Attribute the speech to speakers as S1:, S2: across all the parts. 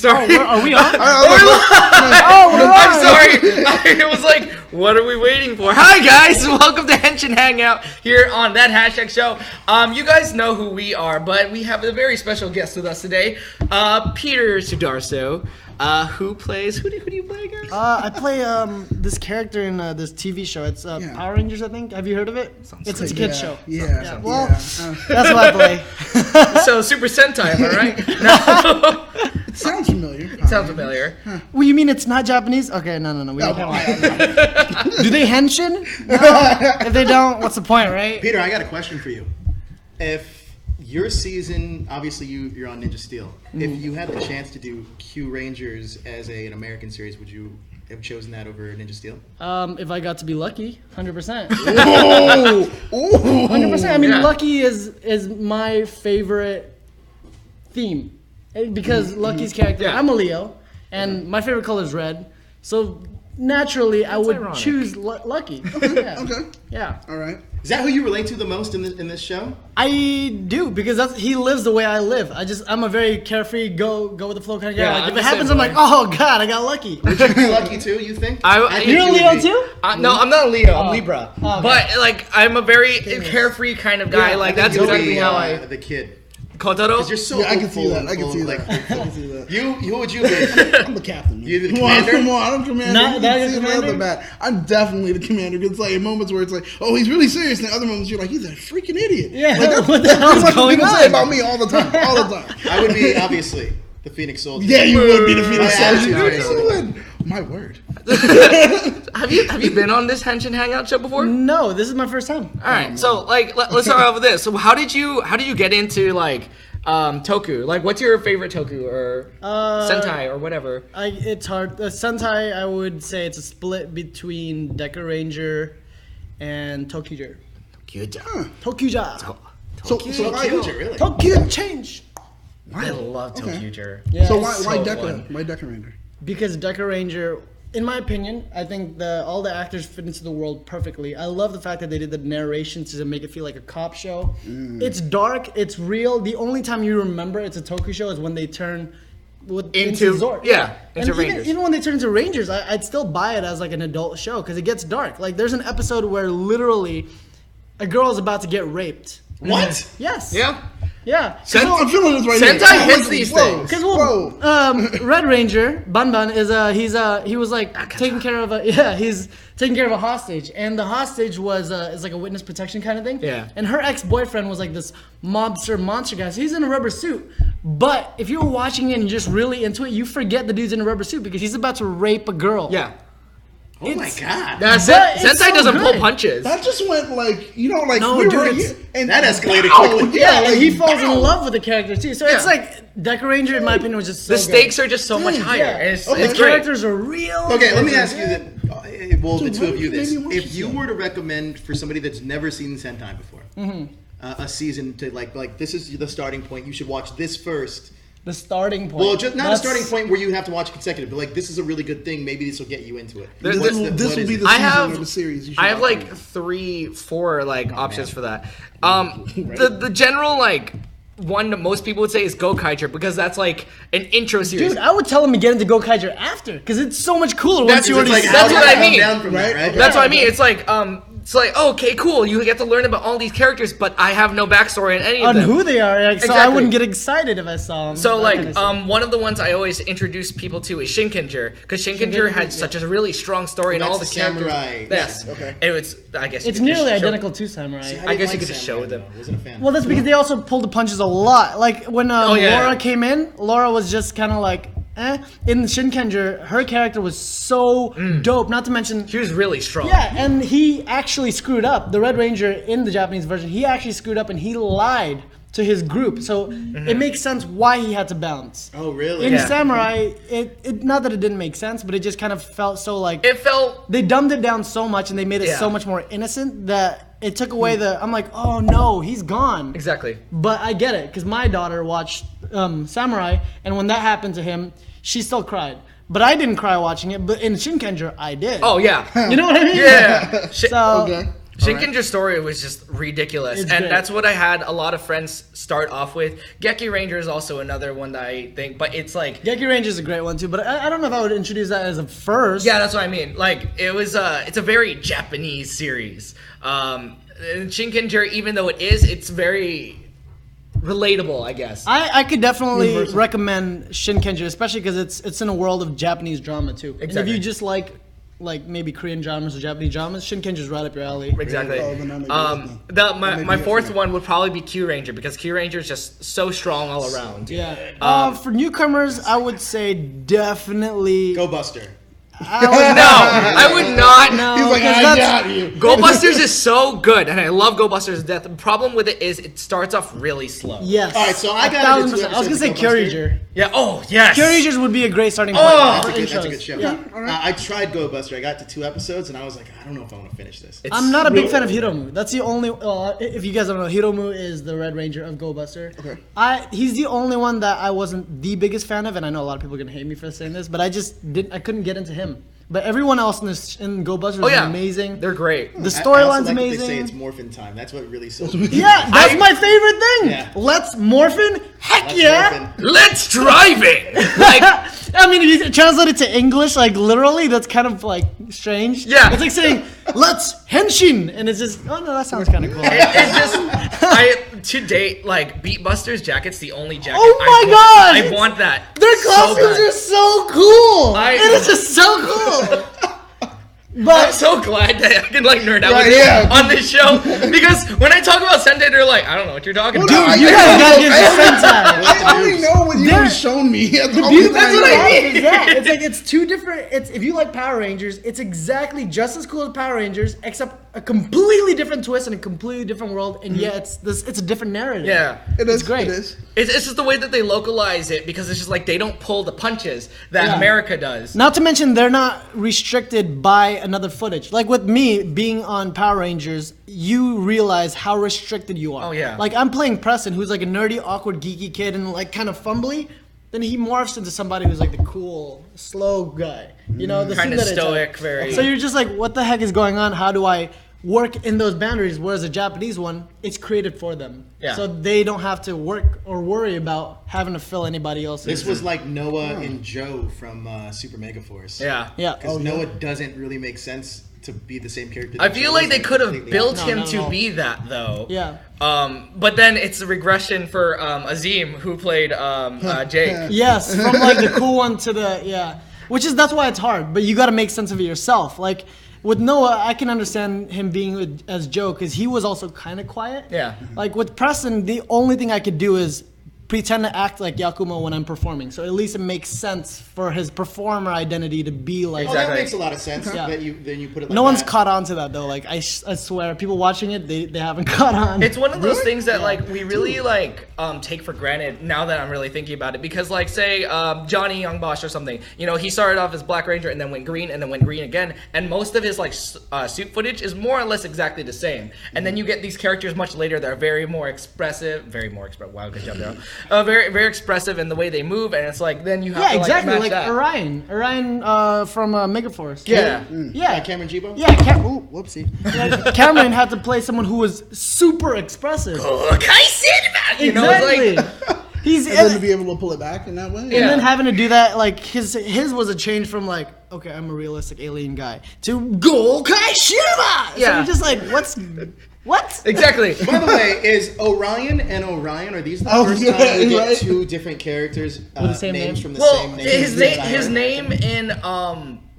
S1: Sorry.
S2: Oh, are we on?
S1: I'm sorry. It was like, what are we waiting for? Hi, guys. Welcome to Henshin Hangout here on That Hashtag Show. You guys know who we are, but we have a very special guest with us today. Peter Sudarso. Who do you play again?
S2: I play this character in this TV show. It's Power Rangers, I think. Have you heard of it? It's a kid's show.
S3: Yeah.
S2: Well, that's what I play.
S1: So Super Sentai, am I right? No.
S3: It sounds familiar.
S1: Sounds familiar.
S2: Huh. Well, you mean it's not Japanese? Okay, no. We don't Do they henshin? No. If they don't, what's the point, right?
S4: Peter, I got a question for you. If your season, obviously you're on Ninja Steel. If you had the chance to do Kyurangers as an American series, would you have chosen that over Ninja Steel?
S2: If I got to be lucky, 100%.
S3: Whoa!
S2: 100%. I mean, Lucky is my favorite theme. Because Lucky's character, I'm a Leo, and my favorite color is red. So naturally, I would choose Lucky.
S3: Okay.
S2: Yeah.
S3: All right.
S4: Is that who you relate to the most in this show?
S2: I do, because he lives the way I live. I'm a very carefree, go with the flow kind of guy.
S1: Yeah,
S2: like if it happens, I'm like, oh god, I got lucky.
S4: Would you be lucky too? You think?
S2: You're a Leo too?
S1: No, I'm not a Leo. I'm Libra.
S2: Oh, okay.
S1: But like, I'm a very carefree kind of guy. Like that's exactly how I.
S4: The kid.
S1: Kotaro?
S4: Because you're so
S3: I can see that.
S4: I can see
S3: that.
S4: Who would you be?
S3: I'm the captain.
S4: You the commander?
S3: Come on, I'm commander.
S2: Not that
S3: You can see
S2: commander?
S3: the bat. I'm definitely the commander. It's like in moments where it's like, oh, he's really serious, and other moments you're like, he's a freaking idiot.
S2: Yeah,
S3: Like,
S2: what the hell's
S3: that's
S2: going
S3: people
S2: on?
S3: say about me all the time.
S4: I would be obviously the Phoenix Soldier.
S3: Yeah, you would be the Phoenix
S4: Yeah,
S3: Soldier.
S4: absolutely.
S3: You would. My word.
S1: Have you been on this Henshin Hangout show before?
S2: No, this is my first time.
S1: All right, so like let's start off with this. So how did you get into like Toku? Like, what's your favorite Toku or Sentai or whatever?
S2: It's hard. Sentai, I would say it's a split between Deckelmeier and Tokuger. Tokuja.
S3: So why
S4: really?
S2: Tokyo change.
S1: I love Tokuger.
S2: Yeah,
S3: So
S2: it's
S3: why
S1: so
S3: Decker?
S1: fun.
S3: Why Deckelmeier?
S2: Because Deckelmeier, in my opinion, I think all the actors fit into the world perfectly. I love the fact that they did the narrations to make it feel like a cop show. It's dark, it's real. The only time you remember it's a Toku show is when they turn into Zord.
S1: Into
S2: And
S1: Rangers.
S2: even when they turn into Rangers, I'd still buy it as like an adult show because it gets dark. Like there's an episode where literally a girl is about to get raped.
S4: What?
S2: Yes.
S1: Yeah.
S2: Yeah.
S3: I'm feeling this right here.
S1: Sentai hits these things.
S2: Because Red Ranger Banban is he was like taking care of he's taking care of a hostage, and the hostage was is like a witness protection kind of thing.
S1: Yeah.
S2: And her ex-boyfriend was like this mobster monster guy. So he's in a rubber suit, but if you were watching it and you're just really into it, you forget the dude's in a rubber suit because he's about to rape a girl.
S1: Yeah.
S4: Oh my god.
S1: Sentai
S2: so
S1: doesn't pull
S2: good.
S3: That
S1: punches.
S3: just went like,
S2: No,
S3: we
S2: dude,
S3: were
S2: it's-
S3: and
S4: That escalated
S3: Pow!
S4: quickly.
S2: Yeah,
S3: like,
S2: and he falls in
S3: pow!
S2: love with the character too. So it's like Deckelmeier, in my opinion, was just so
S1: The stakes are just so much higher.
S2: Yeah.
S1: And it's
S3: Okay.
S1: it's
S2: The
S1: great.
S2: characters are real.
S4: Okay, let me ask you that. Well, the
S3: Dude,
S4: two
S3: why
S4: of you
S3: did you
S4: this.
S3: make me watch
S4: If
S3: this
S4: you
S3: now?
S4: were to recommend for somebody that's never seen Sentai before, a season to like this is the starting point. You should watch this first.
S2: The starting point.
S4: Well, just not
S2: That's-
S4: a starting point where you have to watch consecutive, but like this is a really good thing. Maybe this will get you into it.
S1: There's-
S4: What's
S1: there's-
S3: This will be the
S1: I
S3: season
S1: have
S3: of the series. You should
S1: I have
S3: watch
S1: like
S3: it.
S1: 3-4 like options for that. The general like one that most people would say is Go Kaicher because that's like an intro series.
S2: Dude, I would tell him to get into Go Kaiser after, because it's so much cooler
S1: That's
S2: once you
S1: just
S2: already
S1: like,
S2: said
S1: that's
S2: it.
S1: what I mean.
S4: Down from that,
S3: Right?
S4: right?
S3: Okay.
S1: That's what I mean. It's like okay, cool. You get to learn about all these characters, but I have no backstory on any of
S2: On
S1: them.
S2: who they are, like, so I
S1: Exactly.
S2: wouldn't get excited if I saw them.
S1: So
S2: that
S1: like
S2: kind of stuff.
S1: one of the ones I always introduce people to is Shinkenger because Shinkenger had such a really strong story and
S4: That's
S1: all the
S4: the
S1: characters.
S4: samurai.
S1: Yes.
S3: Okay.
S1: It was I guess you
S2: It's
S1: could just
S2: nearly
S1: show-
S2: identical to Samurai.
S1: I guess you could just show them.
S4: I wasn't a fan.
S2: Well, that's because they also pulled the punches a lot. Like when
S1: yeah.
S2: Laura came in, Laura was just kind of like, In Shinkenger, her character was so dope. Not to mention,
S1: She was really strong.
S2: yeah, and he actually screwed up. The Red Ranger in the Japanese version, he actually screwed up and he lied to his group. So it makes sense why he had to bounce.
S4: Oh, really?
S2: In
S1: Yeah.
S2: Samurai, it not that it didn't make sense, but it just kind of felt so like
S1: It felt
S2: they dumbed it down so much and they made it
S1: Yeah.
S2: so much more innocent that it took away the. I'm like, oh no, he's gone.
S1: exactly.
S2: But I get it because my daughter watched Samurai, and when that happened to him, she still cried. But I didn't cry watching it. But in Shinkenger, I did.
S1: Oh yeah.
S2: You know what I mean?
S1: Yeah. Shit.
S2: So
S3: Okay.
S1: Shinkenger's story was just ridiculous,
S2: It's
S1: and
S2: great.
S1: that's what I had a lot of friends start off with. Gekki Ranger is also another one that I think, but it's like,
S2: Gekki Ranger is a great one too, but I don't know if I would introduce that as a first.
S1: yeah, that's what I mean. Like, it's a very Japanese series. And Shinkenger, even though it's very relatable, I guess.
S2: I could definitely
S3: Universal.
S2: recommend Shinkenger, especially because it's in a world of Japanese drama too. And if
S1: Exactly.
S2: you just like maybe Korean dramas or Japanese dramas, Shinkenger's right up your alley.
S1: Exactly.
S3: Oh, then I'll maybe
S1: My
S3: get
S1: fourth
S3: some.
S1: one would probably be Kyuranger, because Kyuranger is just so strong all around.
S2: Yeah. For newcomers, I would say definitely.
S4: Go Buster.
S1: I would not.
S2: No,
S3: He's like,
S2: 'cause
S3: I
S2: that's-
S3: got you.
S1: Go Busters is so good, and I love Go Busters to death. The problem with it is it starts off really slow.
S2: Yes.
S4: All right, so I got
S2: 1,000%.
S4: into two
S2: I was gonna say
S4: episodes of Go Buster.
S2: Kyuranger.
S1: Yeah. Oh yes.
S2: Kyurangers would be a great starting point.
S1: Oh!
S2: for
S4: That's a
S2: intros.
S4: good show.
S2: Yeah.
S4: I tried Go Buster. I got to 2 episodes, and I was like, I don't know if I want to finish this.
S1: It's-
S2: I'm not a big fan of Hiromu. That's the only. If you guys don't know, Hiromu is the Red Ranger of Go Buster.
S3: Okay.
S2: He's the only one that I wasn't the biggest fan of, and I know a lot of people are gonna hate me for saying this, but I just didn't. I couldn't get into him. But everyone else in Go Buster is amazing.
S1: They're great.
S2: The
S4: I also
S2: storyline's
S4: like that
S2: amazing.
S4: They say it's morphin time. That's what really sold me.
S2: Yeah, that's my favorite thing.
S4: Yeah.
S2: Let's morphin. Heck
S4: That's
S2: yeah.
S4: morphin.
S1: Let's driving. Like,
S2: I mean, if you translate it to English, like literally, that's kind of like strange.
S1: Yeah.
S2: It's like saying, let's henshin. And it's just, oh no, that sounds kind of cool.
S1: it's just to date, like Beatbusters jacket's the only jacket.
S2: Oh my God!
S1: I want that.
S2: Their
S1: so
S2: costumes
S1: bad.
S2: are so cool.
S1: I-
S2: It is just so cool.
S1: I'm
S2: But
S1: so glad that I can like nerd out
S3: Right,
S1: with you
S3: yeah.
S1: on this show, because when I talk about Sentai, they're like, I don't know what you're talking about.
S3: Dude,
S2: you guys gotta get the Sentai.
S3: I only know what
S2: They're-
S3: you've shown me. That's all
S2: That's
S3: I
S2: what
S3: know.
S2: I mean. It's like it's two different. It's if you like Power Rangers, it's exactly just as cool as Power Rangers, except a completely different twist in a completely different world. And yeah, it's a different narrative.
S1: Yeah.
S3: It is.
S2: It's great.
S3: It is.
S1: It's just the way that they localize it, because it's just like they don't pull the punches that
S2: Yeah.
S1: America does.
S2: Not to mention they're not restricted by another footage. Like with me being on Power Rangers, you realize how restricted you are.
S1: Oh, yeah.
S2: Like I'm playing Preston, who's like a nerdy, awkward, geeky kid, and like kind of fumbly. Then he morphs into somebody who's like the cool, slow guy. You know, the
S1: Kind
S2: scene
S1: of
S2: that it's
S1: stoic,
S2: like.
S1: very.
S2: So you're just like, what the heck is going on? How do I work in those boundaries? Whereas a Japanese one, it's created for them.
S1: Yeah.
S2: So they don't have to work or worry about having to fill anybody else's.
S4: This was like Noah and Joe from Super Mega Force.
S1: Yeah.
S2: Yeah.
S4: Because Noah doesn't really make sense to be the same character.
S1: I
S4: that
S1: feel
S4: Joe
S1: like
S4: is,
S1: they
S4: like,
S1: could have
S4: completely
S1: built
S2: No,
S1: him
S2: not at
S1: to
S2: all.
S1: be that though.
S2: Yeah.
S1: But then it's a regression for Azim, who played Jake.
S2: Yes, from like the cool one to the that's why it's hard. But you got to make sense of it yourself. Like with Noah, I can understand him being as Joe because he was also kind of quiet.
S1: Yeah.
S2: Like with Preston, the only thing I could do is pretend to act like Yakumo when I'm performing. So at least it makes sense for his performer identity to be like.
S4: Oh, that
S1: Exactly.
S4: makes a lot of sense.
S2: Yeah.
S4: That you put it. Like
S2: No one's
S4: that.
S2: caught on to that though. Like I swear, people watching it, they haven't caught on.
S1: It's one of those things that like we really like take for granted now that I'm really thinking about it, because like say Johnny Young Bosch or something, you know, he started off as Black Ranger and then went green and then went green again, and most of his like suit footage is more or less exactly the same. And then you get these characters much later that are very more expressive. Wow, good job, Darrell. Very expressive in the way they move, and it's like then you have to
S2: exactly
S1: match
S2: like
S1: that.
S2: Orion from Megaforce.
S1: Yeah.
S2: Yeah.
S4: Cameron Jibo.
S2: Yeah, ooh, whoopsie. Yeah, Cameron had to play someone who was super expressive.
S1: Look, I said about it. You know, it's like
S2: He's
S3: And then to be able to pull it back in that way.
S2: and
S1: Yeah.
S2: then having to do that, like his was a change from like, okay, I'm a realistic alien guy to Golkai Shima. So
S1: Yeah.
S2: you're just like, what?
S1: exactly.
S4: By the way, is Orion and Orion, are these the
S3: Oh,
S4: first
S3: yeah,
S4: time we get
S3: right.
S4: two different characters
S2: the same
S4: names
S2: name?
S4: from the
S1: Well,
S4: same name?
S1: his name in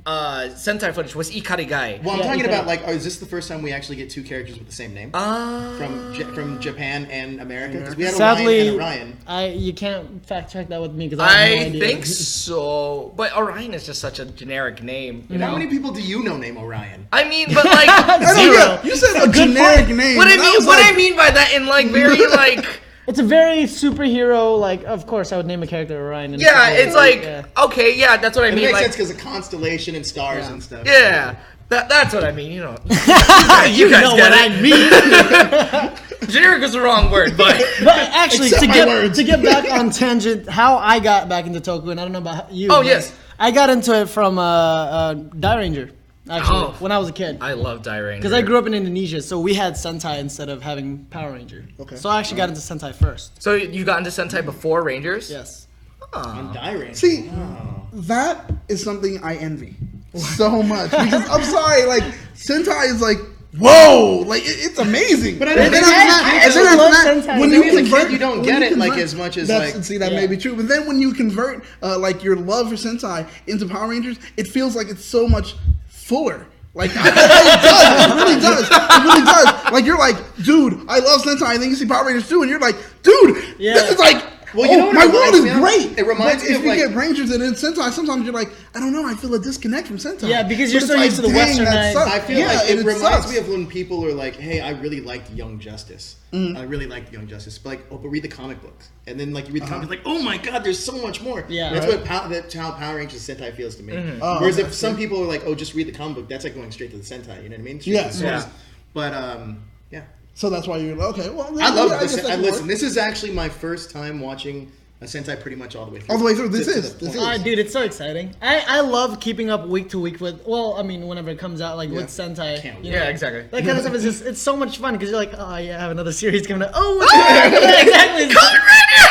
S1: Sentai footage was Ikarigai.
S4: Well, I'm
S2: Yeah,
S4: talking
S2: you
S4: about
S2: can-
S4: like, is this the first time we actually get two characters with the same name from Japan and America? Because we had
S2: Sadly,
S4: Orion and Orion.
S2: you can't fact check that with me because I have no
S1: I
S2: idea.
S1: think so, but Orion is just such a generic name. You know?
S4: How many people do you know named Orion?
S1: I mean, but like,
S3: I know,
S2: Zero.
S3: yeah, you said a generic name.
S1: what I
S3: and
S1: mean,
S3: was
S1: what
S3: like,
S1: I mean by that, in like very like,
S2: It's a very superhero. Like, of course, I would name a character Orion. and
S1: yeah,
S2: it's
S1: it's like
S2: yeah.
S1: okay, yeah, that's what I
S4: It
S1: mean.
S4: makes
S1: Like,
S4: sense because of constellation and stars and stuff.
S1: yeah, that's what I mean. You know,
S2: you
S1: guys
S2: know
S1: get
S2: what
S1: it.
S2: I mean.
S1: Generic was the wrong word, but
S2: But actually,
S3: Accept my words.
S2: to get back on tangent, how I got back into Toku, and I don't know about you.
S1: Oh,
S2: but
S1: yes.
S2: I got into it from Die Ranger. actually, when I was a kid.
S1: I love Die Ranger.
S2: Because I grew up in Indonesia, so we had Sentai instead of having Power Ranger.
S3: Okay.
S2: So I actually got into Sentai first.
S1: So you got into Sentai before Rangers?
S2: Yes.
S4: On Die Ranger.
S3: See, that is something I envy so much because I'm sorry, like Sentai is like whoa, like it's amazing.
S4: But I don't think
S3: when you
S4: as a
S3: convert,
S4: kid, you don't get it like as much as like.
S3: See, that may be true, but then when you convert like your love for Sentai into Power Rangers, it feels like it's so much fuller. Like it does, it really does, it really does. Like you're like, dude, I love Sentai, and then you see Power Rangers too, and you're like, dude, this is like.
S4: Well, you know what
S3: my world is great.
S4: It reminds me
S3: if
S4: of
S3: you
S4: like
S3: get Rangers and then Sentai, sometimes you're like, I don't know, I feel a disconnect from Sentai.
S2: Yeah, because
S3: But
S2: you're
S3: it's
S2: so used to the
S3: dang, that
S2: westernized.
S3: sucks.
S4: I feel
S3: Yeah,
S4: like it
S3: and
S4: reminds
S3: sucks.
S4: me of when people are like, "Hey, I really liked Young Justice. I really liked Young Justice." But like, oh, but read the comic books, and then like you read the comics, like, oh my god, there's so much more.
S2: Yeah.
S4: that's
S3: Right.
S4: that's how Power Rangers Sentai feels to me.
S3: Oh,
S4: Whereas
S3: okay.
S4: if some people are like, "Oh, just read the comic book," that's like going straight to the Sentai. You know what I mean? Straight to the
S3: Yeah.
S4: source. But yeah,
S3: So that's why you're okay. Well,
S4: I love
S3: guess
S4: this.
S3: that can
S4: Listen,
S3: work.
S4: this is actually my first time watching a Sentai pretty much all the way through.
S3: All the way through. This
S4: To
S3: is.
S4: the
S3: This
S4: point.
S3: is.
S2: Dude, it's so exciting. I love keeping up week to week with, well, I mean, whenever it comes out, like with Sentai.
S4: Can't
S2: you know,
S1: Yeah, exactly.
S2: That kind of stuff is just, it's so much fun because you're like, oh yeah, I have another series coming out. Oh, yeah, exactly.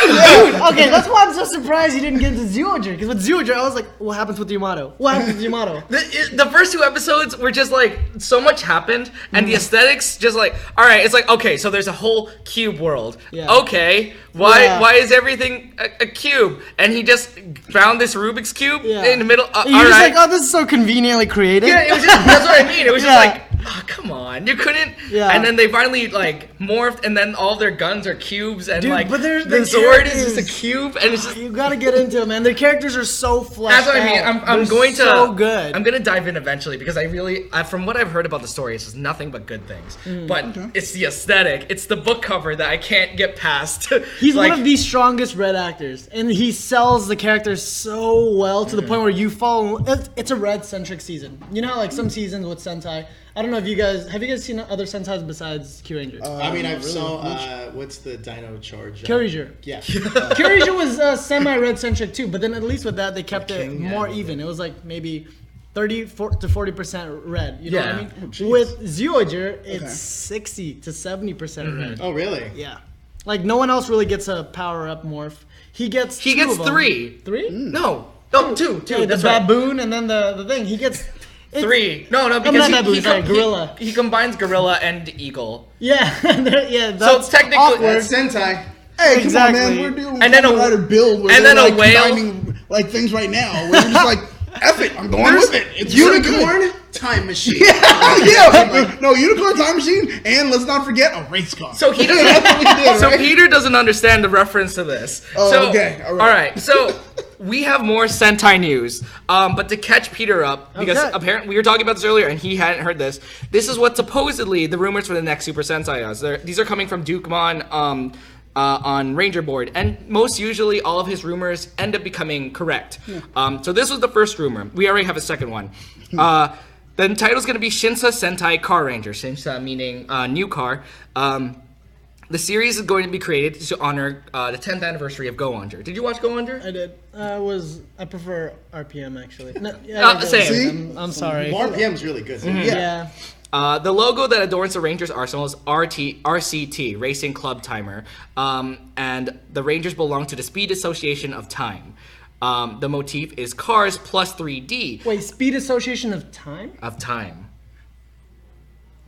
S2: Dude, okay, that's why I'm so surprised you didn't get into Zyuohger. Because with Zyuohger, I was like, what happens with Yamato? What happens with Yamato?
S1: The first 2 episodes were just like so much happened, and the aesthetics just like, all right, it's like, okay, so there's a whole cube world.
S2: Yeah.
S1: Okay, why
S2: Yeah.
S1: is everything a cube? And he just found this Rubik's cube in the middle.
S2: You're
S1: All
S2: just
S1: right.
S2: like, oh, this is so conveniently created.
S1: Yeah, it was just, that's what I mean. It was
S2: Yeah.
S1: just like, oh, come on, you couldn't.
S2: Yeah.
S1: And then they finally like morphed, and then all their guns are cubes, and
S2: Dude,
S1: like
S2: but there's
S1: the
S2: the
S1: sword is just a
S2: characters.
S1: cube, and it's just.
S2: You gotta get into it, man. Their characters are so fleshed
S1: That's what I mean.
S2: out.
S1: I'm
S2: They're
S1: going to.
S2: so good.
S1: I'm gonna dive in eventually because I really, from what I've heard about the story, it's just nothing but good things. But it's the aesthetic, it's the book cover that I can't get past.
S2: He's
S1: like,
S2: one of the strongest red actors, and he sells the characters so well to the point where you fall. It's a red-centric season. You know how like some seasons with Sentai. I don't know if you guys have seen other Sentais besides Kyuranger.
S4: I mean, I've saw what's the Dino Charge?
S2: Kyuranger.
S4: Yeah.
S2: Kyuranger was semi-red centric too, but then at least with that they kept it
S4: King, yeah,
S2: more
S4: a little
S2: even. It was like maybe 30 to 40% red. You know what I
S1: Yeah.
S2: mean?
S3: Oh, jeez.
S2: With Zyuohger, it's 60 to 70% red.
S4: Oh, really?
S2: Yeah. Like no one else really gets a power-up morph. He gets two of them.
S1: 3.
S2: 3?
S1: No, two.
S2: Yeah, the
S1: That's right.
S2: baboon and then the thing. He gets
S1: 3. No,
S2: I'm
S1: because
S2: not baboon, sorry, gorilla.
S1: He combines gorilla and eagle.
S2: yeah, yeah.
S1: So
S2: That's
S1: technically,
S2: awkward.
S4: That's Sentai.
S3: Hey,
S2: Exactly.
S3: come on, man. We're doing
S1: And then a-
S3: Kamen Rider build where
S1: and
S3: they're,
S1: then a
S3: like,
S1: whale.
S3: combining like things right now. Where you're just like, F it, I'm going with it. It's so good.
S4: Unicorn time machine.
S3: Yeah, no, unicorn time machine, and let's not forget a race car.
S1: So he
S3: That's what we
S1: doesn't.
S3: did,
S1: So
S3: right?
S1: Peter doesn't understand the reference to this.
S3: Oh,
S1: so,
S3: okay, all right.
S1: All right. So we have more Sentai news, but to catch Peter up, because
S2: Okay.
S1: apparently we were talking about this earlier and he hadn't heard this. This is what supposedly the rumors for the next Super Sentai is. These are coming from Dukemon. On Ranger Board, and most usually all of his rumors end up becoming correct. So this was the first rumor. We already have a second one. The title's going to be Shinsa Sentai Car Ranger. Shinsa meaning new car. The series is going to be created to honor the 10th anniversary of Go Under. Did you watch Go Under?
S2: I did. I prefer RPM actually. No, yeah, I did.
S1: Same.
S3: See?
S2: I'm sorry.
S4: RPM's really good.
S2: Yeah.
S1: The logo that adorns the Rangers arsenal is RCT, Racing Club Timer, and the Rangers belong to the Speed Association of Time. The motif is cars plus 3D
S2: Wait, Speed Association of Time?
S1: of time.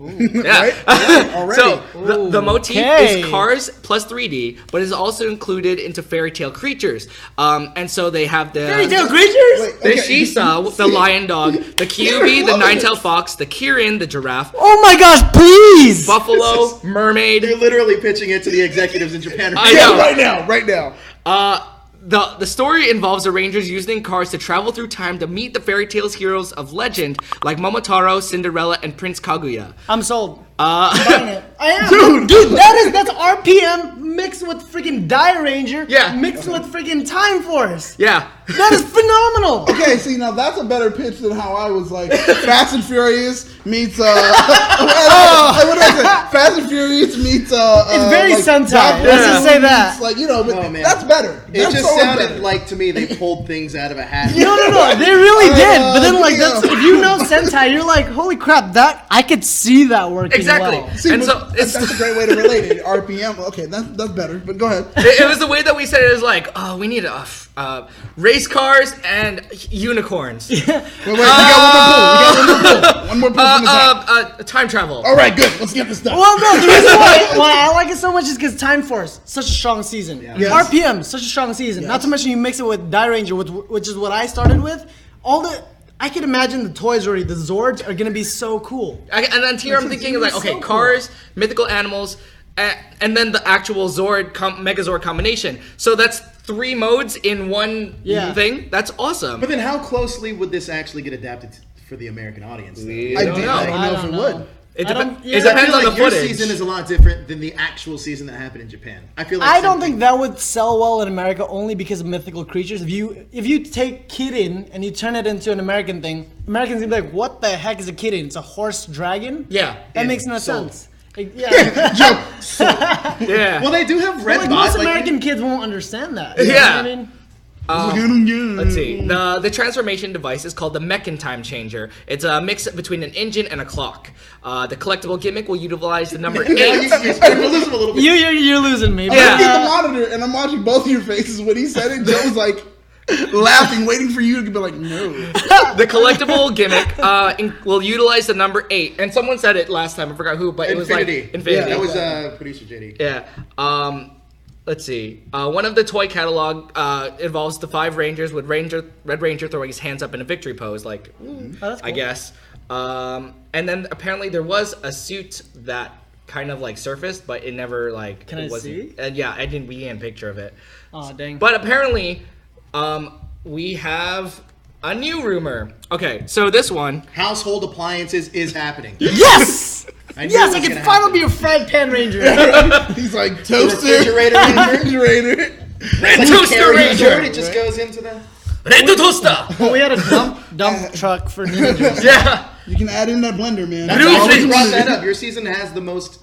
S1: Yeah.
S3: Right? Yeah, already.
S1: So the motif
S2: Okay.
S1: is cars plus 3D, but is also included into fairy tale creatures. And so they have the
S2: Fairy tale creatures?
S3: Wait,
S1: the
S3: okay.
S1: Shisa, the lion dog, the Kyuubi, the nine-tailed fox, the Kirin, the giraffe,
S2: Oh my gosh, please!
S1: buffalo, mermaid.
S4: You're literally pitching it to the executives in Japan.
S1: I
S3: Yeah,
S1: know.
S3: right now.
S1: The story involves the Rangers using cars to travel through time to meet the fairy tales heroes of legend like Momotaro, Cinderella, and Prince Kaguya.
S2: I'm sold. Buying it. I am.
S3: Dude.
S2: That's RPM mixed with freaking Die Ranger.
S1: Yeah.
S2: Mixed with freaking Time Force.
S1: Yeah.
S2: That is phenomenal.
S3: Okay, Okay, see, now that's a better pitch than how I was like, Fast and Furious meets, what did I say? Fast and Furious meets,
S2: It's very
S3: like,
S2: Sentai.
S3: Doctor
S2: Let's just say
S3: Who
S2: that.
S3: meets, like, you know, but
S4: Oh, man.
S3: that's better.
S4: It
S3: That's
S4: just
S3: so much
S4: sounded
S3: better.
S4: like to me they pulled things out of a hat.
S2: No, they really did. But then, like,
S3: yeah.
S2: that's, if you know Sentai, you're like, holy crap, that I could see that working
S1: Exactly.
S2: well.
S3: See,
S1: And
S3: but
S1: so it's
S3: that's a great way to relate it. RPM. Okay, that's better. But go ahead.
S1: it was the way that we said it. Is like, oh, we need race cars and unicorns.
S3: Wait, we got one more pull. One more pull from the top.
S1: Time travel.
S3: All right, good. Let's get this done.
S2: Well, no, the reason why I like it so much is because Time Force, such a strong season.
S4: Yeah.
S3: Yes.
S2: RPM, such a strong season. Not to mention you mix it with Die Ranger, which is what I started with. I can imagine the toys already. The Zords are gonna be so cool.
S1: And then here I'm thinking like, okay, cars, mythical animals, and then the actual Zord Megazord combination. So that's 3 modes in one thing. That's awesome.
S4: But then how closely would this actually get adapted for the American audience? Though?
S3: I
S1: don't
S3: don't
S1: know.
S3: know if it would.
S1: It
S2: I don't-
S1: depends
S2: yeah.
S4: I feel
S1: on
S4: like
S1: the
S4: your
S1: footage.
S4: season is a lot different than the actual season that happened in Japan. I feel like
S2: I don't think that would sell well in America only because of mythical creatures. If you take Kirin and you turn it into an American thing, Americans gonna be like, "What the heck is a Kirin? It's a horse dragon."
S1: Yeah.
S2: that
S4: And
S2: makes no
S4: sold.
S2: sense. Yeah,
S1: Yeah.
S4: Well, they do have red
S2: like
S4: bots.
S2: most American kids won't understand that.
S1: Yeah.
S2: You know what I mean?
S1: Let's see. The transformation device is called the Mechan Time Changer. It's a mix between an engine and a clock. The collectible gimmick will utilize the number 8.
S4: You're starting to lose them a little bit.
S2: You're losing me.
S3: I'm
S1: Yeah.
S3: looking at the monitor and I'm watching both of your faces when he said it. Joe was like laughing, waiting for you to be like, no.
S1: The collectible gimmick will utilize the number 8. And someone said it last time. I forgot who, but it was like Infinity.
S3: Yeah,
S4: That was producer JD.
S1: Yeah. Let's see. One of the toy catalog involves the 5 Rangers with Red Ranger throwing his hands up in a victory pose, like,
S2: that's cool.
S1: I guess. And then apparently there was a suit that kind of like surfaced, but it never like.
S2: Can
S1: it
S2: I
S1: wasn't,
S2: see?
S1: And yeah, I didn't. We get a picture of it.
S2: Oh dang.
S1: But apparently, we have a new rumor. Okay, so this one.
S4: Household appliances is happening.
S2: Yes.
S4: I knew
S2: Yes,
S4: it
S2: I
S4: was
S2: can
S4: gonna
S2: finally
S4: happen.
S2: be a frying pan ranger.
S3: He's like, toaster,
S4: refrigerator ranger?
S3: refrigerator.
S1: Red
S4: Like
S1: Toaster
S4: a carry
S1: Ranger!
S4: forward, it just goes into the.
S1: Red Toaster!
S2: Well, we had a dump truck for ninjas.
S1: Yeah!
S3: You can add in that blender, man.
S4: That's
S1: Blue
S4: always
S1: Fridge.
S4: brought that up. Your season has the most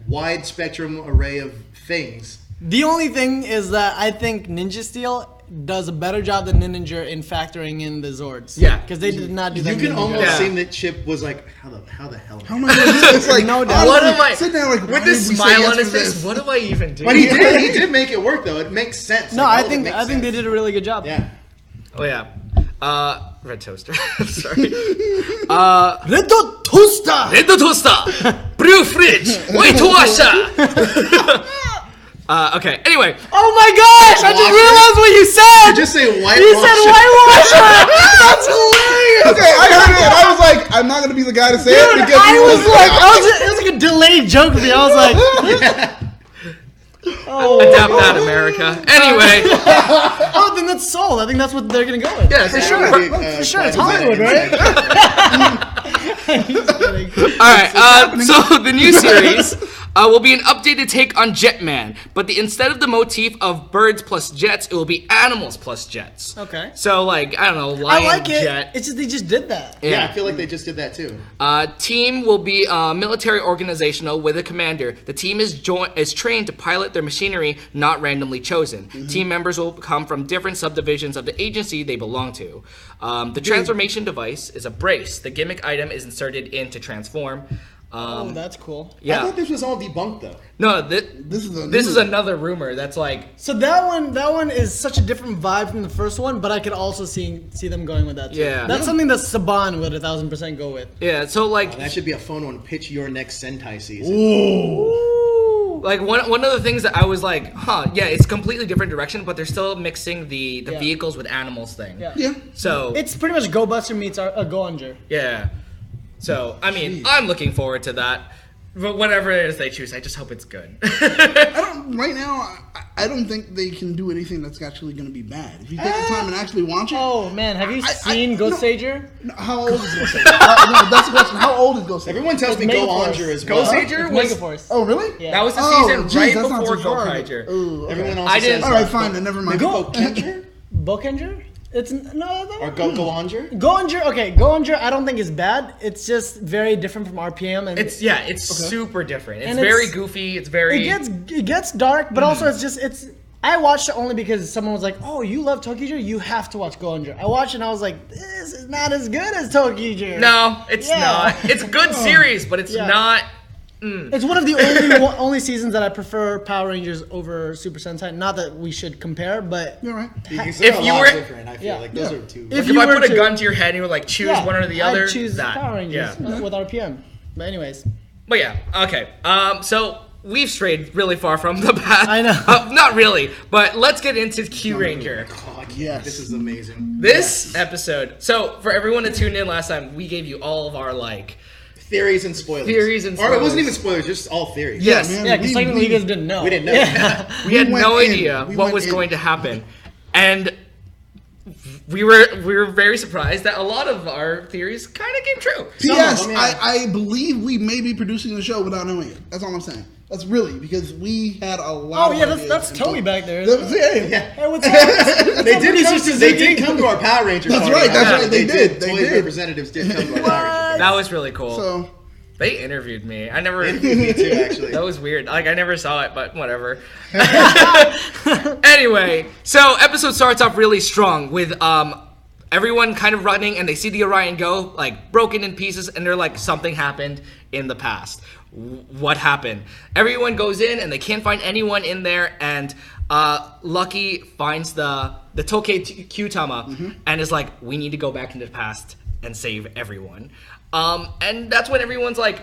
S4: wide spectrum array of things.
S2: The only thing is that I think Ninja Steel does a better job than Ninja in factoring in the Zords.
S1: Yeah.
S2: Because they did not do
S4: You
S2: that.
S4: can
S2: Ninja
S4: almost
S1: Yeah.
S4: seem that Chip was like, how the hell?
S3: How am I gonna do this? It's like,
S2: No doubt.
S1: What am I?
S3: Sit down like, why
S1: With this
S3: did we say
S1: smile
S3: yes
S1: on his
S3: for
S1: face,
S3: this?
S1: what do I even do?
S4: But he did make it work though. It makes sense.
S2: No,
S4: Like,
S2: I
S4: all of it
S2: think
S4: makes
S2: they
S4: sense.
S2: did a really good job.
S4: Yeah.
S1: Oh, yeah. Red Toaster. Sorry.
S2: Red Dot Toaster!
S1: Red Toaster! Blue Fridge! White Washer! Okay, anyway.
S2: Oh my gosh! I just
S4: Washer?
S2: realized what you said!
S4: Just say white.
S2: You said White Washer! That's hilarious!
S3: Okay, I heard it and I was like, I'm not gonna be the guy to say it
S2: Dude,
S3: because
S2: I
S3: he
S2: was like, it was like a delayed joke for me. I was like,
S1: Adapt that, America. Anyway.
S2: oh, then that's sold. I think that's what they're gonna go with.
S1: Yeah,
S2: for
S1: that
S2: sure.
S1: would
S2: For sure, it's Hollywood, right?
S1: Alright, so the new series will be an updated take on Jetman, but instead of the motif of birds plus jets, it will be animals plus jets.
S2: Okay.
S1: So, like, I don't know,
S2: I
S1: lion,
S2: like it.
S1: jet.
S2: It's just they just did that.
S4: Yeah, I feel like they just did that too.
S1: Team will be military organizational with a commander. The team is trained to pilot their machinery, not randomly chosen. Team members will come from different subdivisions of the agency they belong to. The transformation device is a brace. The gimmick item is inserted in to transform.
S2: Oh, that's cool.
S4: I
S1: Yeah.
S4: thought this was all debunked though.
S1: No,
S3: This is a
S1: this
S3: new-
S1: is another rumor that's like.
S2: So that one is such a different vibe from the first one, but I could also see them going with that too.
S1: Yeah.
S2: That's something that Saban would 1000% go with.
S1: Yeah, so like.
S4: That should be a phone one. Pitch your next Sentai season.
S1: Like one of the things that I was like, yeah, it's completely different direction, but they're still mixing the
S2: Yeah.
S1: vehicles with animals thing.
S2: Yeah.
S3: Yeah.
S1: So
S2: It's pretty much Go Buster meets Goanger.
S1: yeah. So I mean, I'm looking forward to that. But whatever it is they choose, I just hope it's good.
S3: Right now, I don't think they can do anything that's actually going to be bad. If you take the time and actually watch it.
S2: Oh man, have you seen
S3: no.
S2: Ghost Sager?
S3: How old is Ghost Sager? No, that's the question. How old is Ghost Sager?
S4: Everyone tells me
S2: Mega
S4: Go
S2: Force.
S4: Onger as
S1: Go
S4: well.
S1: Sager
S2: It's
S1: was
S2: Megaforce.
S3: Oh, really?
S2: Yeah.
S1: that was the
S3: Oh,
S1: season
S3: geez,
S1: right
S3: that's not
S1: before
S3: too
S1: Go
S3: far.
S1: Kyuranger.
S3: Ooh, okay.
S4: Everyone also
S1: I
S4: says
S1: didn't-
S3: All right, fine, then never mind.
S4: Go Kenger?
S2: Bokenger? It's no.
S4: Or Goanger?
S2: Goanger, okay, Goanger I don't think is bad. It's just very different from RPM, and
S1: It's super different. It's very goofy. It's very.
S2: it gets dark, but also it's. I watched it only because someone was like, "Oh, you love Tokuger? You have to watch Goanger." I watched it and I was like, "This is not as good as Tokuger."
S1: No, it's not. It's a good series, but it's not.
S2: It's one of the only seasons that I prefer Power Rangers over Super Sentai. Not that we should compare, but
S3: You're right.
S4: If
S1: If you were-
S4: different, I feel like those are two.
S2: If
S1: If
S2: you
S1: I
S2: were
S1: put a
S2: to-
S1: gun to your head and you were like, choose one or the other,
S2: I'd choose
S1: that.
S2: Power Rangers
S1: Yeah.
S2: with RPM. But anyways,
S1: But yeah, okay. So we've strayed really far from the path.
S2: I know.
S1: Not really, but let's get into Kyuranger.
S4: Oh, I can't.
S3: Yes.
S4: This is amazing.
S1: This episode. So for everyone that tuned in last time, we gave you all of our
S4: Theories and spoilers. Or it wasn't even spoilers, just all theories.
S1: Yes.
S3: man.
S2: yeah, because technically you guys didn't know.
S4: We didn't know.
S2: Yeah.
S1: We had
S3: went
S1: no
S3: in.
S1: idea
S3: We
S1: what
S3: went
S1: was
S3: in.
S1: going to happen, and we were very surprised that a lot of our theories kind of came true.
S3: P.S.
S4: Some of them, yeah.
S3: I believe we may be producing the show without knowing it. That's all I'm saying. That's really because we had a lot.
S2: Oh yeah,
S3: of
S2: that's
S3: ideas
S2: Toby
S3: and
S2: back there.
S3: thoughts. Yeah.
S2: Hey, what's up?
S4: They did come to our Power Rangers.
S3: That's
S4: party.
S3: right, that's
S4: Yeah,
S3: right, they did, they
S4: Toy
S3: did.
S4: representatives did come to our Power Rangers.
S1: That was really cool.
S3: So
S1: They interviewed me. I never.
S4: Me too, actually.
S1: That was weird. Like I never saw it, but whatever. Anyway, so episode starts off really strong with everyone kind of running, and they see the Orion go like broken in pieces, and they're like something happened in the past. What happened? Everyone goes in, and they can't find anyone in there, and Lucky finds the Tokei Kyutama and is like, we need to go back into the past and save everyone. And that's when everyone's like,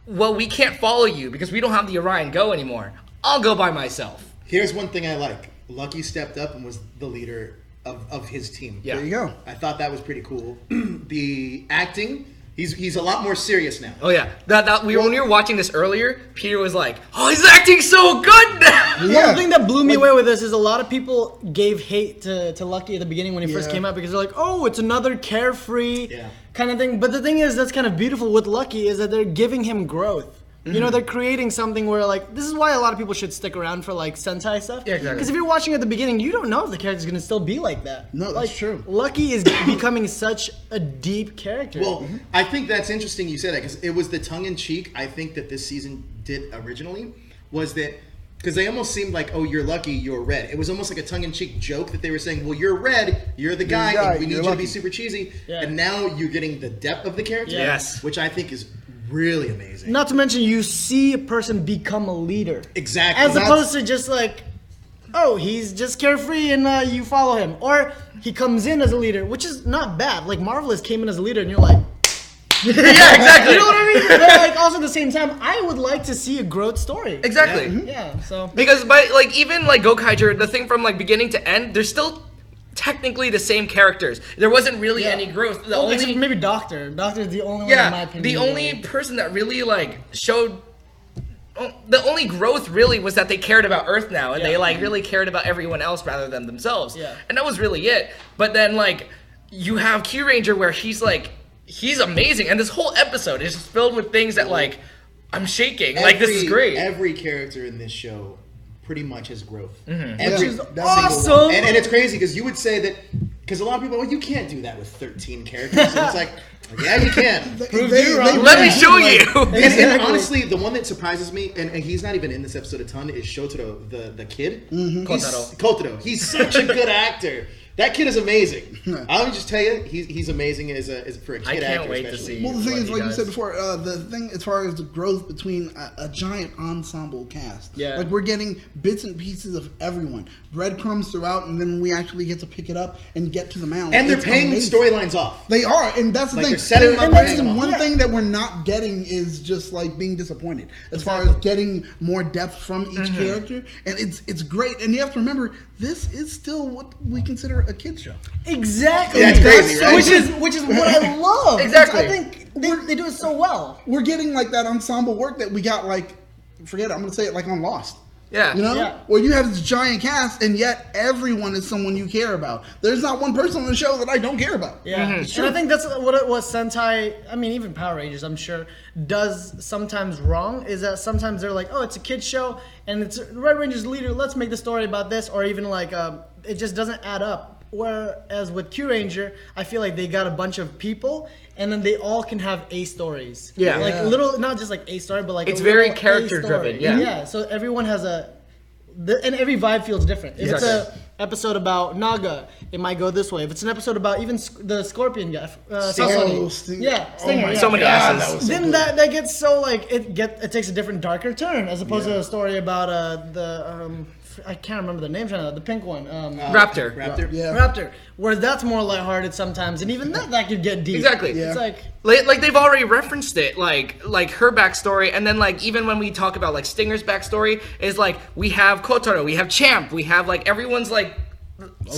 S1: well, we can't follow you because we don't have the Orion Go anymore. I'll go by myself.
S4: Here's one thing I like. Lucky stepped up and was the leader of his team.
S1: Yeah.
S3: there you go.
S4: I thought that was pretty cool. The acting, he's a lot more serious now.
S1: Oh yeah, when we were watching this earlier, Peter was like, "Oh, he's acting so good now."
S3: Yeah.
S2: One thing that blew me away with this is a lot of people gave hate to Lucky at the beginning when he first
S3: Yeah.
S2: came out because they're like, oh, it's another carefree
S4: Yeah.
S2: kind of thing. But the thing is that's kind of beautiful with Lucky is that they're giving him growth. You know, they're creating something where, like, this is why a lot of people should stick around for, like, Sentai stuff.
S1: Yeah, exactly.
S2: Because if you're watching at the beginning, you don't know if the character's going to still be like that.
S3: No, that's
S2: like,
S3: true.
S2: Lucky is becoming such a deep character.
S4: Well, I think that's interesting you said that because it was the tongue-in-cheek I think that this season did originally was that because they almost seemed like, oh, you're lucky, you're red. It was almost like a tongue-in-cheek joke that they were saying, well, you're red, you're the guy, and we need
S3: you're
S4: you to be
S3: lucky.
S4: super cheesy.
S2: Yeah.
S4: And now you're getting the depth of the character,
S1: Yes.
S4: which I think is really amazing.
S2: Not to mention, you see a person become a leader.
S4: Exactly.
S2: As opposed to just like, oh, he's just carefree and you follow him. Or he comes in as a leader, which is not bad. Like Marvelous came in as a leader and you're like,
S1: Yeah, exactly.
S2: you know what I mean? But like also at the same time, I would like to see a growth story.
S1: Exactly.
S2: Yeah, so.
S1: Because by like even like Gokaiger, the thing from like beginning to end, they're still technically the same characters. There wasn't really any growth. The
S2: Well, except
S1: only
S2: maybe Doctor. Doctor's the only one in my opinion.
S1: the only person that really like showed the only growth really was that they cared about Earth now, and they like really cared about everyone else rather than themselves.
S2: Yeah.
S1: And that was really it. But then like you have Kyuranger where he's amazing, and this whole episode is just filled with things that like I'm shaking. Like this is great.
S4: Every character in this show pretty much has growth.
S1: Mm-hmm.
S4: Every
S2: Which is
S4: single
S2: awesome.
S4: one. And it's crazy because you would say that because a lot of people, well, you can't do that with 13 characters. And it's like, yeah, you can.
S1: Let me show you.
S4: And honestly, the one that surprises me, and he's not even in this episode a ton, is Shotaro, the kid. Kotaro. He's such a good actor. That kid is amazing. I'll just tell you, he's amazing as for a kid
S1: I can't
S4: actor.
S1: wait to
S4: especially.
S1: see.
S3: Well, the thing
S1: what
S3: is,
S1: he
S3: like you
S1: does.
S3: said before, the thing as far as the growth between a giant ensemble cast.
S2: Yeah.
S3: Like we're getting bits and pieces of everyone, breadcrumbs throughout, and then we actually get to pick it up and get to the mound.
S4: And they're
S3: It's
S4: paying
S3: amazing.
S4: storylines off.
S3: They are, and that's the
S4: Like,
S3: thing.
S4: they're setting them
S3: And
S4: up
S3: that's
S4: right
S3: the
S4: now.
S3: one thing that we're not getting is just like being disappointed as far as getting more depth from each character, and it's great. And you have to remember, this is still what we consider a kids show.
S2: Exactly.
S4: That's crazy, right?
S2: Which is what I love.
S1: Exactly.
S2: I think they do it so well.
S3: We're getting like that ensemble work that we got like, forget it, I'm gonna say it like on Lost.
S1: Yeah.
S3: You know?
S2: Yeah.
S3: Where you have this giant cast and yet everyone is someone you care about. There's not one person on the show that I don't care about.
S2: Yeah, and I think that's what Sentai, I mean, even Power Rangers, I'm sure, does sometimes wrong, is that sometimes they're like, oh, it's a kid's show, and it's Red Ranger's leader, let's make the story about this, or even like, it just doesn't add up. Whereas with Kyuranger, I feel like they got a bunch of people, and then they all can have A stories.
S1: Yeah.
S2: Like
S3: Yeah.
S2: little, not just like A story, but like
S1: It's
S2: a
S1: very
S2: little A
S1: character
S2: story.
S1: driven, yeah.
S2: Yeah. So everyone has and every vibe feels different. If it's
S1: Exactly.
S2: a episode about Naga, it might go this way. If it's an episode about even the Scorpion guy,
S3: Stinger.
S2: Stinger.
S3: Yeah.
S2: Stinger.
S3: my
S2: yeah.
S1: So many
S3: God,
S1: asses.
S3: that was so
S2: Then
S3: good.
S2: that gets so like it takes a different darker turn as opposed to a story about I can't remember the name right now, the pink one
S1: Raptor.
S4: Raptor.
S3: Yeah.
S2: Raptor, where that's more lighthearted sometimes, and even that could get deep.
S1: Exactly.
S3: Yeah.
S2: It's like
S1: Like they've already referenced it, like her backstory, and then like even when we talk about like Stinger's backstory, is like we have Kotaro, we have Champ, we have like everyone's like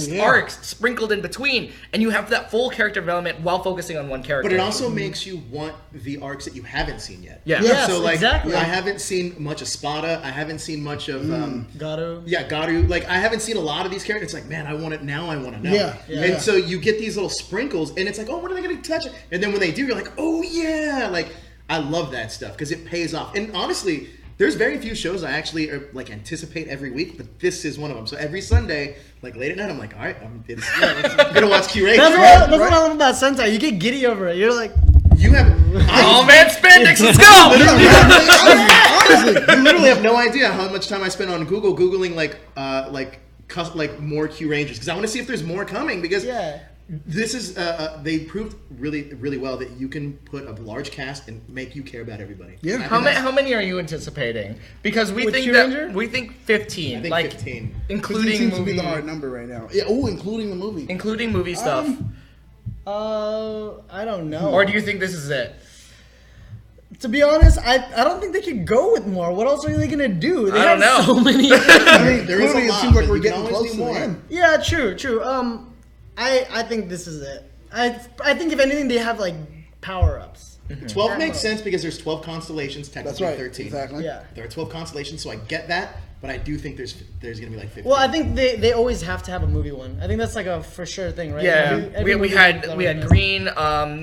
S3: yeah.
S1: arcs sprinkled in between, and you have that full character development while focusing on one character.
S4: But it also makes you want the arcs that you haven't seen yet.
S1: Yeah.
S2: Yes,
S4: So like,
S2: exactly.
S4: I haven't seen much of Spada. I haven't seen much of
S2: Garu.
S4: Yeah, Garu. Like, I haven't seen a lot of these characters. It's like, man, I want it now. I want to know.
S3: Yeah,
S2: yeah.
S4: And so you get these little sprinkles, and it's like, oh, when are they going to touch it? And then when they do, you're like, oh yeah. Like, I love that stuff because it pays off. And honestly, there's very few shows I actually like anticipate every week, but this is one of them. So every Sunday, like late at night, I'm like, all right, I'm gonna watch Q8.
S2: That's what I love about Sentai. You get giddy over it. You're like,
S4: You have.
S1: Oh man, spandex, let's go!
S3: Honestly,
S4: You literally have no idea how much time I spend on Google googling like more Kyurangers because I want to see if there's more coming because
S2: yeah.
S4: this is they proved really well that you can put a large cast and make you care about everybody.
S3: Yeah.
S1: How many are you anticipating? Because we
S2: With
S1: think
S2: Kyuranger?
S1: that we think 15.
S4: I think
S1: like
S4: 15.
S3: 15
S1: including
S3: seems to be
S1: movie,
S3: the hard number right now. Yeah. Oh, including the movie.
S1: including movie stuff.
S2: I don't know.
S1: Or do you think this is it?
S2: To be honest, I don't think they could go with more. What else are they gonna do? They
S1: I don't
S2: have
S1: know.
S2: so many.
S3: I mean,
S4: There is
S3: clearly
S4: a
S3: it
S4: lot,
S3: seems like
S4: but
S3: we're
S4: you can
S3: getting
S4: always
S3: close
S4: do
S3: to the
S4: more.
S3: end.
S2: Yeah, true. I think this is it. I think if anything, they have like power ups.
S4: 12 makes sense because there's 12 constellations,
S3: That's
S4: technically
S3: right.
S4: 13.
S3: Exactly.
S2: Yeah.
S4: There are 12 constellations, so I get that, but I do think there's gonna be like 15.
S2: Well, I think they always have to have a movie one. I think that's like a for sure thing, right?
S1: Yeah,
S2: Every
S1: we
S2: movie
S1: had
S2: has
S1: we had
S2: that.
S1: Green, Ninja.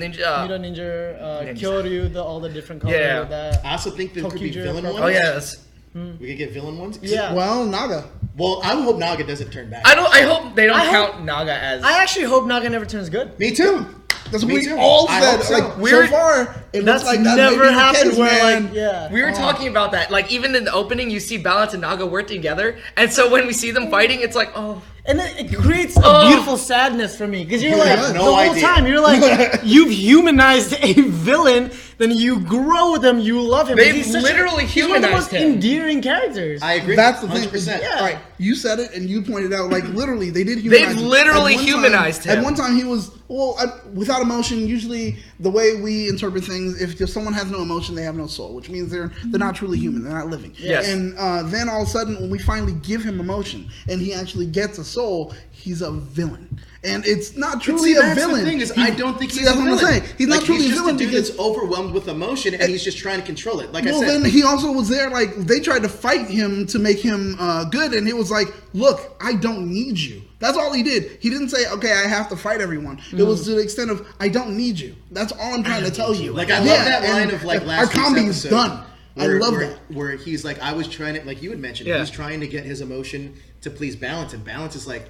S2: Muta Ninja,
S1: Ninja.
S2: Kyoryu, all the different colors
S1: Yeah.
S2: of that.
S4: I also think there could be
S2: Tokyo
S4: villain
S2: Pro-
S4: ones.
S1: Oh yes.
S4: We could get villain ones.
S2: Yeah.
S3: Well, Naga.
S4: Well, I hope Naga doesn't turn back.
S1: I hope they don't
S2: I hope-
S1: count Naga as.
S2: I actually hope Naga never turns good.
S4: Me too.
S3: That's what
S4: Me
S3: we
S4: too.
S3: all
S4: I
S3: said.
S4: hope so.
S3: Like
S1: We're-
S3: so far, it
S2: That's
S3: looks like that
S2: never
S3: may be the
S2: happened.
S3: case,
S2: Where
S3: man.
S2: like, yeah.
S1: We were talking about that, like even in the opening, you see Balance and Naga work together, and so when we see them fighting, it's like, oh,
S2: And then it creates a
S1: Oh.
S2: beautiful sadness for me because you're like
S3: have
S2: the
S4: no
S2: whole
S4: idea.
S2: time you're like you've humanized a villain, then you grow with him, you love him.
S1: They've
S2: He's such
S1: literally
S2: he's one of the most
S1: humanized him.
S2: endearing characters.
S4: I agree.
S3: That's the thing.
S4: 100%.
S2: Yeah.
S3: All right, you said it and you pointed out like literally they did humanize.
S1: They've
S3: him.
S1: literally
S3: At one
S1: humanized
S3: time,
S1: him.
S3: At one time he was without emotion. Usually the way we interpret things, if someone has no emotion, they have no soul, which means they're not truly human. They're not living.
S1: Yes.
S3: And then all of a sudden, when we finally give him emotion and he actually gets a soul, he's a villain. And it's not truly a
S4: that's
S3: villain.
S4: The thing is, I don't think he's
S3: that's
S4: a
S3: what I'm
S4: villain.
S3: saying. He's not truly
S4: he's
S3: a
S4: just
S3: villain
S4: a dude
S3: because
S4: that's overwhelmed with emotion and he's just trying to control it. Like I
S3: well,
S4: said,
S3: then he also was there. Like they tried to fight him to make him good, and he was like, "Look, I don't need you." That's all he did. He didn't say, "Okay, I have to fight everyone." It was to the extent of, "I don't need you." That's all I'm trying to tell you.
S4: Like I love that line of like last
S3: our comedy
S4: week's
S3: is
S4: episode
S3: done.
S4: Where,
S3: I love
S4: where,
S3: that.
S4: where he's like, I was trying to, like you had mentioned,
S1: Yeah.
S4: he's trying to get his emotion to please Balance, and Balance is like,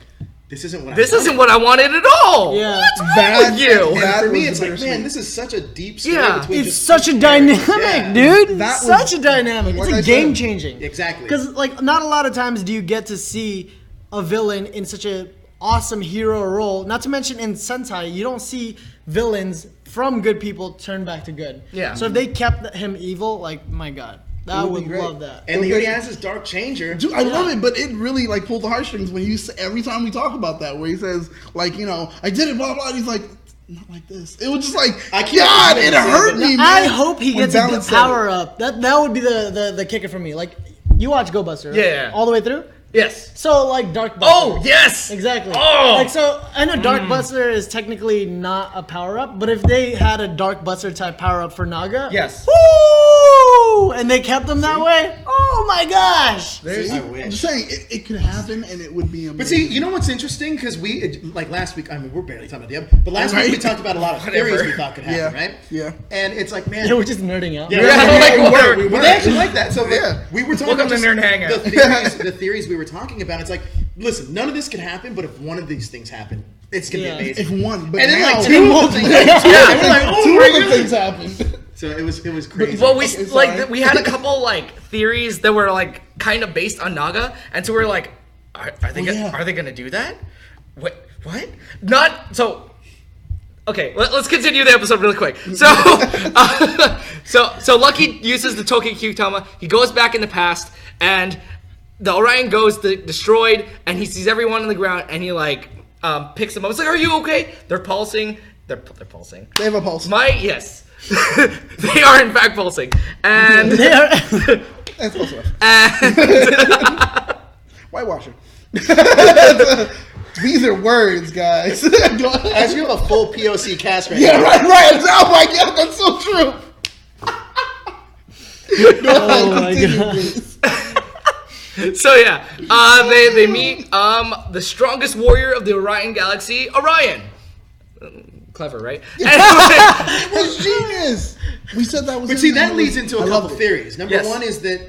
S4: this isn't what
S1: this
S4: I
S1: isn't what I wanted at all.
S2: Yeah.
S1: What's wrong
S3: That-
S1: with you?
S4: And
S3: That
S4: for me,
S3: was
S4: it's
S3: the
S4: like, man,
S3: bittersweet.
S4: this is such a deep story
S1: Yeah.
S4: between
S2: It's
S4: just
S2: such a
S4: two
S2: dynamic,
S4: characters.
S2: dude.
S3: That
S2: Such
S3: was-
S2: a dynamic.
S3: like
S2: It's
S3: I
S2: a
S3: said.
S2: game changing.
S4: Exactly.
S2: Because like not a lot of times do you get to see a villain in such a awesome hero role. Not to mention in Sentai, you don't see villains from good people turn back to good.
S1: Yeah.
S2: So if they kept him evil, like my God, I
S3: would be
S2: would
S3: great.
S2: love that.
S4: And he already has his Dark Changer.
S3: Dude, I love it, but it really like pulled the heartstrings when you every time we talk about that, where he says like, you know, I did it, blah blah. And he's like, not like this. It was just like,
S4: I can't
S3: God,
S4: believe
S3: it
S4: it,
S3: hurt
S4: but
S3: me. Man,
S2: I hope he
S3: when
S2: gets a
S3: Balance said
S2: power
S3: it.
S2: up. That would be the kicker for me. Like you watch Go Buster, right?
S1: Yeah.
S2: All the way through.
S1: Yes.
S2: So like Dark Buster.
S1: Oh yes.
S2: Exactly.
S1: Oh.
S2: Like so, I know Dark Buster is technically not a power up, but if they had a Dark Buster type power up for Naga,
S1: Yes.
S2: woo, and they kept them that way, oh my gosh!
S4: I
S3: I'm
S4: wish.
S3: just saying it could happen and it would be amazing.
S4: But see, you know what's interesting? Because we, like last week, I mean, we're barely talking about the episode, but last
S3: Right.
S4: week we talked about a lot of
S1: Whatever.
S4: theories we thought could happen,
S3: Yeah.
S4: right?
S3: Yeah.
S4: And it's like, man,
S2: Yeah, we're just nerding out.
S4: Yeah,
S1: like, whatever.
S4: we actually like that. So
S3: Yeah.
S4: we were talking
S1: Welcome
S4: about
S1: to Nerd Hangout.
S4: the theories we were talking about. It's like listen, none of this can happen, but if one of these things happen, it's gonna be amazing.
S3: If one, but
S4: and then
S3: now,
S4: like two of them,
S1: we're
S3: like, oh, two other things happened.
S4: So it was crazy.
S1: Well, we had a couple like theories that were like kind of based on Naga, and so we were like, are they gonna do that? What? Not so. Okay, let's continue the episode really quick. So, so Lucky uses the Toku Kyutama. He goes back in the past, and the Orion goes destroyed, and he sees everyone on the ground, and he like picks them up. It's like, are you okay? They're pulsing. They're pulsing.
S3: They have a pulse.
S1: Yes, they are in fact pulsing, and
S2: They are.
S3: That's also whitewasher. These are words, guys.
S4: As you have a full POC cast right now.
S3: Yeah, right. Oh my god, that's so true.
S2: Oh my god.
S1: So yeah, they meet the strongest warrior of the Orion galaxy, Orion. Clever, right?
S3: It was genius. We said that was.
S4: But see, that leads into a couple
S3: it.
S4: theories. Number
S1: Yes.
S4: one is that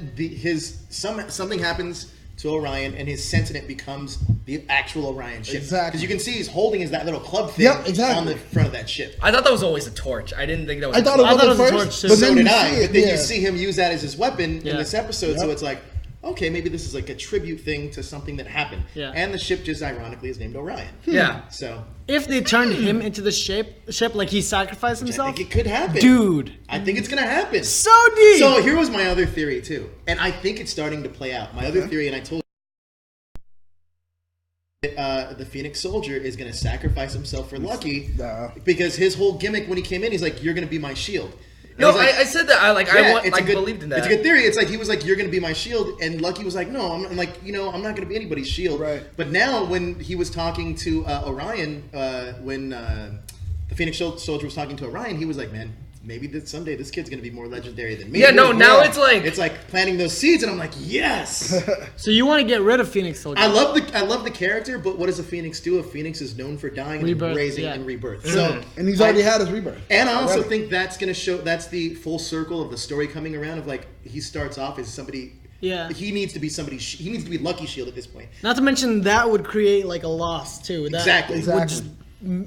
S4: something happens to Orion, and his sentinel becomes the actual Orion ship.
S3: Exactly.
S4: Because you can see he's holding that little club thing on the front of that ship.
S1: I thought that was always a torch. I didn't think that was.
S3: I thought it was
S2: a
S3: at
S2: torch,
S3: first,
S2: too.
S3: but
S4: So
S3: then
S4: did
S3: you
S4: I.
S3: see it.
S4: But then
S3: Yeah.
S4: you see him use that as his weapon in
S2: Yeah.
S4: this episode, so it's like, okay, maybe this is like a tribute thing to something that happened.
S2: Yeah.
S4: And the ship just ironically is named Orion.
S1: Yeah.
S4: So
S2: If they turned him into the ship like he sacrificed
S4: I
S2: himself,
S4: think it could happen.
S2: dude,
S4: I think it's going to happen.
S2: so deep.
S4: So here was my other theory too, and I think it's starting to play out. My other theory, and I told you, the Phoenix Soldier is going to sacrifice himself for Lucky because his whole gimmick when he came in, he's like, "You're going to be my shield." And
S1: No,
S4: he's like,
S1: I said that. I believed in that.
S4: It's a good theory. It's like he was like, "You're going to be my shield," and Lucky was like, "No, I'm like, I'm not going to be anybody's shield."
S3: Right.
S4: But now when he was talking to Orion, when the Phoenix Soldier was talking to Orion, he was like, "Man, maybe someday this kid's going to be more legendary than me."
S1: Yeah, no, now it's like
S4: planting those seeds, and I'm like, yes.
S2: So you want to get rid of Phoenix Soldier?
S4: I love the character, but what does a Phoenix do? A Phoenix is known for dying
S2: Rebirth,
S4: and raising
S2: yeah.
S4: and rebirth. So,
S3: and he's already had his rebirth.
S4: and I also
S3: Already.
S4: think that's going to show. That's the full circle of the story coming around. Of like he starts off as somebody.
S2: Yeah.
S4: He needs to be somebody. He needs to be Lucky Shield at this point.
S2: Not to mention that would create like a loss too. That
S4: Exactly.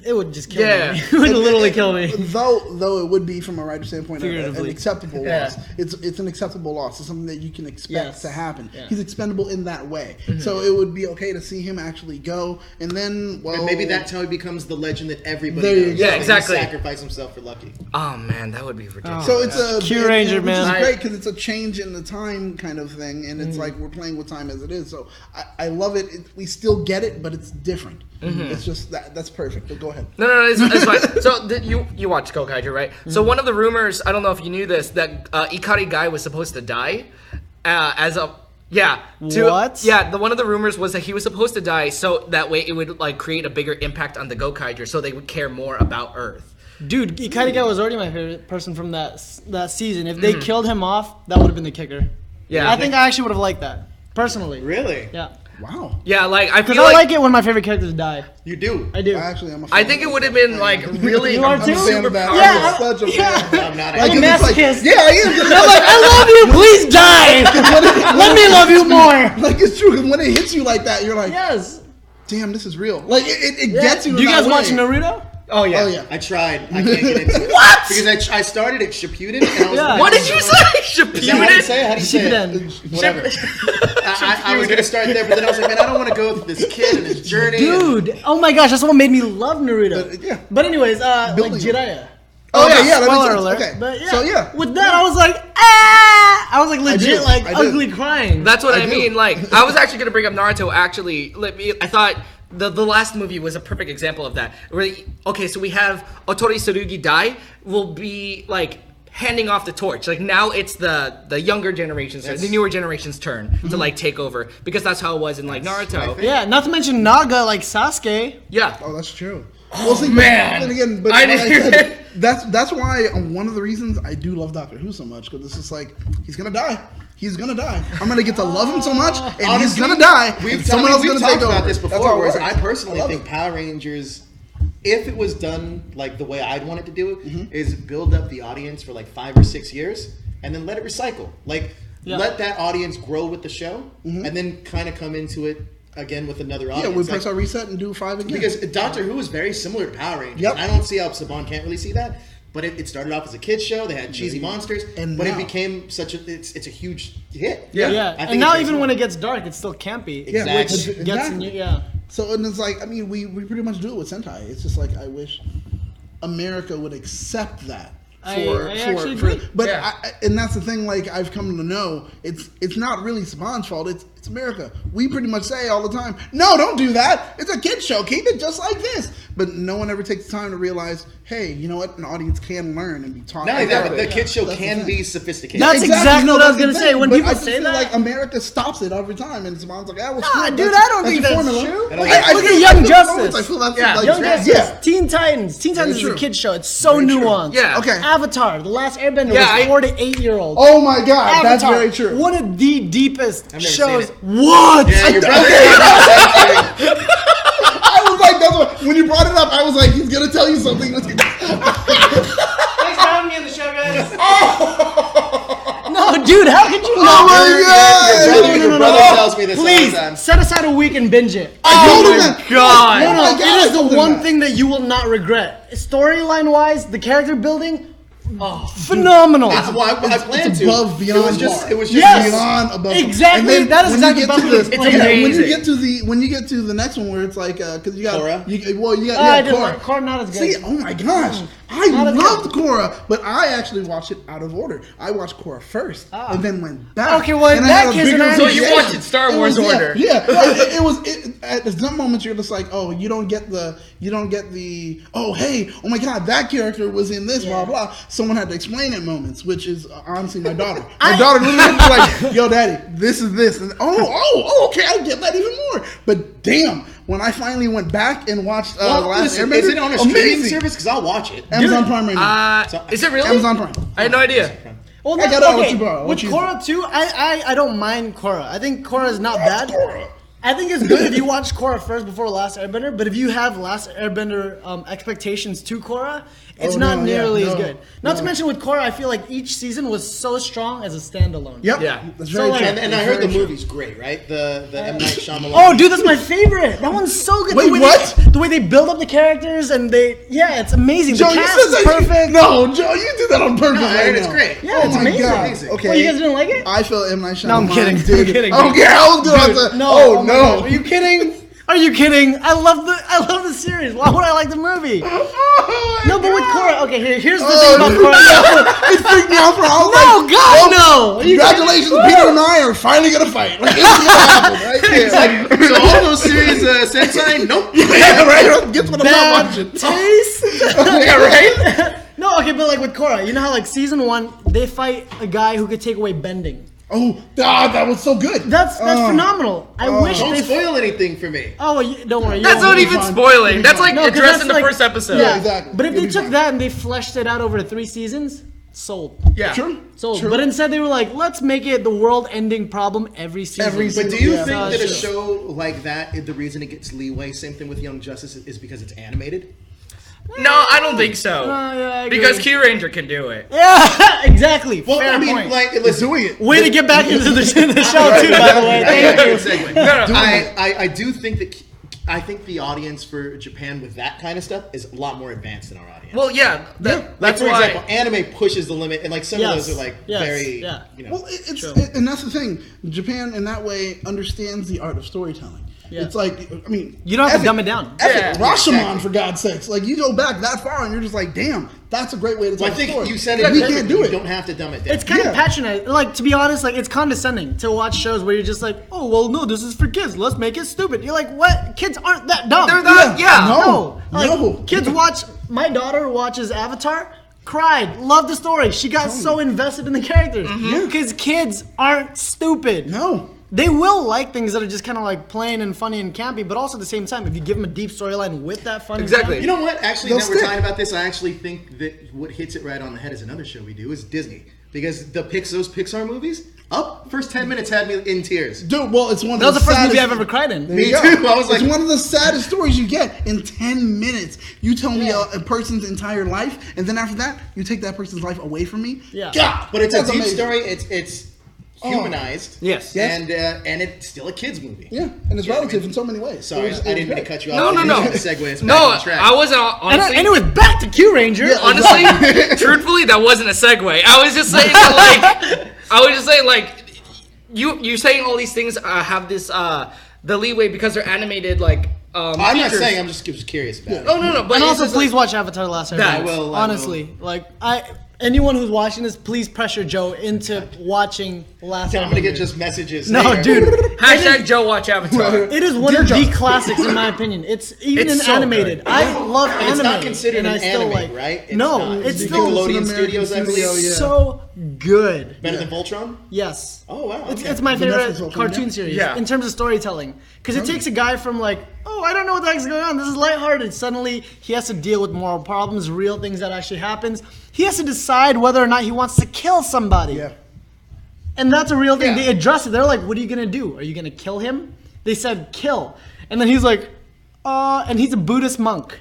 S2: It would just kill
S1: Yeah.
S2: me. It would literally kill me.
S3: Though it would be from a writer standpoint an
S2: Figuratively.
S3: acceptable
S1: Yeah.
S3: loss. It's an acceptable loss. It's something that you can expect
S2: Yes.
S3: to happen.
S2: Yeah.
S3: He's expendable in that way, so it would be okay to see him actually go, and then
S4: And maybe that's how he becomes the legend that everybody
S3: There you
S4: knows.
S3: go.
S1: Yeah,
S4: And he
S1: exactly.
S4: Sacrifice himself for Lucky.
S1: Oh man, that would be ridiculous.
S3: So it's a
S2: Kyuranger,
S3: which
S2: man.
S3: is great because it's a change in the time kind of thing, and it's like we're playing with time as it is. So I love it. We still get it, but it's different. It's just that's perfect. But go ahead.
S1: No, it's fine. So you watched Gokaiger, right? So one of the rumors, I don't know if you knew this, that Ikari Guy was supposed to die
S2: What?
S1: Yeah, one of the rumors was that he was supposed to die, so that way it would like create a bigger impact on the Gokaiger, so they would care more about Earth.
S2: Dude, Ikariga was already my favorite person from that season. If they killed him off, that would have been the kicker.
S1: Yeah.
S2: I think I actually would have liked that personally.
S4: Really?
S2: Yeah,
S3: Wow.
S1: Yeah, like I
S2: because
S1: feel
S2: I like it when my favorite characters die.
S4: You do.
S2: I do.
S3: Actually, I'm a fan
S1: I think it would have been like really
S2: You are
S3: I'm a
S2: too?
S3: fan of that.
S2: Yeah,
S3: I'm such a fan.
S4: I'm not.
S2: Like
S3: It's
S2: masochist.
S3: yeah, I am.
S2: I'm like, I love you. Please die. Let me love you more.
S3: Like it's true because when it hits you like that, you're like,
S2: Yes.
S3: damn, this is real. Like it gets you.
S2: Do you
S3: in
S2: guys
S3: that
S2: watch
S3: way.
S2: Naruto?
S1: Oh yeah.
S3: Oh yeah.
S4: I tried. I can't get into it.
S1: What?
S4: Because I started at Shippuden. And I was
S2: Yeah.
S1: What did you say?
S4: Is that how you
S1: Shippuden?
S4: say it? How do you say it?
S2: Shippuden.
S4: Whatever. I was going to start there, but then I was like, man, I don't want to go through this kid and his journey.
S2: Dude, oh my gosh, that's what made me love Naruto.
S3: But, yeah.
S2: But anyways, like
S3: Building-
S2: Jiraiya.
S3: Oh
S1: yeah,
S3: yeah, that makes
S2: Spoiler
S3: sense.
S2: alert.
S3: Okay.
S2: But yeah,
S3: So yeah.
S2: with that, I was like, ah! I was like legit,
S3: did.
S2: like
S3: I did.
S2: ugly crying.
S1: That's what I
S3: I do.
S1: mean. Like, I was actually gonna bring up Naruto. Actually, I thought the last movie was a perfect example of that. Okay, so we have Otori Tsurugi die. Will be like handing off the torch. Like now it's the younger generations, the newer generations' turn to like take over because that's how it was in like Naruto.
S2: Yeah, not to mention Naga, like Sasuke.
S1: Yeah.
S3: Oh, that's true.
S1: Man.
S3: Then again, but
S1: I
S3: like
S1: didn't-
S3: said, that's why one of the reasons I do love Doctor Who so much because it's just like he's gonna die. He's gonna die. I'm gonna get to love him so much, and he's
S4: Honestly,
S3: gonna die.
S4: We've
S3: and someone else
S4: we've
S3: gonna
S4: talked
S3: take over.
S4: about this
S3: That's
S4: before.
S3: how it
S4: Whereas
S3: works.
S4: I personally
S3: love
S4: think
S3: it.
S4: Power Rangers, if it was done like the way I'd want it to do it,
S3: Mm-hmm.
S4: is build up the audience for like 5 or 6 years and then let it recycle. Like
S2: Yeah.
S4: let that audience grow with the show
S3: Mm-hmm.
S4: and then kind of come into it again with another
S3: Yeah,
S4: audience.
S3: we press our reset and do 5 again.
S4: Because Doctor Who is very similar to Power Rangers.
S3: Yep.
S4: I don't see how Saban can't really see that. But it started off as a kids show. They had cheesy monsters,
S3: And
S4: but
S3: now-
S4: it became such a it's a huge hit.
S2: Yeah,
S4: I think
S2: and now
S4: it
S2: even
S4: takes
S2: when
S4: one.
S2: it gets dark, it's still campy.
S3: Yeah,
S4: Exactly.
S2: Which gets in you, yeah.
S3: So, and it's like, I mean, we pretty much do it with Sentai. It's just like, I wish America would accept that.
S2: I actually agree.
S3: But
S1: Yeah.
S3: and that's the thing. Like I've come to know, it's not really Saban's fault. It's America. We pretty much say all the time, no, don't do that. It's a kid show. Keep it just like this. But no one ever takes the time to realize, hey, you know what? An audience can learn and be taught.
S4: Not only that, but
S3: about
S4: the
S3: it.
S4: kids show
S3: That's the
S4: can
S3: thing.
S4: be sophisticated.
S2: That's exactly what I was
S3: that's the
S2: gonna say.
S3: thing.
S2: When
S3: But
S2: people
S3: I just
S2: say
S3: feel
S2: that-
S3: like America stops it every time, and Saban's like, well,
S2: Nah,
S3: screw it.
S2: dude,
S3: That's-
S2: I don't think
S3: your
S2: that's
S3: formula.
S2: true.
S4: I don't
S2: Look
S4: think
S2: at
S4: that's
S2: look at Young
S3: I
S2: Justice.
S3: feel that's
S1: Yeah.
S3: like,
S2: Young Justice,
S3: yeah.
S2: Teen Titans. Teen Titans is
S3: true.
S2: a kid show. It's so
S3: Very true.
S2: nuanced.
S1: Yeah.
S3: Okay.
S2: Avatar, The Last Airbender,
S1: Yeah,
S2: was 4 to 8 year olds.
S3: Oh my God, that's
S2: Avatar,
S3: very true.
S2: one of the deepest
S4: I've never
S2: shows.
S4: seen it.
S2: What?
S4: Yeah, your brother.
S3: I was like, that's what, when you brought it up, I was like, he's gonna tell you something.
S2: Thanks for having me on the show, guys. No, dude, how could you not?
S4: Your brother tells me this all
S2: Please
S4: the time.
S2: set aside a week and binge it.
S3: I told him
S1: my
S3: that.
S1: God.
S2: No,
S3: Oh my God,
S2: it
S3: I
S2: is the
S3: told him
S2: one
S3: that.
S2: thing that you will not regret. Storyline wise, the character building, phenomenal.
S4: Well, I planned
S3: It's
S4: to.
S3: above, beyond
S4: It was just
S2: Yes.
S3: beyond above.
S2: Exactly,
S3: And then
S2: that is
S3: when
S2: exactly
S3: you get
S2: above
S3: to
S2: what
S3: the-
S2: it's
S1: amazing.
S3: when you get to the next one where it's like because you got
S4: Korra?
S3: you got
S2: I didn't
S3: Korra.
S2: like Korra, not as good.
S3: See, oh my gosh, I
S2: Not as
S3: loved
S2: good.
S3: Korra, but I actually watched it out of order. I watched Korra first, and then went back.
S2: Okay, well, in
S3: and I
S2: that
S3: had a
S2: case,
S3: bigger
S2: then I
S1: So you
S3: appreciation.
S1: watched it Star
S3: It
S1: Wars
S3: was-
S1: order.
S3: Yeah, it was. At some moments, you're just like, oh, you don't get the. Oh, hey, oh my God, that character was in this, blah blah. Someone had to explain it moments, which is honestly my daughter. My daughter literally was like, yo, daddy, this is this, and okay, I get that even more. But damn, when I finally went back and watched
S4: Well,
S3: Last
S4: listen,
S3: Airbender,
S4: is it on a streaming
S3: amazing.
S4: service? Because I'll watch it.
S3: Amazon Prime right now.
S1: Is it really?
S3: Amazon Prime.
S1: I had no idea.
S2: Well,
S3: I gotta let you borrow.
S2: With
S3: What you-
S2: Korra too, I don't mind Korra. I think Korra is not bad. I think it's good if you watch Korra first before Last Airbender, but if you have Last Airbender expectations to Korra, it's
S3: Oh,
S2: not
S3: no,
S2: nearly
S3: yeah,
S2: as
S3: no,
S2: good. Not to
S3: no.
S2: mention with Korra, I feel like each season was so strong as a standalone.
S3: Yep.
S1: Yeah.
S3: That's
S2: So,
S3: very
S2: like-
S3: true.
S4: And I
S3: That's
S4: heard the
S3: very true.
S4: movie's great, right? The M. Night Shyamalan.
S2: Oh, dude, that's my favorite. That one's so good.
S3: Wait,
S2: the way
S3: what?
S2: the way they build up the characters and it's amazing.
S3: Joe,
S2: the
S3: you
S2: cast
S3: said
S2: is
S3: that.
S2: perfect.
S3: No, Joe, you did that on purpose.
S4: No, I
S3: right
S4: heard it's
S3: now.
S4: great.
S2: Yeah,
S3: Oh
S2: it's
S3: my
S2: amazing.
S3: God.
S4: Amazing.
S3: Okay.
S2: What, you guys didn't like it?
S3: I felt M. Night Shyamalan
S2: No, I'm kidding.
S3: did.
S2: I'm kidding.
S3: Okay, I was good. I was like,
S2: No,
S3: oh
S2: my
S3: no.
S2: gosh. Are you kidding? Are you kidding? I love the series. Why would I like the movie? No, but with Korra, okay, here's the thing about Korra.
S3: It freaked me out for all.
S2: No, God, no. Are you
S3: Congratulations, Peter and I are finally gonna fight. Like, it's gonna happen, right? Yeah.
S4: So all those series, Sensei, nope.
S3: Yeah, right. Guess what I'm not
S2: Bad
S3: watching.
S2: taste.
S3: Yeah, right.
S2: No, okay, but like with Korra, you know how like season 1 they fight a guy who could take away bending.
S3: Oh, that was so good.
S2: That's phenomenal. I wish
S4: Don't
S2: they.
S4: spoil anything for me.
S2: Oh, don't worry.
S1: That's not even
S3: fine.
S1: spoiling. That's like
S2: No, 'cause
S1: addressed
S2: that's
S1: in the
S2: like-
S1: first episode.
S2: Yeah,
S3: exactly.
S2: But if
S3: You'll
S2: they
S3: be
S2: took
S3: fine.
S2: that and they fleshed it out over 3 seasons, sold.
S1: Yeah.
S3: True.
S2: Sold.
S3: True.
S2: But instead they were like, let's make it the world-ending problem every season.
S3: Every
S4: But do you
S3: Yeah.
S4: think that a
S2: Sure.
S4: show like that, the reason it gets leeway, same thing with Young Justice, is because it's animated?
S1: No, I don't think so.
S2: yeah, I agree.
S1: Because Kyuranger can do it.
S2: Yeah, exactly.
S4: Well,
S2: Fair
S4: I mean,
S2: point.
S4: like, listen,
S3: doing it.
S2: Way to get back into the show too, by the way. Thank you.
S1: No, no.
S4: I do think that I think the audience for Japan with that kind of stuff is a lot more advanced than our audience.
S1: Well, yeah.
S4: like,
S1: That's
S4: for
S1: why.
S4: example, anime pushes the limit, and like some of those are like very,
S2: yeah.
S4: you know.
S3: Well, and that's the thing. Japan, in that way, understands the art of storytelling.
S2: Yeah.
S3: It's like, I mean,
S2: You don't have to
S3: epic-
S2: dumb it down.
S3: Epic
S1: Yeah,
S3: Rashomon,
S4: exactly.
S3: for God's sakes. Like, you go back that far, and you're just like, damn, that's a great way to tell
S4: Well, I
S3: a
S4: think
S3: story.
S4: you said it.
S3: We
S4: perfectly.
S3: can't do
S4: You
S3: it.
S4: don't have to dumb it down.
S2: It's kind of
S3: Yeah.
S2: passionate. Like, to be honest, like, it's condescending to watch shows where you're just like, oh, well, no, this is for kids. Let's make it stupid. You're like, what? Kids aren't that dumb.
S1: They're not. Yeah.
S3: No.
S2: Like,
S3: No.
S2: kids watch, my daughter watches Avatar, cried, loved the story. She got so invested in the characters. Because kids aren't stupid.
S3: No.
S2: They will like things that are just kind of like plain and funny and campy, but also at the same time, if you give them a deep storyline with that fun,
S1: Exactly.
S4: You know what? Actually,
S3: They'll
S4: now we're
S3: stick.
S4: talking about this. I actually think that what hits it right on the head is another show we do is Disney, because those Pixar movies, first 10 minutes had me in tears.
S3: Dude, well, it's one of
S2: that was the first movie
S3: saddest-
S2: I've ever cried in.
S3: There
S4: Me
S3: you go.
S4: too. I was like-
S3: it's one of the saddest stories you get in 10 minutes. You tell me a person's entire life, and then after that, you take that person's life away from me.
S2: Yeah.
S3: God,
S4: But it's a
S3: that's
S4: deep
S3: amazing.
S4: story. humanized.
S1: Yes.
S4: And it's still a kids movie.
S3: Yeah, and it's relative in so many ways.
S4: Sorry, I didn't mean to cut you off.
S1: No.
S4: Segue us back
S1: No,
S4: on track.
S1: I wasn't honestly.
S2: And it was back to Kyuranger.
S3: Yeah.
S1: Honestly, truthfully, that wasn't a segue. I was just saying that, you're saying all these things have this the leeway because they're animated
S4: I'm not
S1: features.
S4: saying. I'm just curious about it.
S1: No. But
S2: And
S1: it's
S2: also,
S1: just
S2: please watch Avatar: The Last Airbender.
S1: That-
S4: I will.
S2: Honestly, anyone who's watching this, please pressure Joe into watching Last Airbender.
S4: I'm gonna get just messages.
S2: No,
S4: later.
S2: dude.
S1: Hashtag Joe watch Avatar.
S2: It is one of the classics in my opinion. It's even
S1: It's
S2: in
S1: so
S2: animated.
S1: good.
S2: I love anime.
S4: It's not considered
S2: and
S4: an
S2: I still
S4: anime, right? It's
S2: no,
S4: not.
S2: it's
S4: The
S2: still
S4: Nickelodeon
S3: American
S4: Studios, I believe.
S3: studio, yeah.
S2: so good.
S4: Better than Voltron?
S2: Yes.
S4: Oh wow. Okay.
S2: It's my
S3: The
S2: favorite
S3: Netflix Ultimate,
S2: cartoon
S3: yeah.
S2: series
S1: Yeah.
S2: in terms of storytelling. Because it takes a guy from I don't know what the heck's going on. This is lighthearted. Suddenly, he has to deal with moral problems, real things that actually happens. He has to decide whether or not he wants to kill somebody.
S3: Yeah.
S2: And that's a real thing.
S1: Yeah.
S2: They address it. They're like, what are you going to do? Are you going to kill him? They said kill. And then he's like, and he's a Buddhist monk.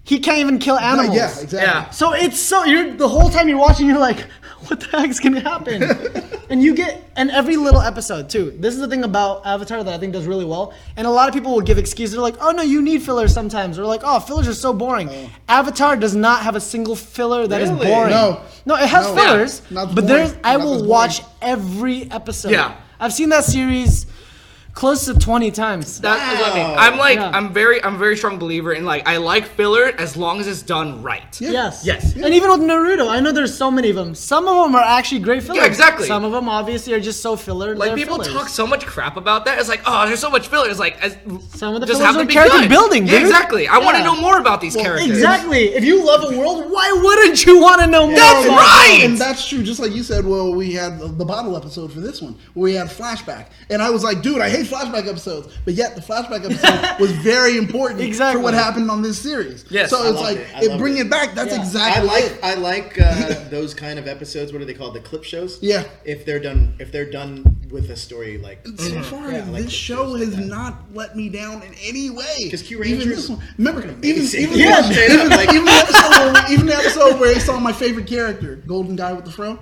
S2: He can't even kill animals.
S3: Yeah, exactly.
S1: Yeah.
S2: So you're the whole time you're watching, you're like, what the heck's gonna happen? and every little episode too. This is the thing about Avatar that I think does really well. And a lot of people will give excuses. They're like, oh no, you need fillers sometimes. Or like, oh, fillers are so boring. Avatar does not have a single filler that is
S4: Really?
S2: boring.
S3: No.
S2: it has
S3: No.
S2: fillers,
S3: Yeah. Not
S2: but
S3: boring.
S2: I
S3: Not as
S2: will
S3: boring.
S2: watch every episode.
S1: Yeah.
S2: I've seen that series close to 20 times.
S1: That's what I mean.
S4: Wow.
S1: I'm a very strong believer in I like filler as long as it's done right.
S3: Yeah.
S2: Yes.
S1: Yes.
S2: And even with Naruto, I know there's so many of them. Some of them are actually great fillers.
S1: Yeah, exactly.
S2: Some of them obviously are just so filler.
S1: Like
S2: they're
S1: people
S2: fillers.
S1: talk so much crap about that. It's like, oh, there's so much filler. It's like
S2: Some of the
S1: just
S2: fillers
S1: have to
S2: are
S1: be
S2: character
S1: good.
S2: building,
S1: Yeah,
S2: dude.
S1: exactly. I want to
S2: Yeah.
S1: know more about these characters.
S2: Exactly. If you love a world, why wouldn't you want to know more?
S1: That's
S2: about
S1: right.
S3: And that's true. Just like you said, well, we had the bottle episode for this one, where we had flashback. And I was like, dude, I hate flashback episodes. But yet the flashback episode was very important
S2: Exactly.
S3: for what happened on this series.
S1: Yes,
S3: so
S1: I
S3: it's
S4: loved
S3: like,
S4: it. I loved
S3: bring
S4: it.
S3: it back. That's
S2: Yeah.
S3: exactly it.
S4: I like those kind of episodes. What are they called? The clip shows.
S3: Yeah.
S4: If they're done with a story like.
S3: And so far,
S4: Yeah, I like
S3: this
S4: the
S3: show
S4: shows like
S3: has
S4: that.
S3: not let me down in any way.
S4: 'Cause Kyuranger
S3: Even
S4: is
S3: this one. Remember, even
S4: amazing.
S3: yeah,
S4: Straight up, like-
S3: even the episode where they saw my favorite character, Golden Guy with the fro.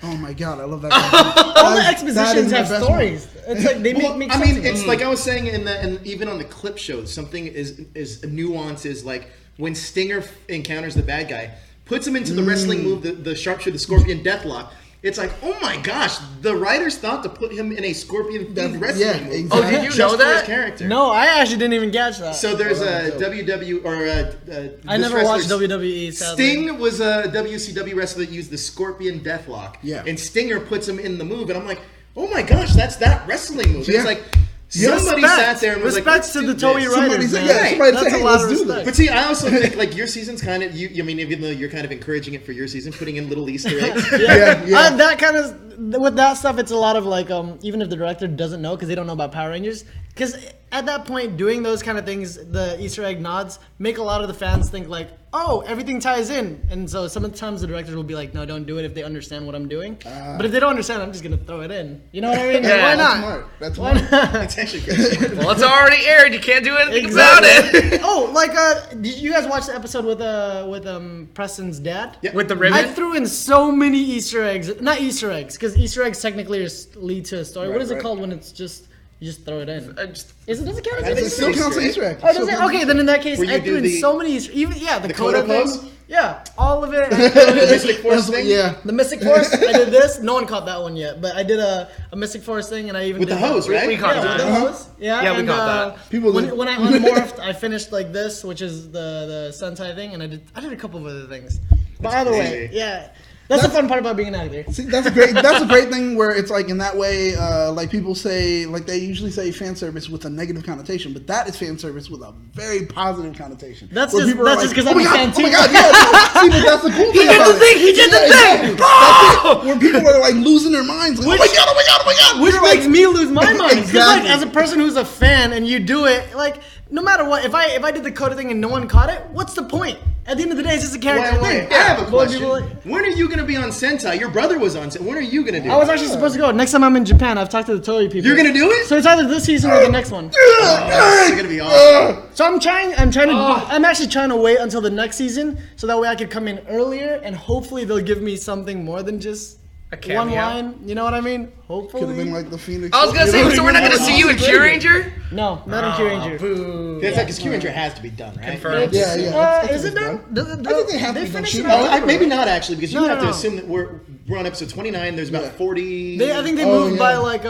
S3: Oh my god, I love that guy.
S2: All the
S3: That is
S2: expositions
S3: my
S2: have
S3: best
S2: stories. It's like they
S4: Well,
S2: make
S4: I
S2: sense
S4: mean,
S2: of it.
S4: it's like I was saying and even on the clip shows, something is nuances like when Stinger encounters the bad guy, puts him into the wrestling move, the sharpshooter, the Scorpion Deathlock. It's like, oh my gosh, the writers thought to put him in a Scorpion-themed wrestling
S3: yeah,
S4: move.
S3: exactly.
S1: Oh, did you
S4: Just
S1: know
S4: for
S1: that?
S4: his character.
S2: No, I actually didn't even catch that.
S4: So there's a
S3: dope.
S4: WW or
S2: I
S4: this
S2: never watched
S4: wrestler's-
S2: WWE. Sadly.
S4: Sting was a WCW wrestler that used the Scorpion Deathlock.
S3: Yeah.
S4: And Stinger puts him in the move, and I'm like, oh my gosh, that's that wrestling move. And
S3: Yeah.
S4: It's like somebody sat there and was like,
S2: respect
S4: let's
S2: to
S4: do
S2: the Toei
S4: this.
S3: Somebody
S2: writers,
S3: said,
S2: man.
S3: yeah, somebody
S2: That's
S3: said,
S2: a
S3: hey,
S2: lot
S3: let's
S2: of
S3: do
S2: respect.
S3: this.
S4: But see, I also think like your season's kind of I mean, even though you're kind of encouraging it for your season, putting in little Easter eggs.
S3: Yeah.
S2: That kind of with that stuff, it's a lot of like even if the director doesn't know because they don't know about Power Rangers, because at that point doing those kind of things, the Easter egg nods make a lot of the fans think like, oh, everything ties in, and so sometimes the directors will be like, no, don't do it if they understand what I'm doing. But if they don't understand, I'm just gonna throw it in. You know what I mean?
S1: Yeah.
S2: Why
S3: That's
S2: not?
S3: smart. That's
S2: Why
S3: smart.
S2: not?
S4: It's actually good.
S1: Well, it's already aired. You can't do anything
S2: Exactly.
S1: about it.
S2: Oh, like did you guys watch the episode with Preston's dad?
S4: Yeah.
S1: With the
S2: I
S1: ribbon.
S2: threw in so many Easter eggs. Not Easter eggs, because Easter eggs technically lead to a story. What
S3: Right,
S2: is it
S3: right.
S2: called when it's just you just throw it in?
S1: Just-
S2: Does it count
S4: I
S2: as
S4: think
S2: an
S3: It
S2: Easter
S3: still
S2: egg?
S3: counts as Easter egg.
S2: Oh, does
S3: Still
S2: it?
S3: counts
S2: Okay,
S3: as
S2: then in that case,
S4: Where you
S2: I threw
S4: do
S2: in
S4: the-
S2: so many Easter. Even the
S4: Dakota
S2: Coda
S4: pose?
S2: thing. Yeah, all of it.
S4: The Mystic Force thing?
S3: Yeah.
S2: The Mystic Force. I did this. No one caught that one yet, but I did a Mystic Force thing, and I even
S4: With
S2: did
S4: the hose, right?
S1: We caught
S2: Yeah, with
S1: that.
S2: the hose.
S1: Yeah, we
S2: and,
S1: got that.
S3: People
S2: when,
S3: did.
S2: when I unmorphed, I finished like this, which is the Sentai thing, and I did a couple of other things. But either way,
S4: crazy.
S2: yeah, that's the fun part about being an actor.
S3: See, that's a great thing where it's like in that way, like people say, like they usually say fan service with a negative connotation, but that is fan service with a very positive connotation.
S2: That's
S3: Where
S2: just-
S3: people are
S2: that's just 'cause
S3: oh
S2: I'm
S3: my
S2: a
S3: God,
S2: fan
S3: Oh my
S2: too."
S3: god, yeah. See, but that's the cool thing
S1: did
S3: about
S1: the
S3: it.
S1: thing, he did the
S3: Yeah,
S1: thing.
S3: exactly. That's it. Where people are like losing their minds. Like, oh my god, oh my god, oh my god.
S2: Which
S3: You're like,
S2: makes me lose my mind. 'Cause, like,
S3: Exactly.
S2: as a person who's a fan and you do it, like, no matter what, if I did the Coda thing and no one caught it, what's the point? At the end of the day, it's just a character
S4: Wait,
S2: thing.
S4: I have a
S2: But
S4: question.
S2: people like-
S4: When are you going to be on Sentai? Your brother was on Sentai. When are you going to do
S2: I was
S4: it?
S2: actually supposed to go. Next time I'm in Japan, I've talked to the Toei people.
S4: You're going to do it?
S2: So it's either this season or the next one.
S4: Oh, it's going to be awesome.
S2: So I'm actually trying to wait until the next season so that way I could come in earlier and hopefully they'll give me something more than just
S1: A cameo.
S2: one line. You know what I mean? Hopefully.
S3: Could have been like the Phoenix.
S1: I was gonna say, so we're not gonna see you in Kyuranger?
S2: No, not in Kyuranger.
S1: Boo.
S4: That's like because Kyuranger has to be done, right?
S1: Confirmed.
S3: Yeah.
S2: Is it done?
S3: I think they have to be done
S2: finished it
S3: shooting.
S2: up?
S4: Maybe not actually, because you
S2: No,
S4: have to
S2: no.
S4: assume that we're on episode 29. There's about 40.
S2: I think they
S3: Oh,
S2: moved
S3: yeah.
S2: by like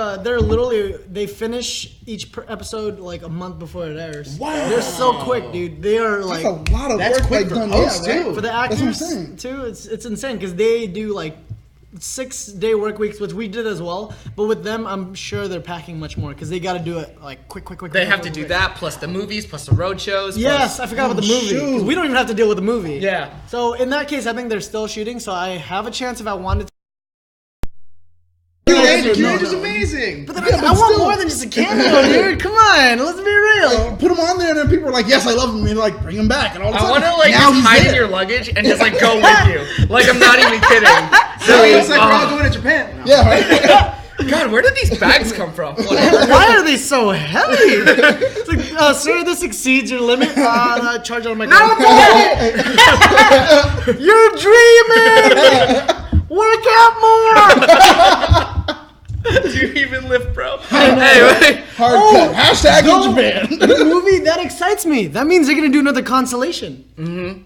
S2: they finish each episode like a month before it airs.
S4: Wow.
S2: They're so quick, dude. They are like
S3: That's a lot of
S4: That's
S3: work
S4: quick
S3: like
S4: for
S3: done.
S4: post,
S3: Yeah,
S4: too.
S3: right?
S2: for the
S3: That's what I'm
S2: actors
S3: saying.
S2: too. It's insane because they do like 6-day work weeks, which we did as well. But with them, I'm sure they're packing much more because they got to do it like quick.
S1: They have to do that, plus the movies, plus the road shows.
S2: Yes, I forgot about the movie. 'Cause
S3: shoot.
S2: we don't even have to deal with the movie.
S1: Yeah.
S2: So in that case, I think they're still shooting. So I have a chance if I wanted to.
S4: Kyuranger's amazing.
S2: But then
S3: Yeah,
S2: I
S3: but
S2: want
S3: still-
S2: more than just a cameo, dude. Come on, let's be real.
S3: Put him on there, and then people are like, "Yes, I love him." And they're like, "Bring him back." And all of a
S1: I
S3: sudden,
S1: want to like
S3: now
S1: just
S3: he's
S1: hide in
S3: there.
S1: your luggage and just like go with you. Like I'm not even kidding.
S4: So it's like we're all
S1: Oh,
S4: going to Japan. No.
S3: Yeah, right.
S1: God, where did these bags come from?
S2: Why are they so heavy? It's like, sir, this exceeds your limit. Charge on my card. You're dreaming. Work out more.
S1: Do you even lift, bro? Anyway,
S3: Hard cut. Hashtag
S2: Go-
S3: in Japan.
S2: The movie that excites me. That means they're gonna do another constellation. Mm-hmm.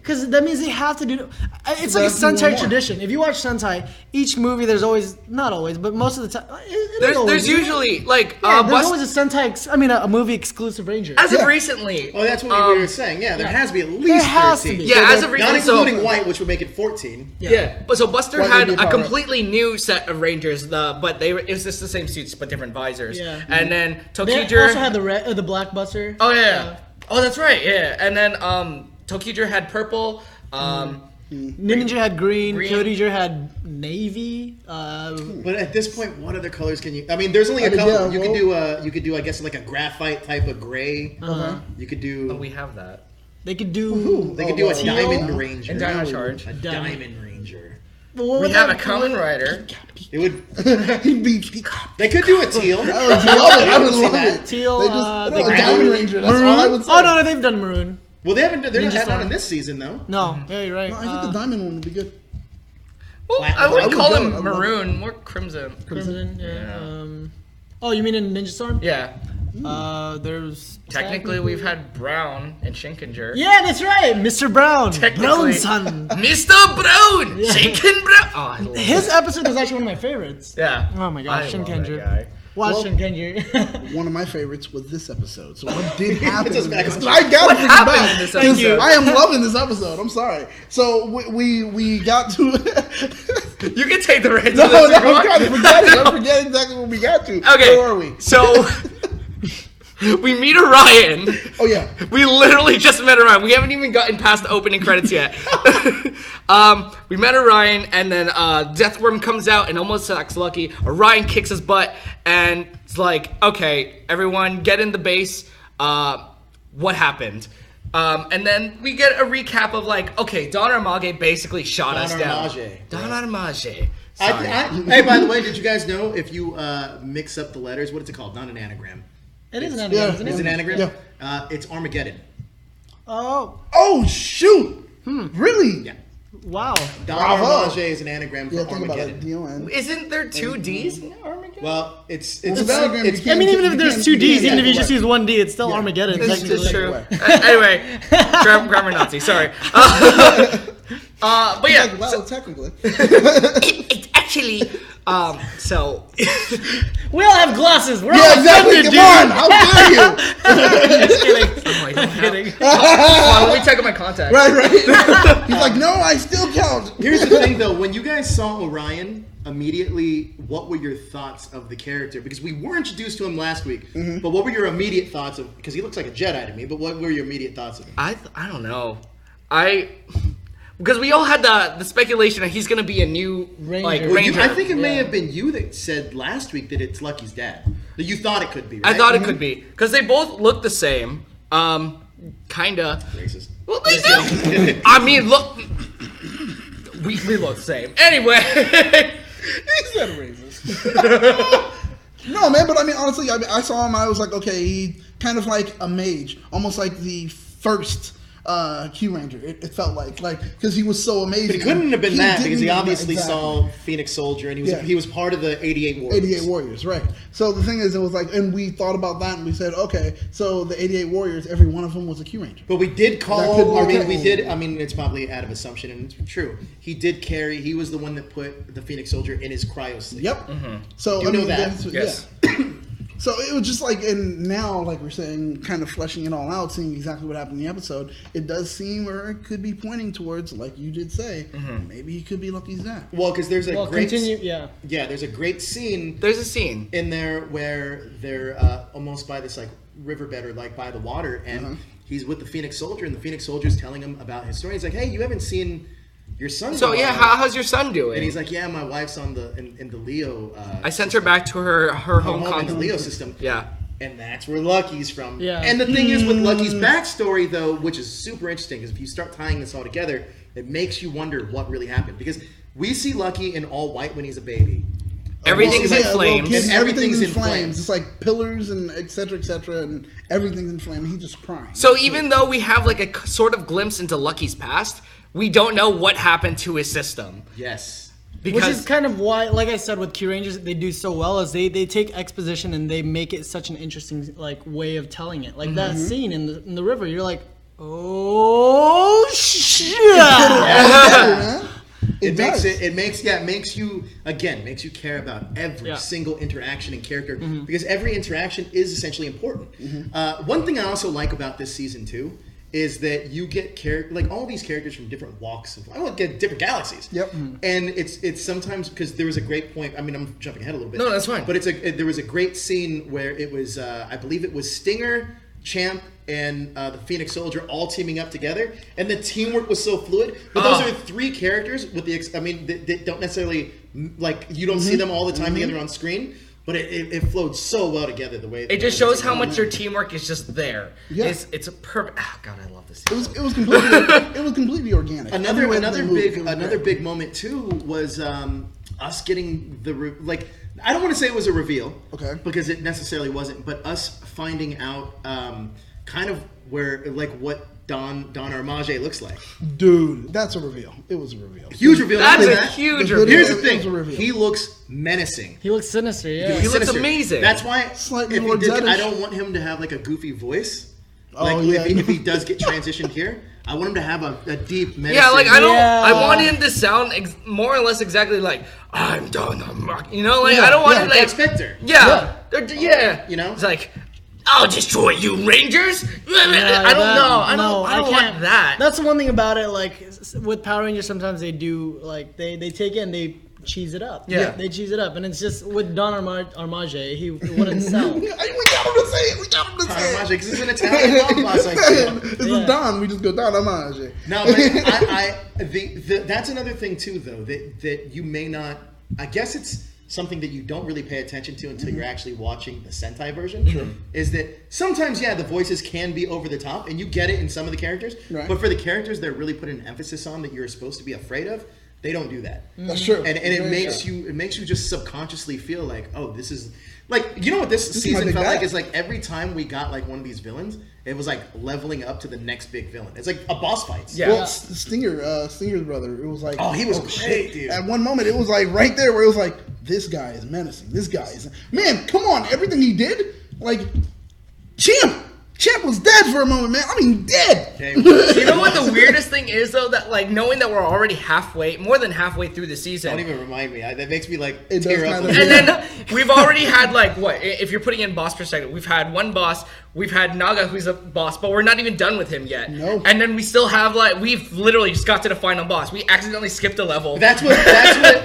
S2: Because that means they have to do. It's like a
S3: have to do one
S2: Sentai
S3: more.
S2: tradition. If you watch Sentai, each movie there's always not always, but most of the time
S1: there's usually like
S2: there's
S1: Bust-
S2: always a Sentai. A movie exclusive Ranger.
S1: as of
S3: Yeah.
S1: recently.
S4: Oh, that's what we were saying. Yeah, there has to be at least
S2: There has to
S4: 13.
S2: be.
S1: Yeah, as of
S4: Not
S1: recently.
S4: including
S1: So
S4: White, which would make it 14.
S1: yeah, but so Buster
S3: White
S1: had
S3: would be
S1: a
S3: power up.
S1: completely new set of Rangers. But it was just the same suits but different visors.
S2: Yeah.
S1: And then
S2: They
S1: Tokuger
S2: also had the Black Buster.
S1: Oh yeah. Oh, that's right. Yeah. And then Tokuger had purple.
S2: Ninja had green.
S1: Green.
S2: Kyuranger had navy.
S4: But at this point, what other colors can you? I mean, there's only a
S3: I mean,
S4: couple.
S3: yeah,
S4: You could do, I guess, like a graphite type of gray. You could do.
S1: We have that.
S2: They could do.
S4: They could do a
S2: Teal?
S4: diamond ranger.
S1: And Dino Charge.
S4: A diamond ranger.
S2: But what
S1: We
S2: would
S1: have a
S2: that-
S1: Kamen Rider.
S4: It would.
S3: He'd be.
S4: They could do a teal.
S3: I would love it. I would
S4: see
S3: love
S4: that.
S3: it.
S2: Teal,
S3: They just,
S2: no,
S3: no,
S2: the
S3: Diamond
S4: maroon.
S3: Ranger. That's all I would say.
S2: Oh no, they've done maroon.
S4: Well, they're not
S2: Storm.
S4: on in this season though.
S2: No, yeah, you're right.
S3: No, I think the Diamond one would be good.
S1: Well,
S4: Black-
S1: I wouldn't
S3: I would
S1: call
S3: go.
S1: him
S3: I would love
S1: maroon, more crimson.
S2: Crimson, yeah.
S1: Yeah.
S2: Oh, you mean in Ninja Storm?
S1: Yeah.
S2: There's
S1: Technically, we've had brown and Shinkinger.
S2: Yeah, that's right, Mr. Brown.
S1: Technically.
S2: Brown son.
S1: Mr. Brown! Shinken Brown! Oh, I love
S2: His
S1: it.
S2: episode was actually one of my favorites.
S1: Yeah.
S2: Oh my gosh,
S1: I love
S2: Shinkenger.
S1: that guy.
S2: Watch
S3: Well-
S2: Shinkenger.
S3: One of my favorites was this episode. So what did happen?
S4: Just
S3: in
S4: back
S3: this?
S4: on
S3: I gotta bring it
S1: happened
S3: back.
S1: in this
S3: Because
S1: episode?
S3: I am loving this episode. I'm sorry. So we got to.
S1: You can take the reins
S3: No,
S1: of this
S3: no,
S1: if you want.
S3: I'm forgetting exactly what we got to.
S1: Okay.
S3: Where are we?
S1: So, we meet Orion.
S3: Oh yeah.
S1: We literally just met Orion. We haven't even gotten past the opening credits yet. We met Orion, and then Deathworm comes out and almost acts lucky. Orion kicks his butt, and it's like, okay, everyone get in the base. What happened? And then we get a recap of like, okay, Don Armage basically shot us down.
S4: Armage.
S1: Don Armage. Sorry.
S4: Hey, by the way, did you guys know if you mix up the letters, what is it called? Not an anagram.
S2: It is an
S3: Yeah.
S2: anagram, isn't
S4: It's
S2: it?
S4: an anagram.
S3: Yeah.
S4: It's Armageddon.
S2: Oh,
S3: Oh shoot. Really?
S4: Yeah.
S2: wow.
S4: Don
S3: Bravo.
S4: Armage is an anagram for
S3: Yeah. Think about it.
S4: Armageddon.
S3: D-O-N.
S1: Isn't there two D's in Armageddon?
S4: Well, it's
S3: Well, the anagram
S4: it's
S3: you
S2: I mean, even if
S3: You
S2: there's
S3: can't-
S2: two
S3: you
S2: D's,
S3: can't
S2: even if you
S3: go
S2: just
S3: away.
S2: use one D, it's still Armageddon.
S1: This
S2: technically.
S1: is true.
S3: away.
S1: Anyway, grammar Nazi. Sorry. But yeah,
S3: Like, well, technically.
S1: it's actually so
S2: We all have glasses. We're
S3: Yeah,
S2: all
S3: exactly.
S2: offended,
S3: Come
S2: dude.
S3: on. How dare you?
S2: Just kidding.
S1: oh, I don't have-
S2: Kidding.
S1: Hold on, let me check out my contacts.
S3: Right, right. He's like, no, I still count.
S4: Here's the thing, though. When you guys saw Orion immediately, what were your thoughts of the character? Because we were introduced to him last week, but what were your immediate thoughts of? Because he looks like a Jedi to me. But what were your immediate thoughts of him?
S1: I don't know. Because we all had the speculation that he's gonna be a new like
S2: Ranger.
S1: ranger.
S4: I think it may have been you that said last week that it's Lucky's dad. That you thought it could be. Right?
S1: I thought it could be because they both look the same. Kinda.
S4: Racist.
S1: Well, they do. I mean, look. We look the same. Anyway.
S3: He said racist. No, man, but I mean, honestly, I saw him. I was like, okay, he kind of like a mage, almost like the first Kyuranger. It felt like because he was so amazing.
S4: But it couldn't have been that because he obviously
S3: exactly.
S4: saw Phoenix Soldier and he was part of the 88 Warriors.
S3: 88 Warriors, right. So the thing is, it was like, and we thought about that and we said, okay, so the 88 Warriors, every one of them was a Kyuranger.
S4: But we did call, it's probably out of assumption and it's true. He was the one that put the Phoenix Soldier in his cryo sleep.
S3: Yep. So
S4: you know that.
S1: Yes.
S3: Yeah. So it was just like, and now, like we're saying, kind of fleshing it all out, seeing exactly what happened in the episode, it does seem, or it could be pointing towards, like you did say, maybe he could be Lucky's dad.
S4: Well, because there's a great...
S2: There's
S4: a great scene...
S1: There's a scene
S4: in there where they're almost by this, like, riverbed or, like, by the water, and he's with the Phoenix Soldier, and the Phoenix Soldier's telling him about his story. He's like, hey, you haven't seen... your son.
S1: So yeah, how's your son doing?
S4: And he's like, yeah, my wife's on in the Leo.
S1: I sent her back to her home
S4: in the Leo system.
S1: Yeah,
S4: and that's where Lucky's from.
S2: Yeah.
S4: And the thing is with Lucky's backstory though, which is super interesting, because if you start tying this all together, it makes you wonder what really happened. Because we see Lucky in all white when he's a baby.
S1: Everything's in flames.
S3: And everything's in flames. It's like pillars and et cetera, and everything's in flames. He's just crying.
S1: So even though we have like a sort of glimpse into Lucky's past, we don't know what happened to his system.
S4: Yes.
S2: Which is kind of why, like I said, with Kyurangers, they do so well is they take exposition and they make it such an interesting way of telling it. Like that scene in the river, you're like, oh shit!
S4: It makes you care about every single interaction and character because every interaction is essentially important. One thing I also like about this season too is that you get all these characters from different walks of different galaxies.
S3: Yep.
S4: And it's sometimes because there was a great point. I mean, I'm jumping ahead a little bit.
S1: No, that's fine.
S4: But there was a great scene where it was I believe it was Stinger, Champ, and the Phoenix Soldier all teaming up together, and the teamwork was so fluid. But those are three characters with that don't necessarily you don't see them all the time together on screen. But it flowed so well together the way
S1: it just shows how much their teamwork is just there. Yeah. It's a perfect. Oh God, I love this.
S3: It was completely organic.
S4: Another big moment too was us getting I don't want to say it was a reveal, okay, because it necessarily wasn't, but us finding out kind of where what Don Armage looks like.
S3: Dude, that's a reveal. It was a reveal.
S4: Huge reveal.
S1: That's a huge reveal.
S4: Here's the thing. He looks menacing.
S2: He looks sinister, yeah.
S1: He looks amazing.
S4: That's why I don't want him to have a goofy voice. If he does get transitioned here, I want him to have a deep menacing.
S1: Yeah, I want him to sound more or less exactly like I'm Don Armage. You know, I don't want him
S4: like Spectre.
S1: Yeah.
S4: You know,
S1: it's like, I'll destroy you, Rangers. I don't know. I don't want that.
S2: That's the one thing about it. Like with Power Rangers, sometimes they do they take it and they cheese it up.
S1: Yeah,
S2: they cheese it up, and it's just with Don Armage, he wouldn't sell.
S3: We got him to say it.
S4: Armage, because he's an Italian boss.
S3: This is Don. We just go Don Armage.
S4: No, but that's another thing too, though that you may not. I guess it's something that you don't really pay attention to until you're actually watching the Sentai version, is that sometimes, the voices can be over the top, and you get it in some of the characters, but for the characters they're really putting an emphasis on that you're supposed to be afraid of, they don't do that.
S3: That's true.
S4: And it makes you just subconsciously feel like, oh, this is... you know what this season felt like? Is every time we got one of these villains, it was leveling up to the next big villain. It's like a boss fight.
S3: Yeah. Well, Stinger's brother, it was
S4: oh, he was great, dude.
S3: At one moment, it was right there where it was this guy is menacing. This guy is... Man, come on. Everything he did, Champ was dead for a moment, man. I mean, dead.
S4: Okay.
S1: You know what the weirdest thing is, though? That knowing that we're already more than halfway through the season.
S4: Don't even remind me. That makes me tear up.
S1: And then we've already had what? If you're putting in boss perspective, we've had one boss. We've had Naga, who's a boss, but we're not even done with him yet.
S3: No.
S1: And then we still have we've literally just got to the final boss. We accidentally skipped a level.
S4: That's what.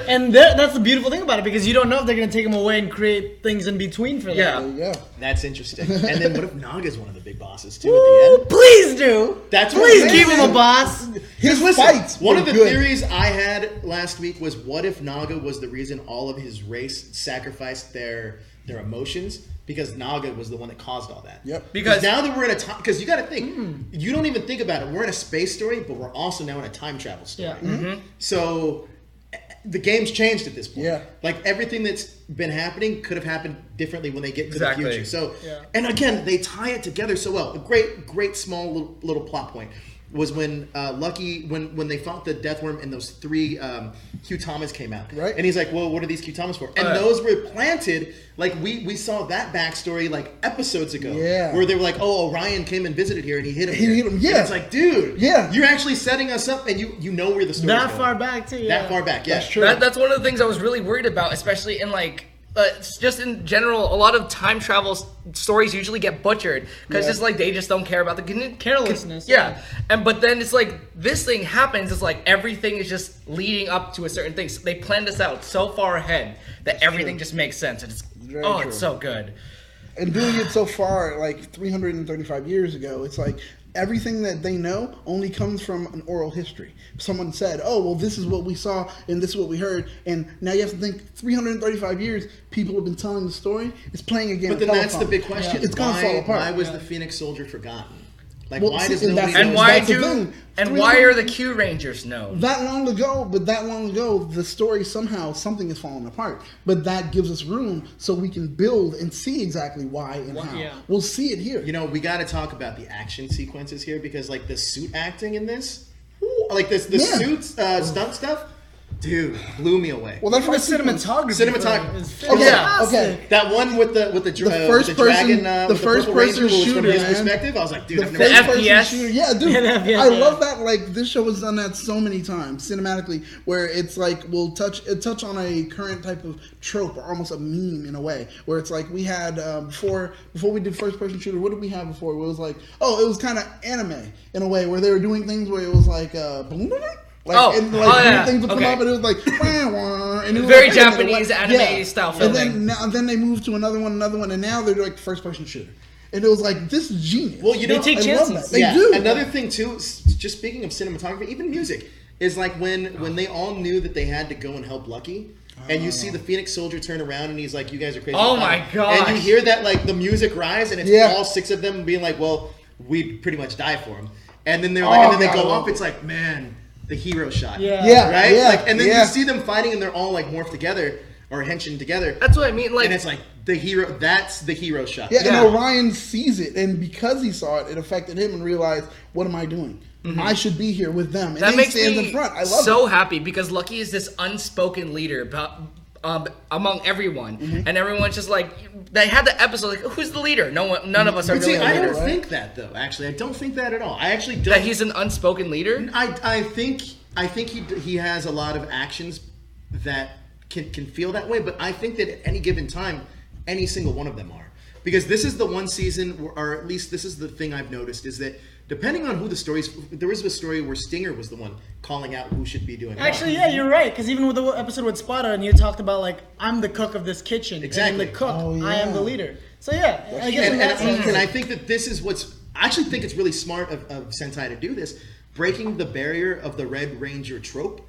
S2: And that's the beautiful thing about it, because you don't know if they're gonna take him away and create things in between for them.
S3: Yeah.
S4: That's interesting. And then what if Naga's one of the big bosses too at the end?
S2: Please do.
S4: Please
S2: give him a boss.
S3: His fights.
S4: One of the theories I had last week was, what if Naga was the reason all of his race sacrificed their emotions? Because Naga was the one that caused all that.
S3: Yep.
S4: Because now that we're in a time... Because you got to think. You don't even think about it. We're in a space story, but we're also now in a time travel story.
S2: Yeah. Mm-hmm.
S4: So the game's changed at this point.
S3: Yeah.
S4: Everything that's been happening could have happened differently when they get to the future. So, and again, they tie it together so well. A great small little plot point. was when Lucky, when they fought the Death Worm and those 3 Q-Tamas came out.
S3: Right.
S4: And he's like, well, what are these Q-Tamas for? And those were planted, like we saw that backstory like episodes ago.
S3: Yeah.
S4: Where they were like, oh, Orion came and visited here and he hit him.
S3: He hit him, yeah.
S4: And it's like, dude,
S3: Yeah.
S4: you're actually setting us up and you know where the story's
S2: That
S4: going.
S2: far back too. Yeah.
S4: That far back, yeah.
S3: That's true.
S1: That's one of the things I was really worried about, especially in like just in general. A lot of time travel stories usually get butchered because it's like they just don't care about the
S2: Carelessness.
S1: Yeah, but then it's like this thing happens. It's like everything is just leading up to a certain thing. So they planned this out so far ahead that everything just makes sense. And it's
S3: Very
S1: true.
S3: true.
S1: It's so good.
S3: And doing it so far, like 335 years ago, it's like everything that they know only comes from an oral history. Someone said, oh, well, this is what we saw and this is what we heard. And now you have to think 335 years, people have been telling the story. It's playing again.
S4: But then that's the big question.
S3: It's going to fall apart.
S4: Why was the Phoenix Soldier forgotten? Like,
S3: Well,
S4: why
S3: see,
S4: does
S3: and
S4: nobody
S3: that's-
S1: And
S4: know?
S1: why
S3: that's the
S1: do
S3: thing.
S1: and
S3: 300
S1: why are the Q Rangers known?
S3: That long ago, the story somehow, something is falling apart. But that gives us room so we can build and see exactly why and how.
S2: yeah.
S3: We'll see it here.
S4: You know, we got to talk about the action sequences here because, like, the suit acting in this, like the suits, stunt stuff, dude, blew me away.
S3: Well, that
S2: Even the
S3: first sequence-
S2: cinematography. Is
S3: Okay,
S2: fantastic.
S3: okay.
S4: That one with the
S3: first
S4: the
S3: person-
S4: dragon,
S3: the
S4: with
S3: first
S4: purple
S3: person
S4: ranger, who was
S3: shooter,
S4: from his
S3: man.
S4: perspective, I was like, dude,
S3: The
S4: I've
S3: first
S4: never.
S3: person
S1: FPS?
S3: shooter. Yeah, dude.
S2: Yeah, FPS,
S3: I
S2: yeah.
S3: love that. Like, this show has done that so many times cinematically, where it's like we'll touch on a current type of trope or almost a meme in a way, where it's like we had before we did first person shooter. What did we have before? It was like, oh, it was kind of anime in a way, where they were doing things where it was like
S1: Oh,
S3: and,
S1: yeah.
S3: things would come
S1: Okay.
S3: up and it was like wah, wah, and it was
S1: Very
S3: like, wait a minute,
S1: Japanese
S3: what?
S1: anime style filming.
S3: And then they moved to another one, and now they're like first person shooter. And it was like, this is genius.
S4: Well, you know,
S2: take
S3: I love
S2: chances.
S3: that. They do.
S4: Another thing too, just speaking of cinematography, even music, is like when they all knew that they had to go and help Lucky. And you see the Phoenix Soldier turn around and he's like, you guys are crazy.
S1: Oh my gosh.
S4: And you hear that, like, the music rise and it's
S3: Yeah.
S4: all 6 of them being like, well, we'd pretty much die for him. And then they're like, and then they go up, it's like, man, the hero shot.
S2: Yeah.
S3: Yeah.
S4: Right?
S3: Yeah,
S4: Like, and then
S3: yeah.
S4: you see them fighting and they're all like morphed together or henshin together.
S1: That's what I mean. Like,
S4: And it's like the hero, that's the hero shot.
S3: Yeah,
S1: Yeah.
S3: and Orion sees it, and because he saw it, it affected him and realized, what am I doing? I should be here with them. And
S1: that
S3: then he
S1: makes
S3: stands
S1: me
S3: in front. I love
S1: so
S3: it.
S1: happy because Lucky is this unspoken leader among everyone,
S3: Mm-hmm.
S1: and everyone's just like they had the episode like, who's the leader? None of us are
S4: But see,
S1: really
S4: I
S1: the
S4: don't
S1: leader.
S3: right?
S4: think that though. Actually, I don't think that at all. I actually don't.
S1: That he's an unspoken leader.
S4: I think he has a lot of actions that can feel that way, but I think that at any given time, any single one of them are. Because this is the one season, or at least this is the thing I've noticed, is that depending on who the stories, there was a story where Stinger was the one calling out who should be doing what.
S2: Actually, yeah, you're right. Because even with the episode with Spada, and you talked about like, I'm the cook of this kitchen.
S4: Exactly.
S2: And the cook,
S3: Oh,
S2: I am
S3: yeah.
S2: the leader. So yeah, I guess in
S4: And,
S2: that sense.
S4: and I think that this is what's, I actually think it's really smart of Sentai to do this, breaking the barrier of the Red Ranger trope.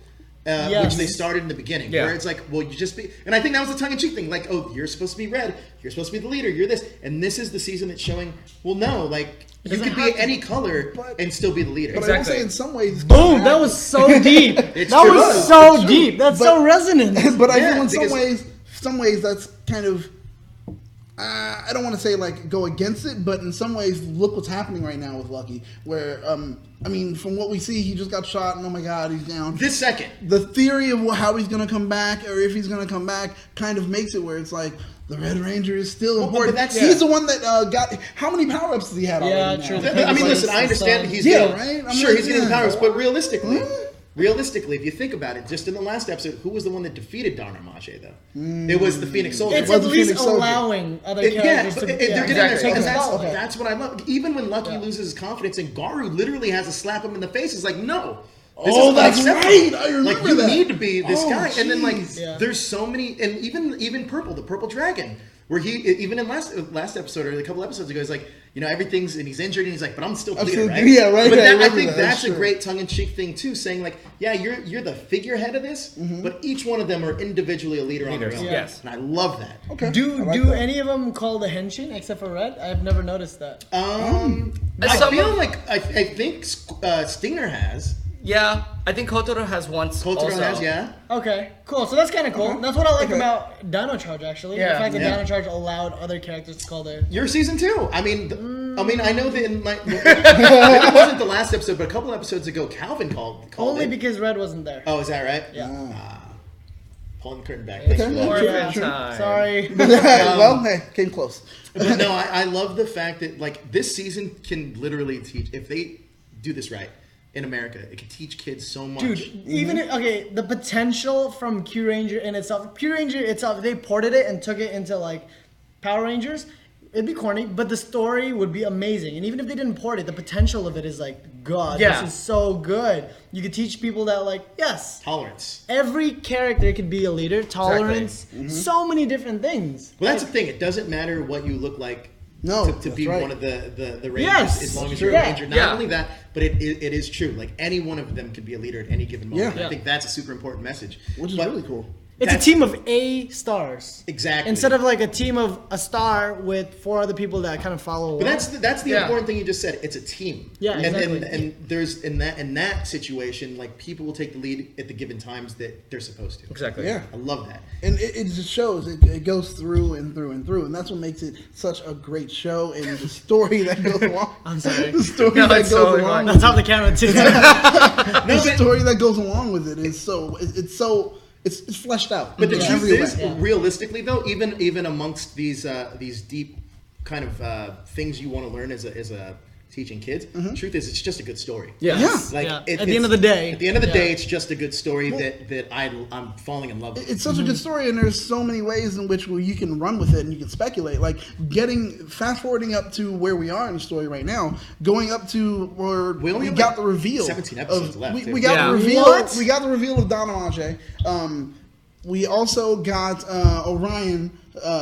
S4: Which
S2: Yes.
S4: they started in the beginning,
S1: Yeah.
S4: where it's like, well, you just be, and I think that was the tongue-in-cheek thing, like, oh, you're supposed to be red, you're supposed to be the leader, you're this, and this is the season that's showing, well, no, like, you
S2: doesn't
S4: could be
S2: have to
S4: any color
S3: But-
S4: and still be the leader.
S3: But I will
S1: Exactly.
S3: say, in some ways,
S2: Boom! That was so deep. that
S4: It's
S2: was
S4: true.
S2: so
S3: It's true.
S2: deep. That's
S3: But-
S2: so resonant.
S3: but I
S4: Yeah,
S3: feel in
S4: because-
S3: some ways that's kind of I don't want to say like go against it, but in some ways, look what's happening right now with Lucky. Where I mean, from what we see, he just got shot, and oh my God, he's down.
S4: This second,
S3: The theory of how he's going to come back, or if he's going to come back, kind of makes it where it's like the Red Ranger is still
S4: Well,
S3: important.
S4: but that's-
S3: He's the one that got how many power ups does he have?
S2: Yeah,
S3: already
S2: true.
S3: now?
S4: I mean,
S2: Like,
S4: listen, I understand that he's
S3: Yeah,
S4: getting,
S3: right? I'm
S4: sure,
S3: like,
S4: he's getting the
S3: yeah.
S4: powers, but realistically, if you think about it, just in the last episode, who was the one that defeated Darnamaje, though? It was the Phoenix Soldier.
S2: It's
S3: was
S2: at
S3: the
S2: least
S3: Phoenix Soldier.
S2: allowing other
S4: Yeah,
S2: characters
S4: but
S2: to.
S4: they're getting
S1: exactly.
S4: their, and that's,
S2: Okay.
S4: that's what I love. Even when Lucky loses his confidence and Garu literally has to slap him in the face, it's like, no. This
S3: Oh,
S4: is
S3: that's
S4: unacceptable.
S3: right. I remember
S4: Like, you
S3: that.
S4: need to be this
S3: Oh,
S4: guy. And then, like,
S3: jeez.
S2: Yeah.
S4: there's so many, and even Purple, the Purple Dragon, where he, even in last episode, or a couple episodes ago, he's like, you know, everything's, and he's injured, and he's like, but I'm still the leader, right?
S3: Yeah, right.
S4: But
S3: I
S4: that, I
S3: remember
S4: think
S3: that.
S4: that's a
S3: true.
S4: great tongue-in-cheek thing, too, saying, like, yeah, you're the figurehead of this,
S3: Mm-hmm.
S4: but each one of them are individually a leader on their
S1: Leaders,
S4: own.
S1: yes.
S4: And I love that.
S3: Okay.
S2: Do
S3: I like
S2: do
S3: that.
S2: any of them call the Henshin except for Red? I've never noticed that.
S4: I
S1: Some
S4: feel
S1: of-
S4: like I think Stinger has.
S1: Yeah, I think Kotaro has once.
S4: Kotaro
S1: also.
S4: has, yeah.
S2: Okay, cool. So that's kind of cool. That's what I like about Dino Charge, actually.
S1: Yeah.
S2: The fact that
S4: Yeah.
S2: Dino Charge allowed other characters to call their.
S4: Your season 2. I mean, I mean, I know that in like it wasn't the last episode, but a couple episodes ago, Calvin called
S2: Only
S4: it.
S2: because Red wasn't there.
S4: Oh, is that right?
S2: Yeah.
S4: Pulling the curtain back.
S3: Okay.
S4: Thanks for that.
S1: Orphan
S3: Sure.
S1: time.
S2: Sorry.
S3: Well, hey, came close.
S4: But no, I love the fact that like this season can literally teach if they do this right in America. It can teach kids so much.
S2: Dude, even okay, the potential from Kyuranger in itself, Kyuranger itself, if they ported it and took it into like Power Rangers, it'd be corny, but the story would be amazing. And even if they didn't port it, the potential of it is like, God,
S1: Yeah.
S2: this is so good. You could teach people that like, yes,
S4: Tolerance.
S2: every character could be a leader, tolerance, so many different things.
S4: Well, that's the thing. It doesn't matter what you look like.
S3: No,
S4: to be
S3: that's right.
S4: one of the Rangers,
S2: Yes.
S4: as long as you're
S2: Yeah.
S4: a Ranger. Not
S1: Yeah.
S4: only that, but it is true. Like any one of them could be a leader at any given moment.
S3: Yeah.
S4: I think that's a super important message.
S3: Which is
S4: But
S3: really cool.
S2: It's a
S4: that's-
S2: team of A stars.
S4: Exactly.
S2: Instead of like a team of a star with 4 other people that kind of follow along.
S4: But that's the
S1: Yeah.
S4: important thing you just said. It's a team.
S2: Yeah, exactly.
S4: And there's in that situation, like people will take the lead at the given times that they're supposed to.
S1: Exactly.
S3: Yeah.
S4: I love that.
S3: And it just shows, it goes through and through and through. And that's what makes it such a great show. And the story that goes along.
S2: I'm sorry.
S3: The story
S1: No,
S3: that
S1: it's
S3: goes
S1: totally
S3: along
S1: fine.
S2: That's how the camera too.
S3: the story that goes along with it is it's fleshed out.
S4: But the
S3: in
S4: truth
S3: every
S4: is,
S3: way.
S4: realistically though, even amongst these deep kind of things you want to learn as a teaching kids, the truth is it's just a good story.
S1: Yes.
S4: Like
S2: Yeah.
S4: it-
S2: At the end
S4: it's-
S2: of the day.
S4: At the end of the
S2: Yeah.
S4: day, it's just a good story that I'm falling in love with.
S3: It's such a good story, and there's so many ways in which you can run with it and you can speculate. Like fast forwarding up to where we are in the story right now, going up to where
S4: We only have,
S3: got
S4: like,
S3: the reveal.
S4: 17 episodes left,
S3: We,
S4: too.
S3: we got
S1: Yeah.
S3: the reveal.
S2: What?
S3: We got the reveal of Danamaje. We also got Orion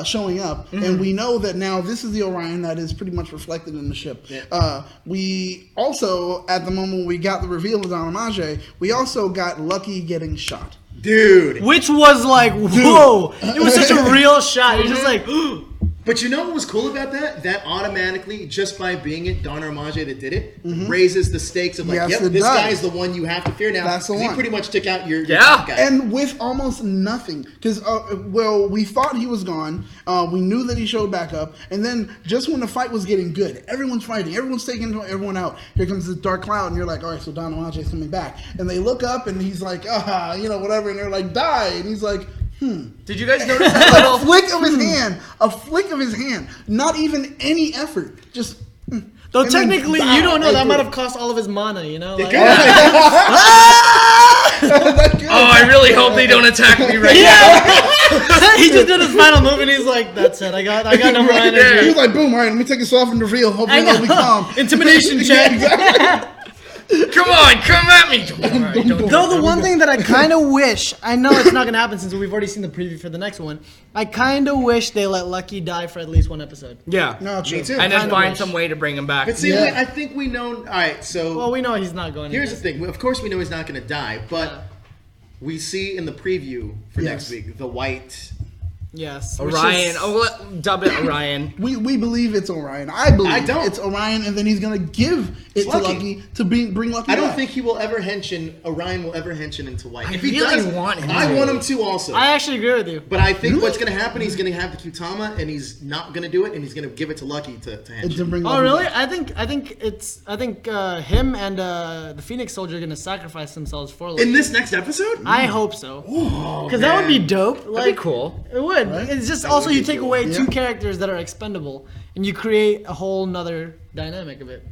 S3: showing up, and we know that now this is the Orion that is pretty much reflected in the ship.
S4: Yeah.
S3: We also, at the moment we got the reveal of Danamaje, we also got Lucky getting shot.
S4: Dude.
S2: Which was like, whoa! It was such a real shot. You're just like,
S4: But you know what was cool about that? That automatically, just by being it, Don Armage that did it, raises the stakes of like,
S3: Yes,
S4: yep,
S3: it
S4: this
S3: does.
S4: guy is the one you have to fear now.
S3: That's the
S4: 'cause he
S3: one.
S4: pretty much took out your
S1: Yeah.
S4: top guy.
S3: And with almost nothing, because we thought he was gone. We knew that he showed back up, and then just when the fight was getting good, everyone's fighting, everyone's taking everyone out. Here comes this dark cloud, and you're like, all right, so Don is coming back, and they look up, and he's like, whatever, and they're like, die, and he's like,
S1: Did you guys notice that
S3: a
S1: little?
S3: flick of his hand, not even any effort, just.
S2: though
S3: and then
S2: technically
S3: bow,
S2: you don't know
S3: right
S2: that might
S3: through.
S2: have cost all of his mana. You know, like,
S3: That's good.
S1: Oh, I really hope they don't attack me right
S2: yeah. He just did his final move and he's like, "That's it. I got no more
S3: He
S2: energy."
S3: was like, boom, all right, let me take this off and reveal. Hopefully
S2: I
S3: it'll be
S2: know.
S3: calm.
S2: Intimidation
S3: Yeah,
S2: check.
S3: exactly.
S1: now. Come on, come at me. All right, don't-
S2: Though the one thing that I kind of wish, I know it's not going to happen since we've already seen the preview for the next one, I kind of wish they let Lucky die for at least one episode.
S1: Yeah.
S3: No, true.
S4: Me too.
S1: And then
S2: Kinda
S1: find
S2: wish.
S1: some way to bring him back.
S4: But see,
S3: Yeah.
S4: I think we know. All right, so
S2: Well, we know he's not going
S4: here's
S2: to.
S4: the thing. Of course, we know he's not going to die, but we see in the preview for next
S3: Yes.
S4: week the white.
S2: Yes. which
S1: Orion.
S2: is-
S1: Oh, dub it Orion.
S3: We believe it's Orion. I believe
S4: I don't.
S3: it's Orion, and then he's gonna give it
S4: It's
S3: to
S4: Lucky.
S3: Lucky to bring Lucky.
S4: I don't
S3: back.
S4: think he will ever Orion will ever henshin into white.
S1: I
S4: If he
S1: really
S4: does,
S1: want him
S4: I
S1: to.
S4: want him to also.
S2: I actually agree with you.
S4: But I think what's going to happen, he's going to have the Kyutama, and he's not going to do it, and he's going to give it to Lucky to
S3: And to
S4: henshin.
S3: bring
S2: Oh
S3: Lucky
S2: really?
S3: back.
S2: I think him and the Phoenix Soldier are gonna sacrifice themselves for Lucky.
S4: In this next episode?
S2: I hope so. Because that would be dope. Like,
S1: That'd be cool.
S2: It would. It's just also
S4: would
S2: you
S4: be
S2: take
S4: cool.
S2: away
S3: Yeah.
S2: two characters that are expendable, and you create a whole nother dynamic of it.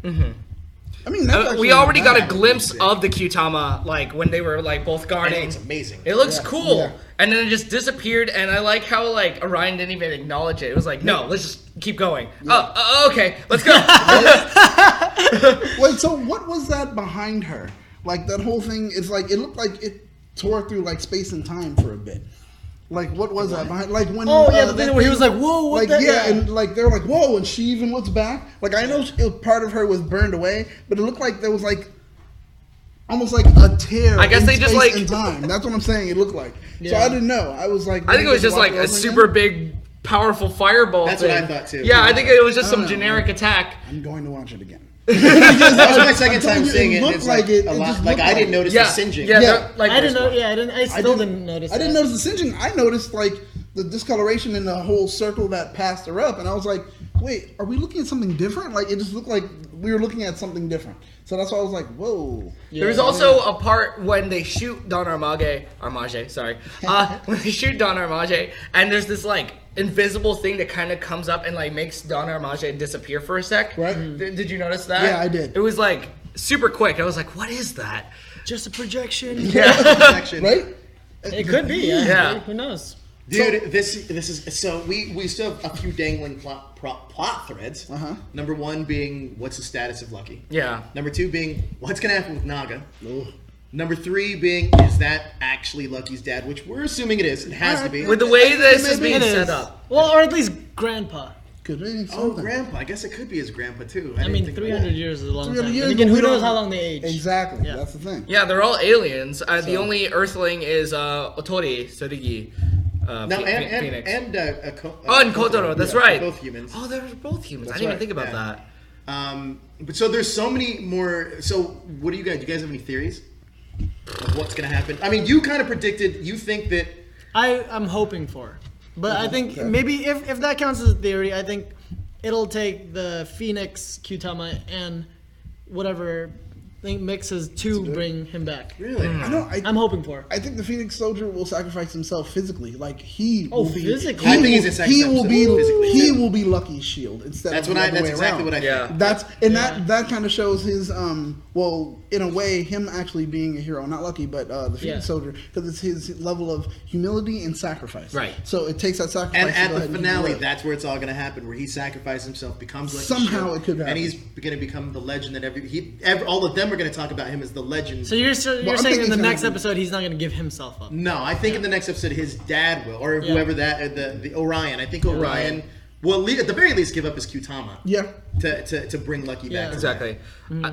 S3: I mean, that's actually
S1: We
S3: not
S1: already got a
S3: bad.
S1: glimpse of the Kyutama, like when they were like both
S4: I
S1: guarding.
S4: think it's amazing.
S1: It looks
S3: Yeah,
S1: cool,
S3: yeah.
S1: and then it just disappeared. And I like how like Orion didn't even acknowledge it. It was like, no, let's just keep going. Oh, okay, let's go.
S3: Wait, so what was that behind her? Like that whole thing? It's like it looked like it tore through like space and time for a bit. Like what was that behind? Like when
S2: Oh yeah, the
S3: that
S2: thing where he was like, "Whoa, what
S3: like
S2: the?"
S3: yeah, and like they were like, whoa, and she even looks back. Like I know part of her was burned away, but it looked like there was like almost like a tear.
S1: I guess
S3: in
S1: they just,
S3: space
S1: like-
S3: and time. That's what I'm saying. It looked like. So
S2: Yeah.
S3: I didn't know. I was like,
S1: I think it was just like a super big, powerful fireball.
S4: That's what
S1: thing.
S4: I thought, too.
S1: Yeah, I think it was just
S3: I
S1: some
S3: don't know.
S1: generic attack.
S3: I'm going to watch it again.
S4: That was my second
S3: I'm telling
S4: time
S3: you,
S4: seeing
S3: it
S4: it. and
S3: looked
S4: It's
S3: like it-
S4: a
S3: it
S4: lot.
S3: just
S4: Like
S3: looked
S4: I didn't
S3: like-
S4: notice
S1: Yeah,
S4: the singeing.
S1: yeah,
S3: Yeah.
S1: like
S2: I didn't know. Yeah, I still didn't notice.
S3: I didn't
S2: that.
S3: notice the singeing. I noticed like the discoloration in the whole circle that passed her up, and I was like, wait, are we looking at something different? Like, it just looked like we were looking at something different. So that's why I was like, whoa.
S1: There was also a part when they shoot Don Armage, sorry. When they shoot Don Armage, and there's this, like, invisible thing that kind of comes up and, like, makes Don Armage disappear for a sec.
S3: Right.
S1: Did you notice that?
S3: Yeah, I did.
S1: It was, like, super quick. I was like, what is that?
S2: Just a projection.
S3: Right?
S2: It could be.
S1: Yeah.
S2: Who knows?
S4: Dude, this is so we still have a few dangling plot threads. Number one being what's the status of Lucky.
S1: Yeah.
S4: Number two being what's gonna happen with Naga. Number three being is that actually Lucky's dad, which we're assuming it is. It has to be.
S1: With the way this is being
S2: It
S1: set
S2: is.
S1: up.
S2: Well, or at least grandpa.
S3: Could be
S4: Oh,
S3: something.
S4: grandpa. I guess it could be his grandpa too.
S2: I mean,
S4: didn't think
S2: 300
S4: about
S2: years is a long
S3: 300
S2: time.
S3: years,
S2: And again,
S3: but
S2: who
S3: we
S2: knows
S3: don't-
S2: how long they age?
S3: Exactly.
S2: Yeah.
S3: That's the thing.
S1: Yeah, they're all aliens. The only Earthling is Otori, Tsurugi.
S4: that. No,
S1: Phoenix.
S4: and
S1: Kotaro, that's right.
S4: Both humans.
S1: Oh, they're both humans.
S4: That's
S1: I didn't
S4: right,
S1: even think about
S4: yeah.
S1: that.
S4: But so there's so many more. So what do you guys? Do you guys have any theories of what's gonna happen? I mean, you kind of predicted. You think that
S2: I'm hoping for. But I think maybe if that counts as a theory, I think it'll take the Phoenix, Kyutama, and whatever thing mixes to bring him back.
S4: really.
S3: I know.
S2: I'm hoping for.
S3: I think the Phoenix Soldier will sacrifice himself physically. Like he will be.
S2: physically?
S4: I think he's in second
S3: He will be.
S4: episode, physically,
S3: He
S4: too.
S3: will be Lucky's shield instead
S4: That's
S3: of
S4: what
S3: the
S4: I.
S3: other
S4: That's
S3: way
S4: exactly
S3: around.
S4: what I
S1: Yeah.
S4: think.
S3: That's that kind of shows his well, in a way, him actually being a hero. Not Lucky, but the Phoenix
S2: Yeah.
S3: Soldier, because it's his level of humility and sacrifice.
S1: Right.
S3: So it takes that sacrifice.
S4: And
S3: to
S4: at
S3: go
S4: the
S3: ahead and
S4: finale,
S3: do it.
S4: that's where it's all going to happen, where he sacrifices himself, becomes like
S3: Somehow
S4: a shield,
S3: it could happen.
S4: and he's going to become the legend that all of them are going to talk about him as the legend.
S2: So you're
S3: I'm
S2: saying
S3: thinking
S2: in the
S3: it's gonna
S2: next
S3: be-
S2: episode he's not going to give himself up.
S4: No, I think in the next episode his dad will, or whoever that, the Orion. I think Orion will, at the very least, give up his Kyutama.
S3: Yeah.
S4: To bring Lucky
S2: Yeah.
S4: back.
S1: Exactly.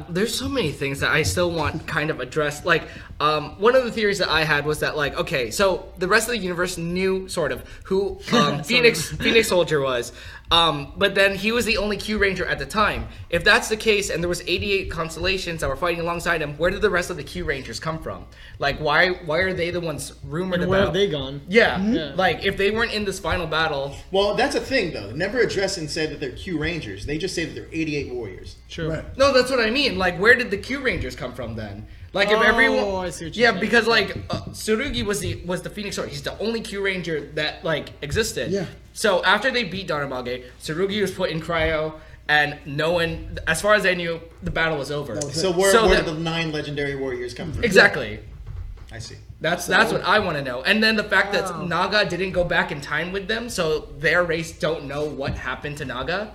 S1: There's so many things that I still want kind of addressed. Like, one of the theories that I had was that, like, okay, so the rest of the universe knew sort of who Phoenix Soldier was, but then he was the only Kyuranger at the time. If that's the case, and there was 88 constellations that were fighting alongside him, where did the rest of the Kyurangers come from? Like, why are they the ones rumored
S2: And where
S1: about?
S2: have they gone?
S1: Yeah,
S2: Yeah.
S1: like if they weren't in this final battle.
S4: Well, that's a thing though. Never address and say that they're Q Rangers. They just say that they're 88 warriors.
S2: Sure.
S3: Right.
S1: No, that's what I mean. Like, where did the Kyurangers come from then? Like, if
S2: Oh,
S1: everyone,
S2: I see what you're
S1: yeah,
S2: saying.
S1: because like Tsurugi was the Phoenix Sword. He's the only Kyuranger that like existed.
S3: Yeah.
S1: So after they beat Darabage, Tsurugi was put in cryo, and no one, as far as I knew, the battle was over.
S3: was it.
S4: So where
S1: that-
S4: did the 9 legendary warriors come from?
S1: Exactly.
S4: I see.
S1: That's what I want to know. And then the fact that Naga didn't go back in time with them, so their race don't know what happened to Naga.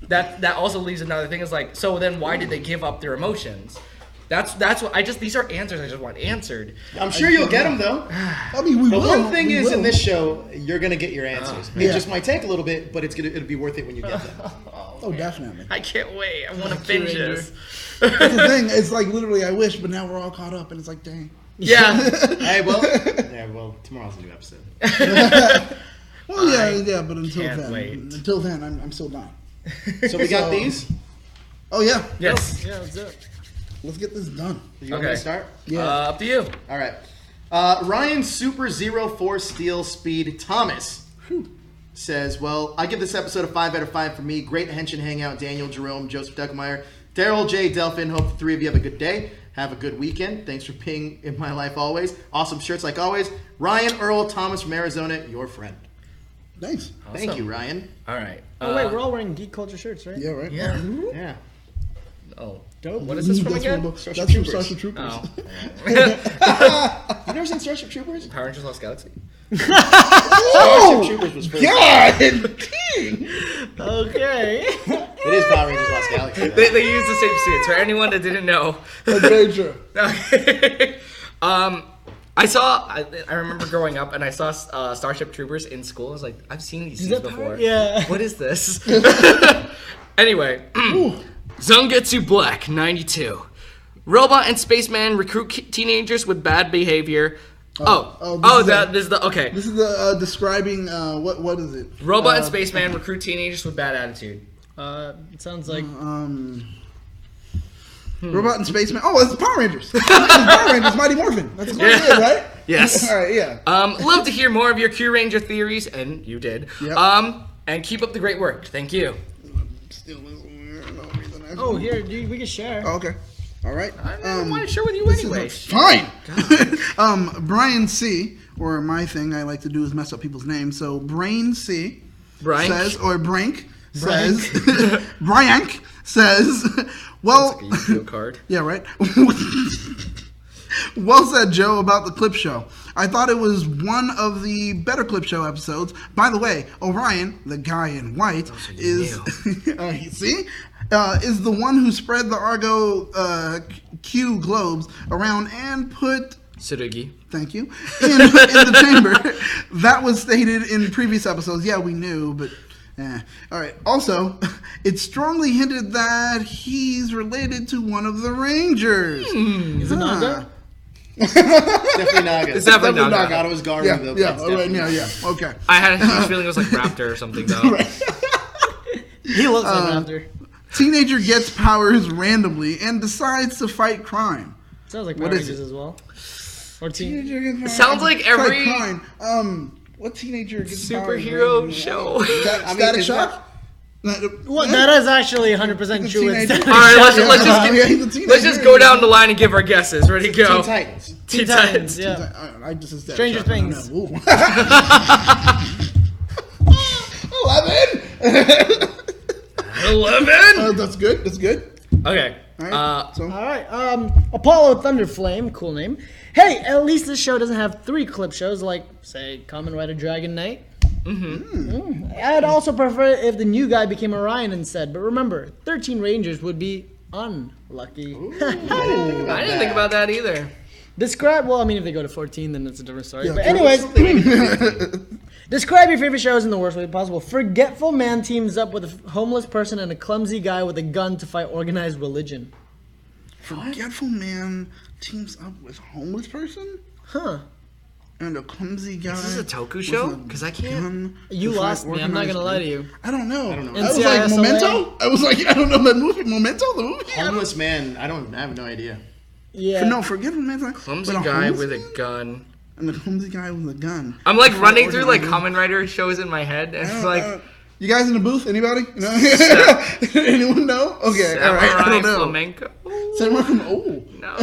S1: That also leaves another thing. Is like, so then why did they give up their emotions? That's what these are answers I just want answered.
S4: I'm sure you'll get them though.
S3: I mean, we
S4: But
S3: will.
S4: one thing
S3: we
S4: is,
S3: will.
S4: in this show, you're gonna get your answers. It
S3: Yeah.
S4: just might take a little bit, but it'll be worth it when you get them.
S3: Oh, definitely.
S1: I can't wait. I want to binge
S2: Kyuranger.
S1: this.
S3: That's the thing. It's like literally, I wish, but now we're all caught up, and it's like, dang.
S1: Yeah.
S4: Hey, well, tomorrow's a new episode.
S3: Well, yeah, but until
S1: can't
S3: then,
S1: wait.
S3: I'm still dying.
S4: So we got
S3: So-
S4: these.
S3: Oh yeah.
S1: Yes.
S2: Yeah, that's it.
S3: Let's get this done.
S4: You want me to start?
S3: Yeah.
S1: Up to you.
S4: All right. Ryan Super 04 Steel Speed Thomas says, well, I give this episode a 5 out of 5 for me. Great Henshin Hangout, Daniel, Jerome, Joseph Deckelmeier, Darrel J. Delfin. Hope the 3 of you have a good day. Have a good weekend. Thanks for being in my life always. Awesome shirts like always. Ryan Earl Thomas from Arizona, your friend.
S3: Thanks.
S4: Thank you, Ryan.
S1: All right.
S2: Oh wait, we're all wearing geek culture shirts, right?
S3: Yeah. Right.
S1: Yeah.
S4: Yeah.
S1: Oh.
S2: Dope.
S1: What is this from
S3: That's
S1: again?
S3: That's
S4: Starship
S3: from
S4: Troopers.
S3: Starship Troopers.
S1: Oh.
S4: You never seen Starship Troopers?
S1: Power Rangers Lost Galaxy.
S4: Starship Troopers was first.
S3: God, dang.
S2: Okay.
S4: It is Power Rangers Lost Galaxy. though.
S1: They use the same suits. For anyone that didn't know.
S3: That's very true.
S1: Okay. I remember growing up and I saw Starship Troopers in school. I was like, I've seen these scenes
S2: that
S1: before.
S2: Yeah.
S1: What is this? Anyway, Zangetsu Black 92. Robot and spaceman recruit teenagers with bad behavior. This is the okay.
S3: This is the describing what is it?
S1: Robot and spaceman recruit teenagers with bad attitude.
S2: It sounds like
S3: Robot and Spaceman. Oh, it's Power Rangers. It's Power Rangers, Mighty Morphin. That's what it is, right?
S1: Yes.
S3: All right, yeah.
S1: Love to hear more of your Kyuranger theories, and you did.
S3: Yep.
S1: And keep up the great work. Thank you.
S3: steal this one for no reason.
S2: Oh, here, dude, we can share.
S3: Oh, okay. All right.
S1: I don't want to share with you
S3: this is
S1: anyway.
S3: Fine. Brian C, or my thing I like to do is mess up people's names. So Brain C
S1: Brank?
S3: says, or Brank says, Brank says, well,
S1: Like a Yu-Gi-Oh card.
S3: yeah, right. Well said, Joe, about the clip show. I thought it was one of the better clip show episodes. By the way, Orion, the guy in white, is is the one who spread the Argo Q globes around and put.
S1: Tsurugi.
S3: Thank you. In the chamber. That was stated in previous episodes. Yeah, we knew, but. All right. Also, it's strongly hinted that he's related to one of the Rangers.
S2: Is it Naga?
S4: Definitely Naga.
S1: It's definitely Naga.
S4: I thought it was Garu,
S3: Yeah,
S4: though.
S3: yeah,
S4: It's
S3: all right,
S4: definitely
S3: yeah. Okay.
S1: I had a huge feeling it was like Raptor or something though.
S2: He looks like Raptor.
S3: Teenager gets powers randomly and decides to fight crime.
S2: Sounds like
S3: What
S2: Power
S3: is
S2: Rangers
S3: it?
S2: as well. Or Teen.
S3: Teenager gets powers.
S1: Sounds like
S3: It's
S1: every-
S3: crime. What teenager gets powers
S1: Superhero
S3: randomly?
S1: show.
S3: Static Shock?
S2: Well, that is actually 100%
S3: He's a
S2: true.
S3: teenager.
S2: It's
S1: All right, let's
S3: Yeah, he's a teenager.
S1: let's just go down the line and give our guesses. Ready,
S4: Teen
S1: go.
S4: Titans.
S1: Teen
S2: Titans,
S1: Titans.
S2: yeah.
S3: I just said Static
S2: Stranger
S3: Shock. I don't
S2: Things.
S3: know. Ooh. 11.
S1: 11.
S3: That's good. That's good.
S1: Okay.
S3: All right. So
S2: All right. Apollo Thunderflame, cool name. Hey, at least this show doesn't have 3 clip shows like, say, Kamen Rider Dragon Knight. I'd also prefer it if the new guy became Orion instead. But remember, 13 Rangers would be unlucky.
S1: I didn't think about that either.
S2: Describe. Well, I mean, if they go to 14, then it's a different story.
S3: Yeah,
S2: But
S3: okay.
S2: anyways, describe your favorite shows in the worst way possible. Forgetful man teams up with a homeless person and a clumsy guy with a gun to fight organized religion.
S3: Forgetful man teams up with homeless person
S2: Huh.
S3: and a clumsy guy.
S1: Is this a Toku
S3: with
S1: show?
S3: a
S1: 'Cause I can't-
S3: gun
S2: You
S3: to fight
S2: lost me. I'm not gonna lie to you.
S3: I don't know. I
S4: know.
S3: was like
S2: NCIS
S3: Memento. I was like, I don't know that movie. Memento, the movie.
S4: Homeless man. I have no idea.
S2: Yeah.
S3: No, forgetful man. Like,
S1: Clumsy
S3: but
S1: guy
S3: homeless
S1: with a
S3: man?
S1: gun.
S3: And the clumsy guy with a gun.
S1: I'm like
S3: To
S1: running
S3: fight
S1: through like
S3: organized-
S1: Kamen Rider shows in my head, and it's like
S3: you guys in the booth? Anybody? No? Anyone know? Okay, all right. I
S1: Samurai
S3: don't know.
S1: Flamenco.
S3: Samurai from oh.
S1: No.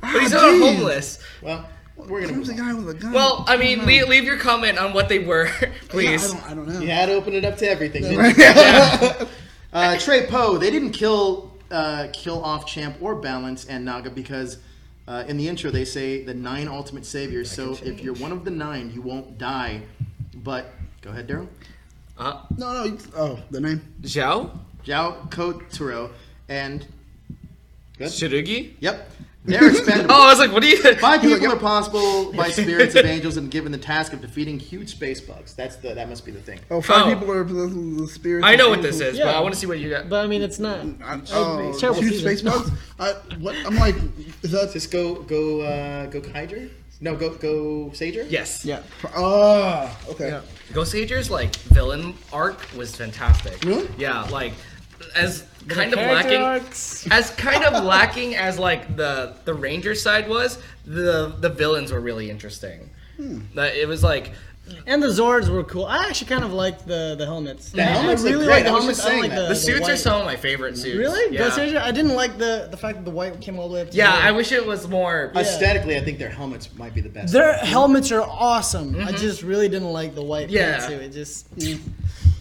S1: But he's not
S3: jeez.
S1: homeless.
S4: Well, we're gonna.
S3: Clumsy guy with a gun.
S1: Well, I mean, leave your comment on what they were,
S3: Yeah,
S1: please.
S3: I don't know.
S4: You had to open it up to everything. Didn't you? Trey Poe. They didn't kill off Champ or Balance and Naga because in the intro they say the 9 ultimate saviors. So if you're one of the 9, you won't die. But go ahead, Darrel.
S3: No. The name.
S1: Zhao?
S4: Zhao, Kotaro, and good.
S1: Tsurugi?
S4: Yep. They're expendable.
S1: Oh, I was like, what do you...
S4: 5 people are possible by spirits of angels and given the task of defeating huge space bugs. That must be the thing.
S3: Oh, 5
S1: Oh.
S3: people are possessed with the spirits.
S1: I know
S3: of
S1: what this
S3: angels.
S1: is, but
S2: Yeah.
S1: I want to see what you got.
S2: But I mean, it's not.
S3: Oh,
S2: terrible
S3: huge
S2: season.
S3: space bugs. What? I'm like, is that?
S4: Just go Hydra? No, go Sager?
S1: Yes.
S2: Yeah.
S3: Okay.
S2: Yeah.
S1: Ghost Sager's like villain arc was fantastic.
S3: Really?
S1: Yeah, like as kind of
S2: character
S1: lacking
S2: arcs.
S1: as kind of lacking as like the Ranger side was, the villains were really interesting. It was like
S2: And the Zords were cool. I actually kind of liked the helmets.
S4: The helmets
S2: I really
S4: look
S2: like
S4: great.
S2: the
S4: I was
S2: helmets.
S4: just
S2: I don't
S4: saying
S2: like
S4: that.
S1: the suits are
S2: white.
S1: some of my favorite suits.
S2: Really?
S1: Yeah.
S2: Ghost Ranger? I didn't like the fact that the white came all the way up to
S1: Yeah,
S2: the
S1: I wish it was more.
S4: Aesthetically, I think their helmets might be the best.
S2: Their helmets are awesome. I just really didn't like the white
S1: Yeah.
S2: paint too. It just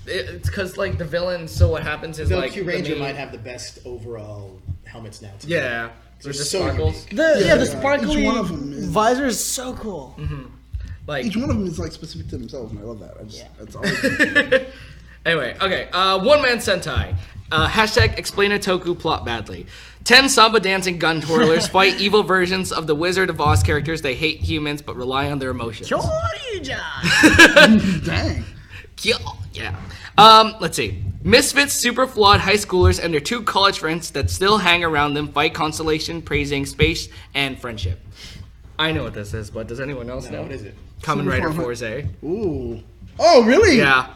S1: It's because like the villains. So what happens is
S4: Though
S1: like
S4: Q
S1: the
S4: Ranger
S1: main-
S4: might have the best overall helmets now. Too.
S1: Yeah,
S4: They're
S1: there's
S4: so
S1: sparkles.
S2: the sparkly
S3: Each one of them is-
S2: visor is so cool.
S1: Like
S3: Each one of them is like specific to themselves, and I love that. That's always.
S1: Anyway, okay. One Man Sentai. Hashtag explain a Toku plot badly. 10 samba dancing gun twirlers fight evil versions of the Wizard of Oz characters. They hate humans but rely on their emotions.
S3: Dang.
S1: Yeah. Let's see. Misfits, super flawed high schoolers, and their 2 college friends that still hang around them fight constellation, praising space and friendship. I know what this is, but does anyone else know?
S4: What is it?
S1: Kamen
S3: Super
S1: Rider
S3: flawed-
S1: Forze.
S3: Ooh. Oh, really?
S1: Yeah.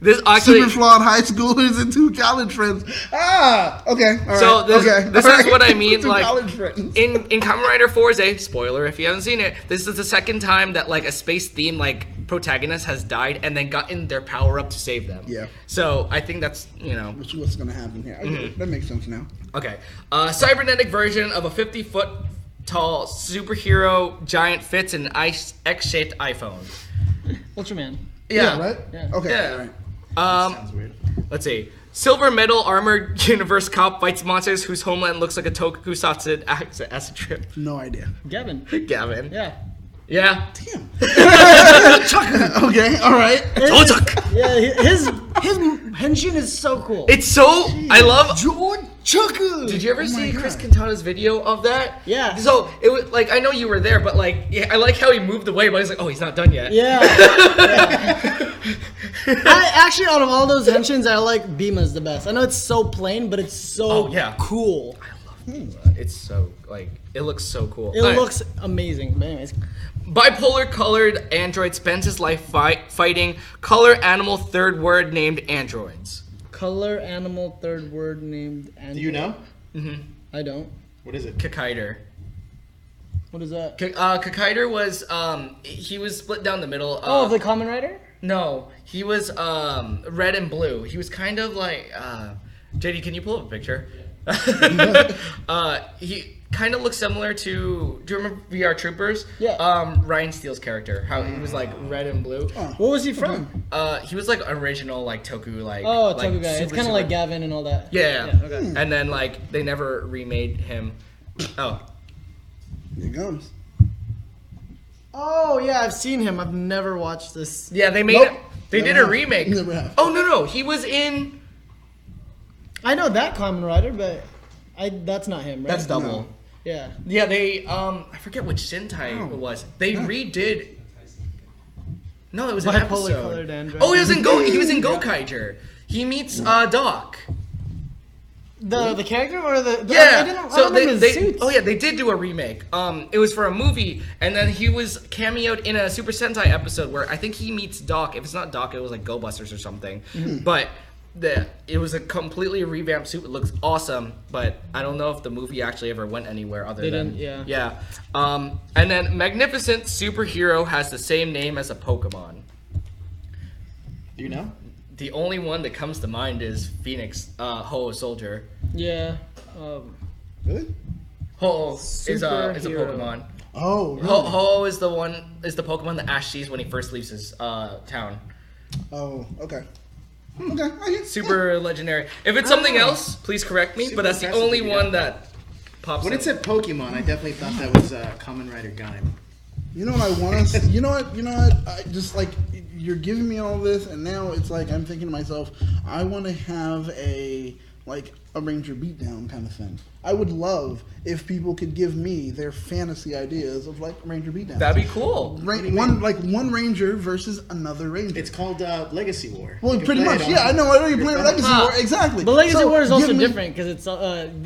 S1: This actually.
S3: Super flawed high schoolers and 2 college friends. Okay. All right.
S1: So this,
S3: okay.
S1: this
S3: all
S1: is
S3: right.
S1: what I mean.
S3: 2
S1: Like
S3: college friends.
S1: in Kamen Rider Forze, spoiler if you haven't seen it, this is the second time that like a space theme like protagonist has died and then gotten their power up to save them.
S3: Yeah.
S1: So I think that's,
S3: Which is what's gonna happen here. I get it. That makes sense now.
S1: Okay. Cybernetic version of a 50-foot tall superhero giant fits an X-shaped iPhone.
S2: Ultraman.
S1: Yeah.
S3: Right?
S2: Yeah.
S3: Okay.
S1: Yeah.
S3: All right.
S4: Sounds weird.
S1: Let's see. Silver metal armored universe cop fights monsters whose homeland looks like a tokusatsu acid trip.
S3: No idea.
S2: Gavin.
S1: Gavin.
S2: Yeah.
S1: Yeah.
S3: Damn. Okay. All right.
S2: Yeah, his Henshin is so cool.
S1: It's so. I love.
S2: Chucker.
S1: Did you ever see
S3: God.
S1: Chris Quintana's video of that?
S2: Yeah.
S1: So it was like, I know you were there, but like, yeah, I like how he moved away, but he's like, oh, he's not done yet.
S2: Yeah. I actually, out of all those Henshins, I like Bima's the best. I know it's so plain, but it's so cool.
S1: It's so like, it looks so cool.
S2: It looks amazing. But anyways,
S1: bipolar colored android spends his life fighting color animal third word named androids.
S2: color animal third word named.
S4: Do you know?
S2: I don't.
S4: What is it?
S1: Kakaider.
S2: What is that?
S1: Kakaider was he was split down the middle.
S2: Oh, the Kamen Rider?
S1: No, he was red and blue. He was kind of like JD. Can you pull up a picture? He kind of looks similar to. Do you remember VR Troopers?
S2: Yeah.
S1: Ryan Steele's character, how he was like red and blue.
S2: What was he from?
S1: He was like original like Toku like.
S2: Oh,
S1: like,
S2: Toku guy. It's kind of like Gavin and all that.
S1: Yeah.
S2: Okay.
S1: And then like they never remade him. Oh.
S3: Here it comes.
S2: Oh yeah, I've seen him. I've never watched this.
S1: Yeah, they made
S3: Nope.
S1: it. They
S3: Never
S1: did a
S3: have.
S1: remake.
S3: Never have.
S1: Oh no, he was in.
S2: I know that Kamen Rider, but that's not him, right?
S1: That's double.
S3: No.
S2: Yeah.
S1: Yeah, they I forget which Sentai it was. They redid. No, it was an
S2: Bipolar
S1: episode.
S2: colored android.
S1: Oh, he was in Gokaiger. He meets Doc.
S2: The character or the
S1: Yeah.
S2: I don't
S1: So
S2: remember his
S1: they
S2: suits.
S1: oh yeah, they did do a remake. It was for a movie, and then he was cameoed in a Super Sentai episode where I think he meets Doc. If it's not Doc, it was like Go Busters or something. But it was a completely revamped suit. It looks awesome, but I don't know if the movie actually ever went anywhere other than
S2: didn't, yeah.
S1: And then Magnificent Superhero has the same name as a Pokemon.
S4: Do you know?
S1: The only one that comes to mind is Phoenix Ho-Oh Soldier.
S2: Yeah.
S3: Really?
S1: Ho-Oh is a
S2: Superhero.
S1: Pokemon.
S3: Oh, really?
S1: Ho-Oh is the Pokemon that Ash sees when he first leaves his town.
S3: Oh, okay. Okay. I get,
S1: Super legendary. If it's something else, please correct me.
S4: Super
S1: But that's the
S4: impressive
S1: only
S4: if you
S1: one
S4: got
S1: that pops.
S4: When
S1: up.
S4: it said Pokemon, I definitely thought that was Kamen Rider Gaim.
S3: You know what I want to? You know what? I just like you're giving me all this, and now it's like I'm thinking to myself, I want to have a Ranger beatdown kind of thing. I would love if people could give me their fantasy ideas of like Ranger beatdown.
S1: That'd be cool.
S3: One Ranger versus another Ranger.
S4: It's called Legacy War.
S3: Well,
S4: You can
S3: pretty
S4: play
S3: much,
S4: it on-
S3: yeah. I know you're playing
S4: phone.
S3: Legacy War, exactly.
S2: But Legacy
S3: So,
S2: War is also
S3: give me-
S2: different because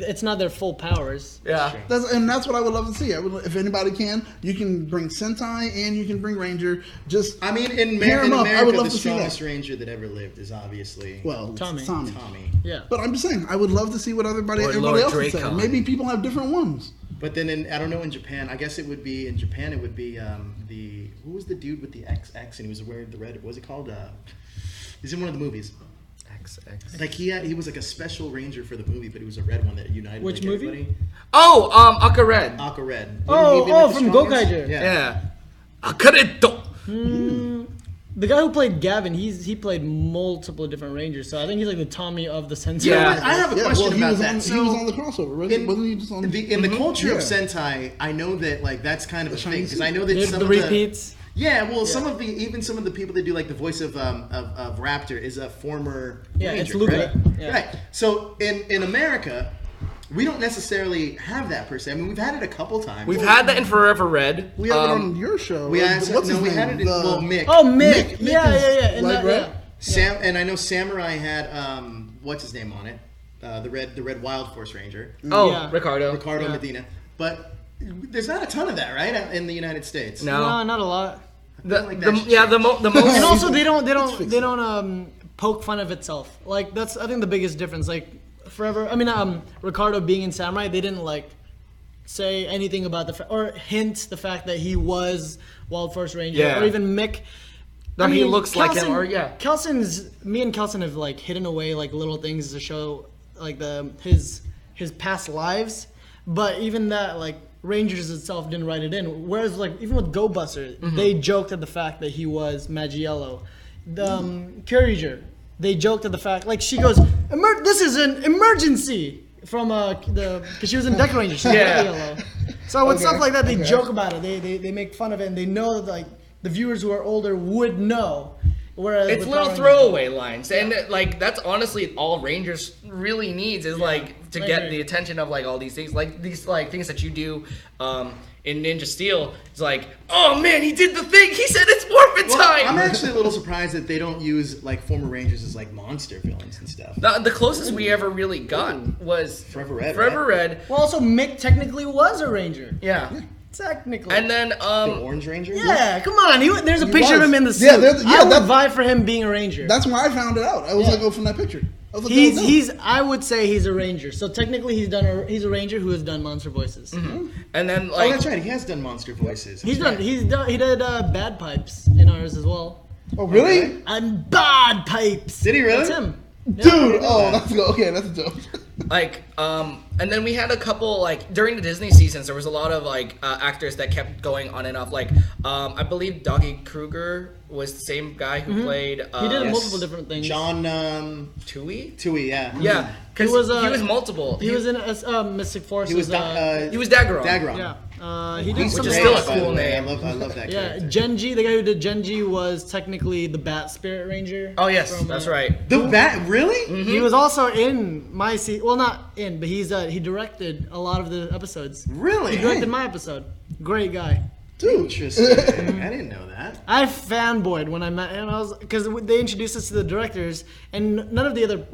S2: it's not their full powers.
S1: Yeah.
S3: That's what I would love to see. If anybody can, you can bring Sentai and you can bring Ranger. Just
S4: I mean, in
S3: pair 'em up. I would
S4: America,
S3: love
S4: the
S3: to see that.
S4: strongest Ranger that ever lived is obviously
S2: Tommy.
S3: Tommy.
S4: Tommy.
S2: Yeah.
S3: But I'm just saying, I would love to see what everybody
S1: Or
S3: else
S1: Lord
S3: would say.
S1: Dracon.
S3: Maybe people have different ones.
S4: But then I don't know in Japan. I guess it would be in Japan. It would be who was the dude with the XX and he was wearing the red. What was it called? He's in one of the movies.
S1: XX.
S4: Like he was like a special ranger for the movie, but he was a red one that united.
S2: Which
S4: like,
S2: movie?
S4: Everybody.
S1: Oh, Aka Red.
S4: Aqua Red.
S2: Oh,
S4: Wouldn't he be, like, the
S2: from
S4: strongest?
S2: Gokaiger.
S1: Yeah. Akaredo.
S2: The guy who played Gavin, he played multiple different Rangers, so I think he's like the Tommy of the Sentai.
S1: Yeah.
S4: I have a question
S3: he
S4: about
S3: was
S4: that.
S3: On,
S4: So
S3: he was on the crossover, wasn't he? Just on
S4: in the culture of
S3: Yeah.
S4: Sentai, I know that like that's kind of a thing
S3: Chinese
S4: because I know that
S2: There's
S4: some
S2: the
S4: of
S2: repeats.
S4: Yeah, well, some of the people that do like the voice of Raptor is a former
S2: Yeah,
S4: Ranger,
S2: it's Luca.
S4: right?
S2: Yeah.
S4: Right. So in America, we don't necessarily have that per se. I mean, we've had it a couple times.
S1: We've had that in Forever Red.
S3: We have it on your show.
S4: we had
S3: What's his
S4: we
S3: name?
S4: had it in Mick.
S2: Oh, Mick.
S3: Mick
S2: Yeah.
S3: is
S2: And
S3: like
S2: that,
S3: red?
S4: Sam and I know Samurai had what's his name on it, the red Wild Force Ranger,
S1: Oh,
S2: Yeah.
S1: Ricardo.
S4: Ricardo
S2: Yeah.
S4: Medina, but there's not a ton of that, right, in the United States.
S1: No.
S2: No, not a lot.
S4: like that should
S1: The most.
S2: And also, they don't
S3: fix
S2: poke fun of itself. Like that's I think the biggest difference. Like Forever. I mean, Ricardo being in Samurai, they didn't like say anything about or hint the fact that he was Wild Force Ranger,
S1: Yeah.
S2: or even Mick.
S1: that he looks like him, or
S2: me and Kelson have like hidden away like little things to show like his past lives, but even that like Rangers itself didn't write it in. Whereas like even with Go Buster, they joked at the fact that he was Magiello. The Kyuranger, they joked at the fact like she goes, "This is an emergency." From because she was in Deckelmeier, she was yellow. So with stuff like that, they joke about it. They make fun of it, and they know that like the viewers who are older would know. Whereas
S1: it's little throwaway lines, and like that's honestly all Rangers really needs is like to get the attention of like all these things, like these like things that you do in Ninja Steel. It's like, oh man, he did the thing. He said it's morphin' time.
S4: I'm actually a little surprised that they don't use like former Rangers as like monster villains and stuff.
S1: The closest we ever really got was
S4: Forever Red.
S1: Red.
S2: Well, also Mick technically was a Ranger.
S1: Yeah.
S2: Technically.
S1: And then
S4: the Orange Ranger?
S2: Yeah, come on. There's a picture of him in the suit.
S3: I
S2: would vie for him being a Ranger.
S3: That's when I found it out. I was like, oh, from that picture. I was like,
S2: I would say he's a Ranger. So technically he's a Ranger who has done monster voices.
S1: Mm-hmm. And then like
S4: that's right, he has done monster voices.
S2: He did Bad Pipes in ours as well.
S3: Oh really?
S2: I'm Bad Pipes.
S4: Did he really?
S2: That's him.
S3: Dude, that's a joke.
S1: Like, and then we had a couple, like, during the Disney seasons, there was a lot of, like, actors that kept going on and off. Like, I believe Doggy Kruger was the same guy who played...
S2: he did multiple different things.
S4: John...
S1: Tui?
S4: Tui, yeah.
S1: Yeah, because he was multiple.
S2: He was in Mystic Force.
S1: He was Daggeron.
S2: Yeah. He did
S1: which is still a cool name.
S4: I love that character.
S2: Genji, the guy who did Genji was technically the Bat Spirit Ranger.
S1: Oh, yes, that's right.
S4: The Bat, really?
S1: Mm-hmm.
S2: He was also in my season. Well, not in, but he directed a lot of the episodes.
S4: Really?
S2: He directed my episode. Great guy.
S3: Dude.
S4: Interesting. I didn't know that.
S2: I fanboyed when I met him. Because they introduced us to the directors, and none of the other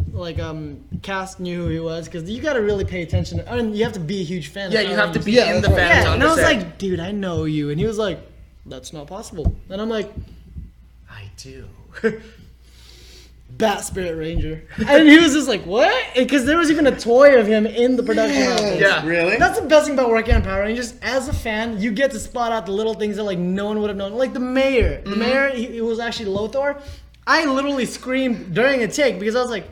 S2: cast knew who he was. Because you got to really pay attention. I mean, you have to be a huge fan.
S1: Yeah, you have to be in the fandom.
S2: Yeah, and I was like, dude, I know you, and he was like, that's not possible. And I'm like,
S1: I do.
S2: Bat Spirit Ranger. And he was just like, what? Because there was even a toy of him in the production office.
S1: Yeah.
S4: Really?
S2: That's the best thing about working on Power Rangers. As a fan, you get to spot out the little things that like no one would have known. Like the mayor. The mayor, he was actually Lothar. I literally screamed during a take because I was like,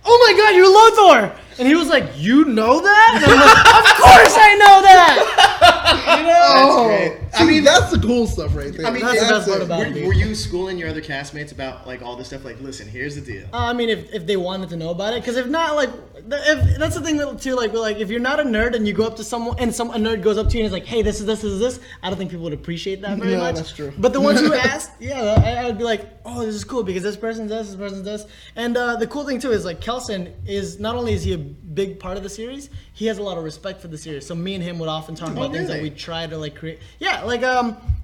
S2: oh my god, you're Lothar! And he was like, you know that? And I'm like, of course I know that! You know?
S4: That's great.
S3: I mean, that's the cool stuff right there.
S4: I mean,
S2: that's the best part about it.
S4: Were you schooling your other castmates about like all this stuff? Like, listen, here's the deal.
S2: I mean, if they wanted to know about it, because if not, like, if that's the thing too. Like if you're not a nerd and you go up to someone and a nerd goes up to you and is like, "Hey, this is this," I don't think people would appreciate that very much.
S3: That's true.
S2: But the ones who asked, I would be like, "Oh, this is cool because this person does, this person does." And the cool thing too is like Kelson is not only is he a big part of the series, he has a lot of respect for the series. So me and him would often talk about things that we try to like create. Yeah, like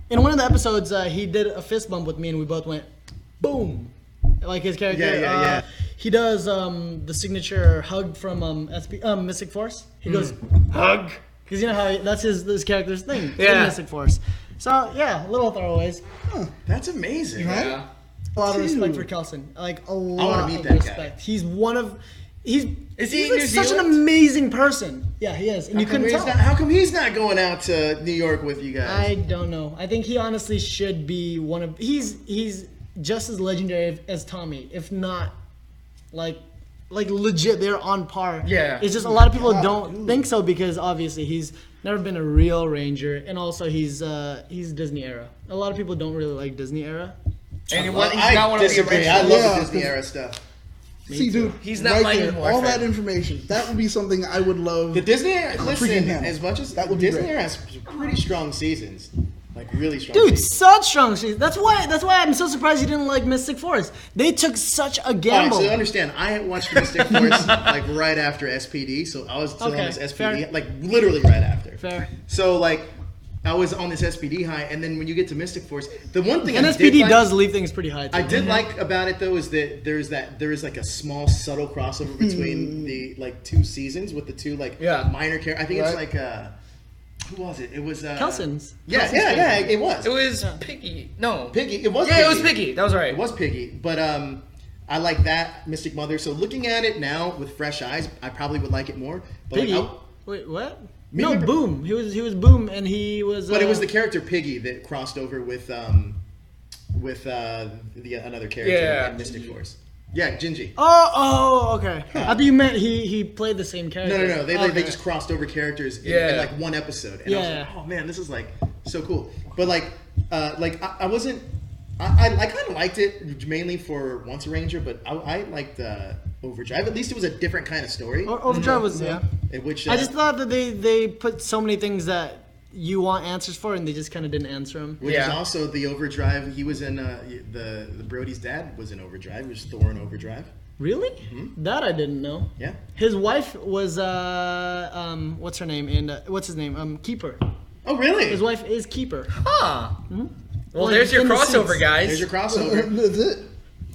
S2: in one of the episodes, he did a fist bump with me and we both went, boom. Like his character.
S4: Yeah.
S2: He does the signature hug from Mystic Force. He goes, hug. Because you know how that's his character's thing in Mystic Force. So, yeah, little throwaways.
S4: That's amazing.
S3: Right?
S2: A lot of respect for Kelson. Like, a lot
S4: wanna meet
S2: of
S4: that
S2: respect.
S4: guy.
S2: He's one of... He's
S1: he
S2: like
S1: New
S2: such an
S1: Zealand?
S2: amazing person. Yeah, he is. And you couldn't tell.
S4: How come he's not going out to New York with you guys?
S2: I don't know. I think he honestly should be one of... He's just as legendary as Tommy, if not, like legit, they're on par.
S1: Yeah.
S2: It's just a lot of people don't think so because obviously he's never been a real Ranger, and also he's Disney era. A lot of people don't really like Disney era.
S1: And he's not one of the
S4: disagree.
S1: original.
S4: I love the Disney era stuff.
S3: See, dude,
S1: He's not
S3: right
S1: Mighty
S3: there,
S1: Morphin.
S3: all that information. That would be something I would love.
S4: The Disney era, listen,
S3: hell.
S4: as much as
S3: That would be
S4: Disney
S3: great.
S4: era has pretty strong seasons. Like really strong
S2: Dude,
S4: seasons.
S2: such strong seasons. That's why I'm so surprised you didn't like Mystic Force. They took such a
S4: Alright,
S2: gamble.
S4: so understand, I watched Mystic Force like right after SPD, so I was still on this SPD,
S2: fair.
S4: like literally right after.
S2: Fair.
S4: So like, I was on this SPD high, and then when you get to Mystic Force, the one thing
S2: And
S4: I
S2: SPD
S4: did like,
S2: does leave things pretty high, too.
S4: I did like about it though is that there is like a small subtle crossover between the like two seasons with the two like minor characters. I think it's like who was it? It was
S2: Kelson's.
S4: Yeah, it was.
S1: It was Piggy. No.
S4: Piggy. It was.
S1: Yeah,
S4: Piggy.
S1: it was Piggy. That was right.
S4: It was Piggy, but I like that Mystic Mother. So looking at it now with fresh eyes, I probably would like it more. But
S2: Piggy?
S4: like,
S2: Wait, what?
S4: Remember-
S2: No, Boom. He was Boom, and he was...
S4: but it was the character Piggy that crossed over with another character
S1: Yeah.
S4: in Mystic Force. Yeah, Gingy.
S2: Okay. I thought you meant he played the same character.
S4: No. They
S2: Okay.
S4: just crossed over characters in like one episode, and I was like, oh man, this is like so cool. But I wasn't. I kind of liked it mainly for Once a Ranger, but I liked Overdrive. At least it was a different kind of story.
S2: Overdrive was
S4: In which
S2: I just thought that they put so many things that you want answers for, and they just kind of didn't answer them.
S4: Which is also the Overdrive. He was in the Brody's dad was in Overdrive. It was Thor in Overdrive.
S2: Really? That I didn't know.
S4: Yeah.
S2: His wife was what's her name? And what's his name? Keeper.
S4: Oh, really?
S2: His wife is Keeper.
S1: Huh. Well,
S2: Like,
S1: there's your
S2: in the
S1: crossover,
S2: suits.
S1: guys.
S4: There's your crossover.
S3: That's it.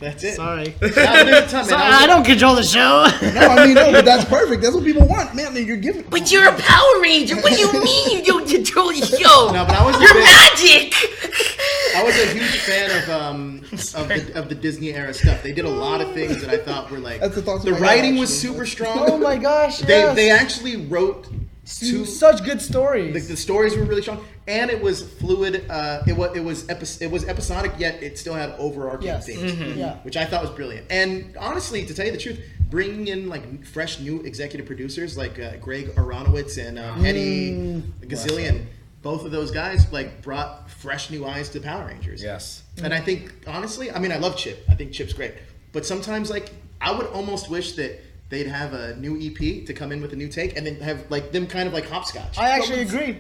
S4: That's it.
S2: Sorry.
S4: I
S2: I don't control the show.
S3: No, but that's perfect. That's what people want, man. You're giving.
S1: But you're a Power Ranger. What do you mean you don't control the show?
S4: No, but I was
S1: You're magic.
S4: I was a huge fan of the Disney era stuff. They did a lot of things that I thought were like
S3: That's the thoughts of
S4: the
S3: my
S4: writing
S3: God,
S4: was
S3: actually.
S4: super strong.
S2: Oh my gosh!
S4: They actually wrote
S2: such good stories.
S4: the stories were really strong, and it was fluid. It was episodic, yet it still had overarching themes,
S2: Yeah.
S4: which I thought was brilliant. And honestly, to tell you the truth, bringing in like fresh new executive producers like Greg Aronowitz and Eddie Gazillion, both of those guys like brought fresh new eyes to Power Rangers.
S1: Yes.
S4: And I think honestly, I mean, I love Chip. I think Chip's great, but sometimes like I would almost wish that they'd have a new EP to come in with a new take, and then have like them kind of like hopscotch.
S2: I actually agree.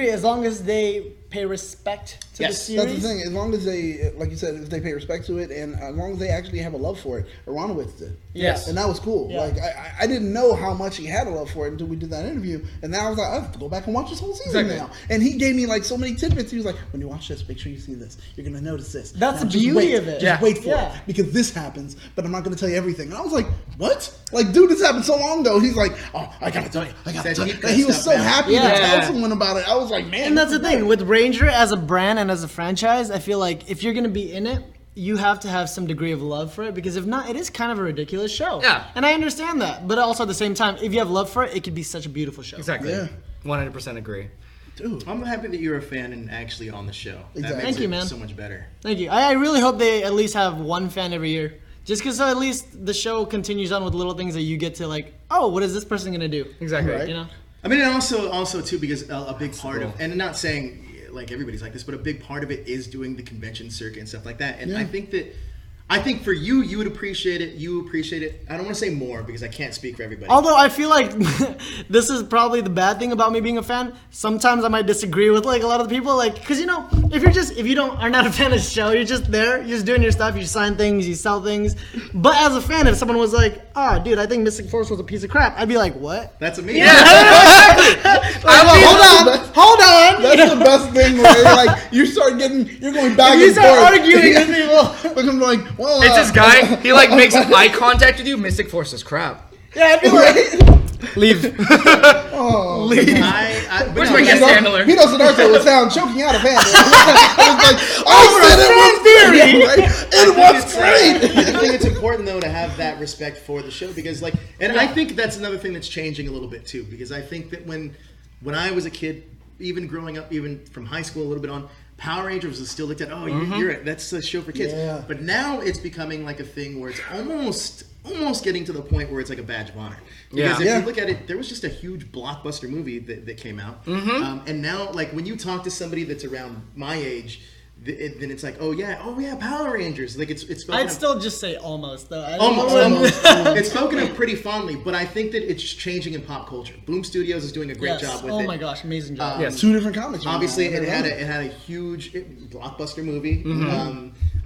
S2: As long as they pay respect to the series.
S3: That's the thing. As long as they, like you said, if they pay respect to it, and as long as they actually have a love for it, Aronowitz did.
S1: Yes.
S3: And that was cool.
S2: Yeah.
S3: Like I didn't know how much he had a love for it until we did that interview, and now I was like, I have to go back and watch this whole season now. And he gave me like so many tidbits. He was like, when you watch this, make sure you see this. You're gonna notice this.
S2: That's
S3: Now
S2: the
S3: just
S2: beauty
S3: wait.
S2: of it.
S3: Just wait for
S2: Yeah.
S3: it because this happens, but I'm not gonna tell you everything. And I was like, what? Like, dude, this happened so long ago. He's like, oh, I gotta tell you.
S4: Said
S3: Tell you.
S4: keep
S3: And he
S4: that
S3: was so
S4: stuff down.
S3: happy to
S2: Yeah.
S3: tell someone about it. I was like, man.
S2: And that's the
S3: this is
S2: thing with Ranger as a brand and as a franchise. I feel like if you're gonna be in it, you have to have some degree of love for it, because if not, it is kind of a ridiculous show.
S1: Yeah.
S2: And I understand that, but also at the same time, if you have love for it, it could be such a beautiful show.
S1: Exactly.
S3: Yeah.
S1: 100% agree.
S3: Dude.
S4: I'm happy that you're a fan and actually on the show. That
S3: Exactly.
S4: makes
S2: Thank you,
S4: it
S2: man.
S4: so much better.
S2: Thank you. I really hope they at least have one fan every year. Just because so at least the show continues on with little things that you get to like, oh, what is this person gonna do?
S1: Exactly.
S3: Right.
S2: You know?
S4: I mean, and also too, because a big part of, and I'm not saying like everybody's like this, but a big part of it is doing the convention circuit and stuff like that. And
S3: Yeah.
S4: I think for you would appreciate it. You appreciate it. I don't want to say more because I can't speak for everybody.
S2: Although I feel like this is probably the bad thing about me being a fan. Sometimes I might disagree with like a lot of the people, like because you know if you are not a fan of the show, you're just there, you're just doing your stuff, you sign things, you sell things. But as a fan, if someone was like, dude, I think Mystic Force was a piece of crap, I'd be like, what?
S4: That's me.
S2: Hold on.
S3: That's the best thing where like you start getting, you're going back
S2: You
S3: and
S2: start
S3: forth.
S2: arguing with people.
S3: Like I'm like, well,
S1: It's this guy. He like makes eye contact with you. Mystic Force is crap.
S2: Yeah, I'd be like, leave.
S3: Oh,
S1: Where's my guest handler?
S3: Peter Sudarso was found choking out a panda. I said it was great.
S4: I think it's important though to have that respect for the show because like, and I think that's another thing that's changing a little bit too because I think that when I was a kid, even growing up, even from high school a little bit on, Power Rangers was still looked at. Oh, that's a show for kids.
S3: Yeah.
S4: But now it's becoming like a thing where it's almost getting to the point where it's like a badge of honor. Because if you look at it, there was just a huge blockbuster movie that came out, and now like when you talk to somebody that's around my age, then it's like, oh yeah, Power Rangers. Like it's spoken
S2: I'd
S4: of,
S2: still just say almost though.
S4: almost. It's spoken of pretty fondly, but I think that it's changing in pop culture. Boom Studios is doing a great job with it.
S2: Oh my gosh, amazing job.
S1: Yes.
S3: 2 different comics.
S4: Obviously, it had a huge blockbuster movie.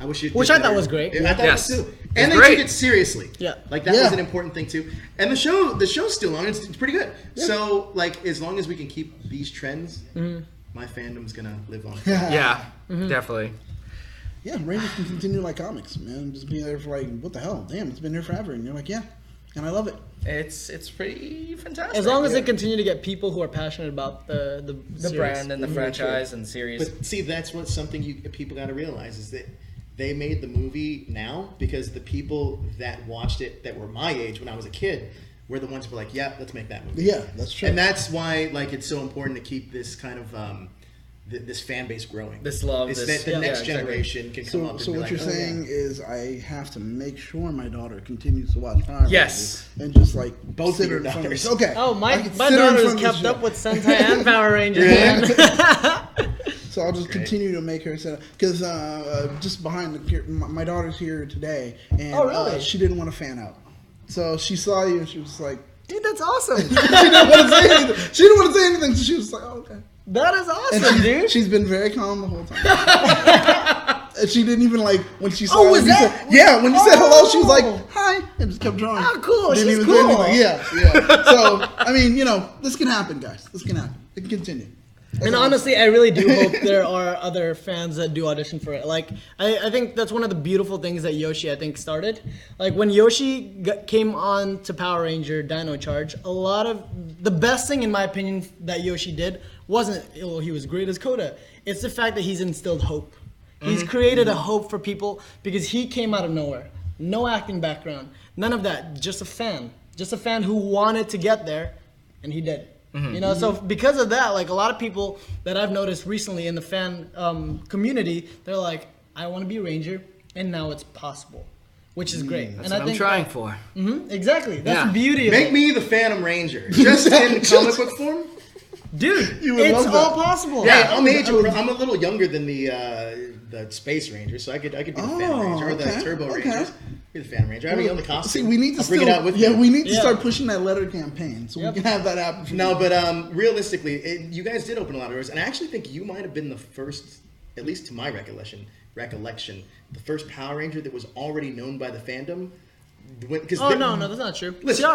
S4: I wish it.
S2: Which I thought was great.
S4: I thought
S1: Yes.
S4: it was too.
S1: It's
S4: And they
S1: great.
S4: took it seriously.
S2: Yeah.
S4: Like that was an important thing too. And the show's still on. It's pretty good. So like as long as we can keep these trends, my fandom's gonna live on.
S1: Yeah, definitely.
S3: Yeah, Rangers can continue like comics, man. Just being there for like, what the hell? Damn, it's been there forever. And you're like, yeah. And I love it.
S1: It's pretty fantastic.
S2: As long as they continue to get people who are passionate about the
S1: the brand and the franchise and the series.
S4: But see, that's what something people got to realize is that they made the movie now because the people that watched it that were my age when I was a kid were the ones who were like, yeah, let's make that movie.
S3: Yeah, that's true.
S4: And that's why like it's so important to keep this kind of this fan base growing.
S1: This love,
S4: It's
S1: this-
S4: that the
S1: yeah,
S4: next
S1: exactly.
S4: generation can come up.
S3: So
S4: and
S3: what
S4: be
S3: you're
S4: like,
S3: saying is I have to make sure my daughter continues to watch Power
S1: Yes.
S3: Rangers and just like
S4: Both
S3: sit
S4: of
S3: her
S4: your
S3: in front of
S4: daughters.
S3: this. Okay.
S2: Oh,
S3: I
S2: my
S3: can sit her in
S2: daughter's
S3: front of
S2: kept
S3: this
S2: up
S3: show.
S2: with Sentai and Power Rangers.
S3: Yeah.
S2: Man.
S3: So I'll just
S4: Great.
S3: continue to make her sit because just behind my daughter's here today, and
S2: Oh, really?
S3: she didn't want to fan out. So she saw you and she was like,
S2: Dude, that's awesome.
S3: she didn't want to say anything. She didn't want to say anything, so she was like, oh, okay.
S2: That is
S3: And
S2: awesome, dude.
S3: she's been very calm the whole time. And she didn't even like when she saw.
S2: Oh, was
S3: when you
S2: that-
S3: said, yeah, when you said hello, she was like,
S2: Oh.
S3: "Hi," and just kept drawing.
S2: Oh, cool.
S3: Didn't
S2: She's
S3: even
S2: cool.
S3: say anything. Yeah. So I mean, this can happen, guys. This can happen. It can continue.
S2: And honestly, I really do hope there are other fans that do audition for it. Like, I think that's one of the beautiful things that Yoshi, I think, started. Like, when Yoshi came on to Power Ranger Dino Charge, a lot of the best thing, in my opinion, that Yoshi did wasn't, he was great as Koda. It's the fact that he's instilled hope. He's created a hope for people because he came out of nowhere. No acting background. None of that. Just a fan. Just a fan who wanted to get there, and he did. So because of that, like a lot of people that I've noticed recently in the fan community, they're like, I want to be a Ranger, and now it's possible, which is great.
S1: That's
S2: and
S1: what
S2: I
S1: I'm
S2: think
S1: trying for.
S2: exactly. That's
S1: Yeah.
S2: the beauty of
S4: Make
S2: it.
S4: me the Phantom Ranger, just in comic book form.
S2: Dude,
S3: You would
S2: it's
S3: love
S2: all
S3: that.
S2: possible.
S4: Yeah, I'm a little younger than the Space Ranger, so I could be the Phantom Ranger or the
S3: okay,
S4: Turbo
S3: okay.
S4: Rangers. Be the Phantom Ranger. I already own the costume.
S3: See, we need to
S4: I'll bring it out with me.
S3: we need to
S2: Yeah.
S3: start pushing that letter campaign so
S2: Yep.
S3: we can have that happen. For
S4: No,
S3: you.
S4: but realistically, you guys did open a lot of doors, and I actually think you might have been the first, at least to my recollection, the first Power Ranger that was already known by the fandom.
S2: Oh, no, that's not true.
S4: Listen.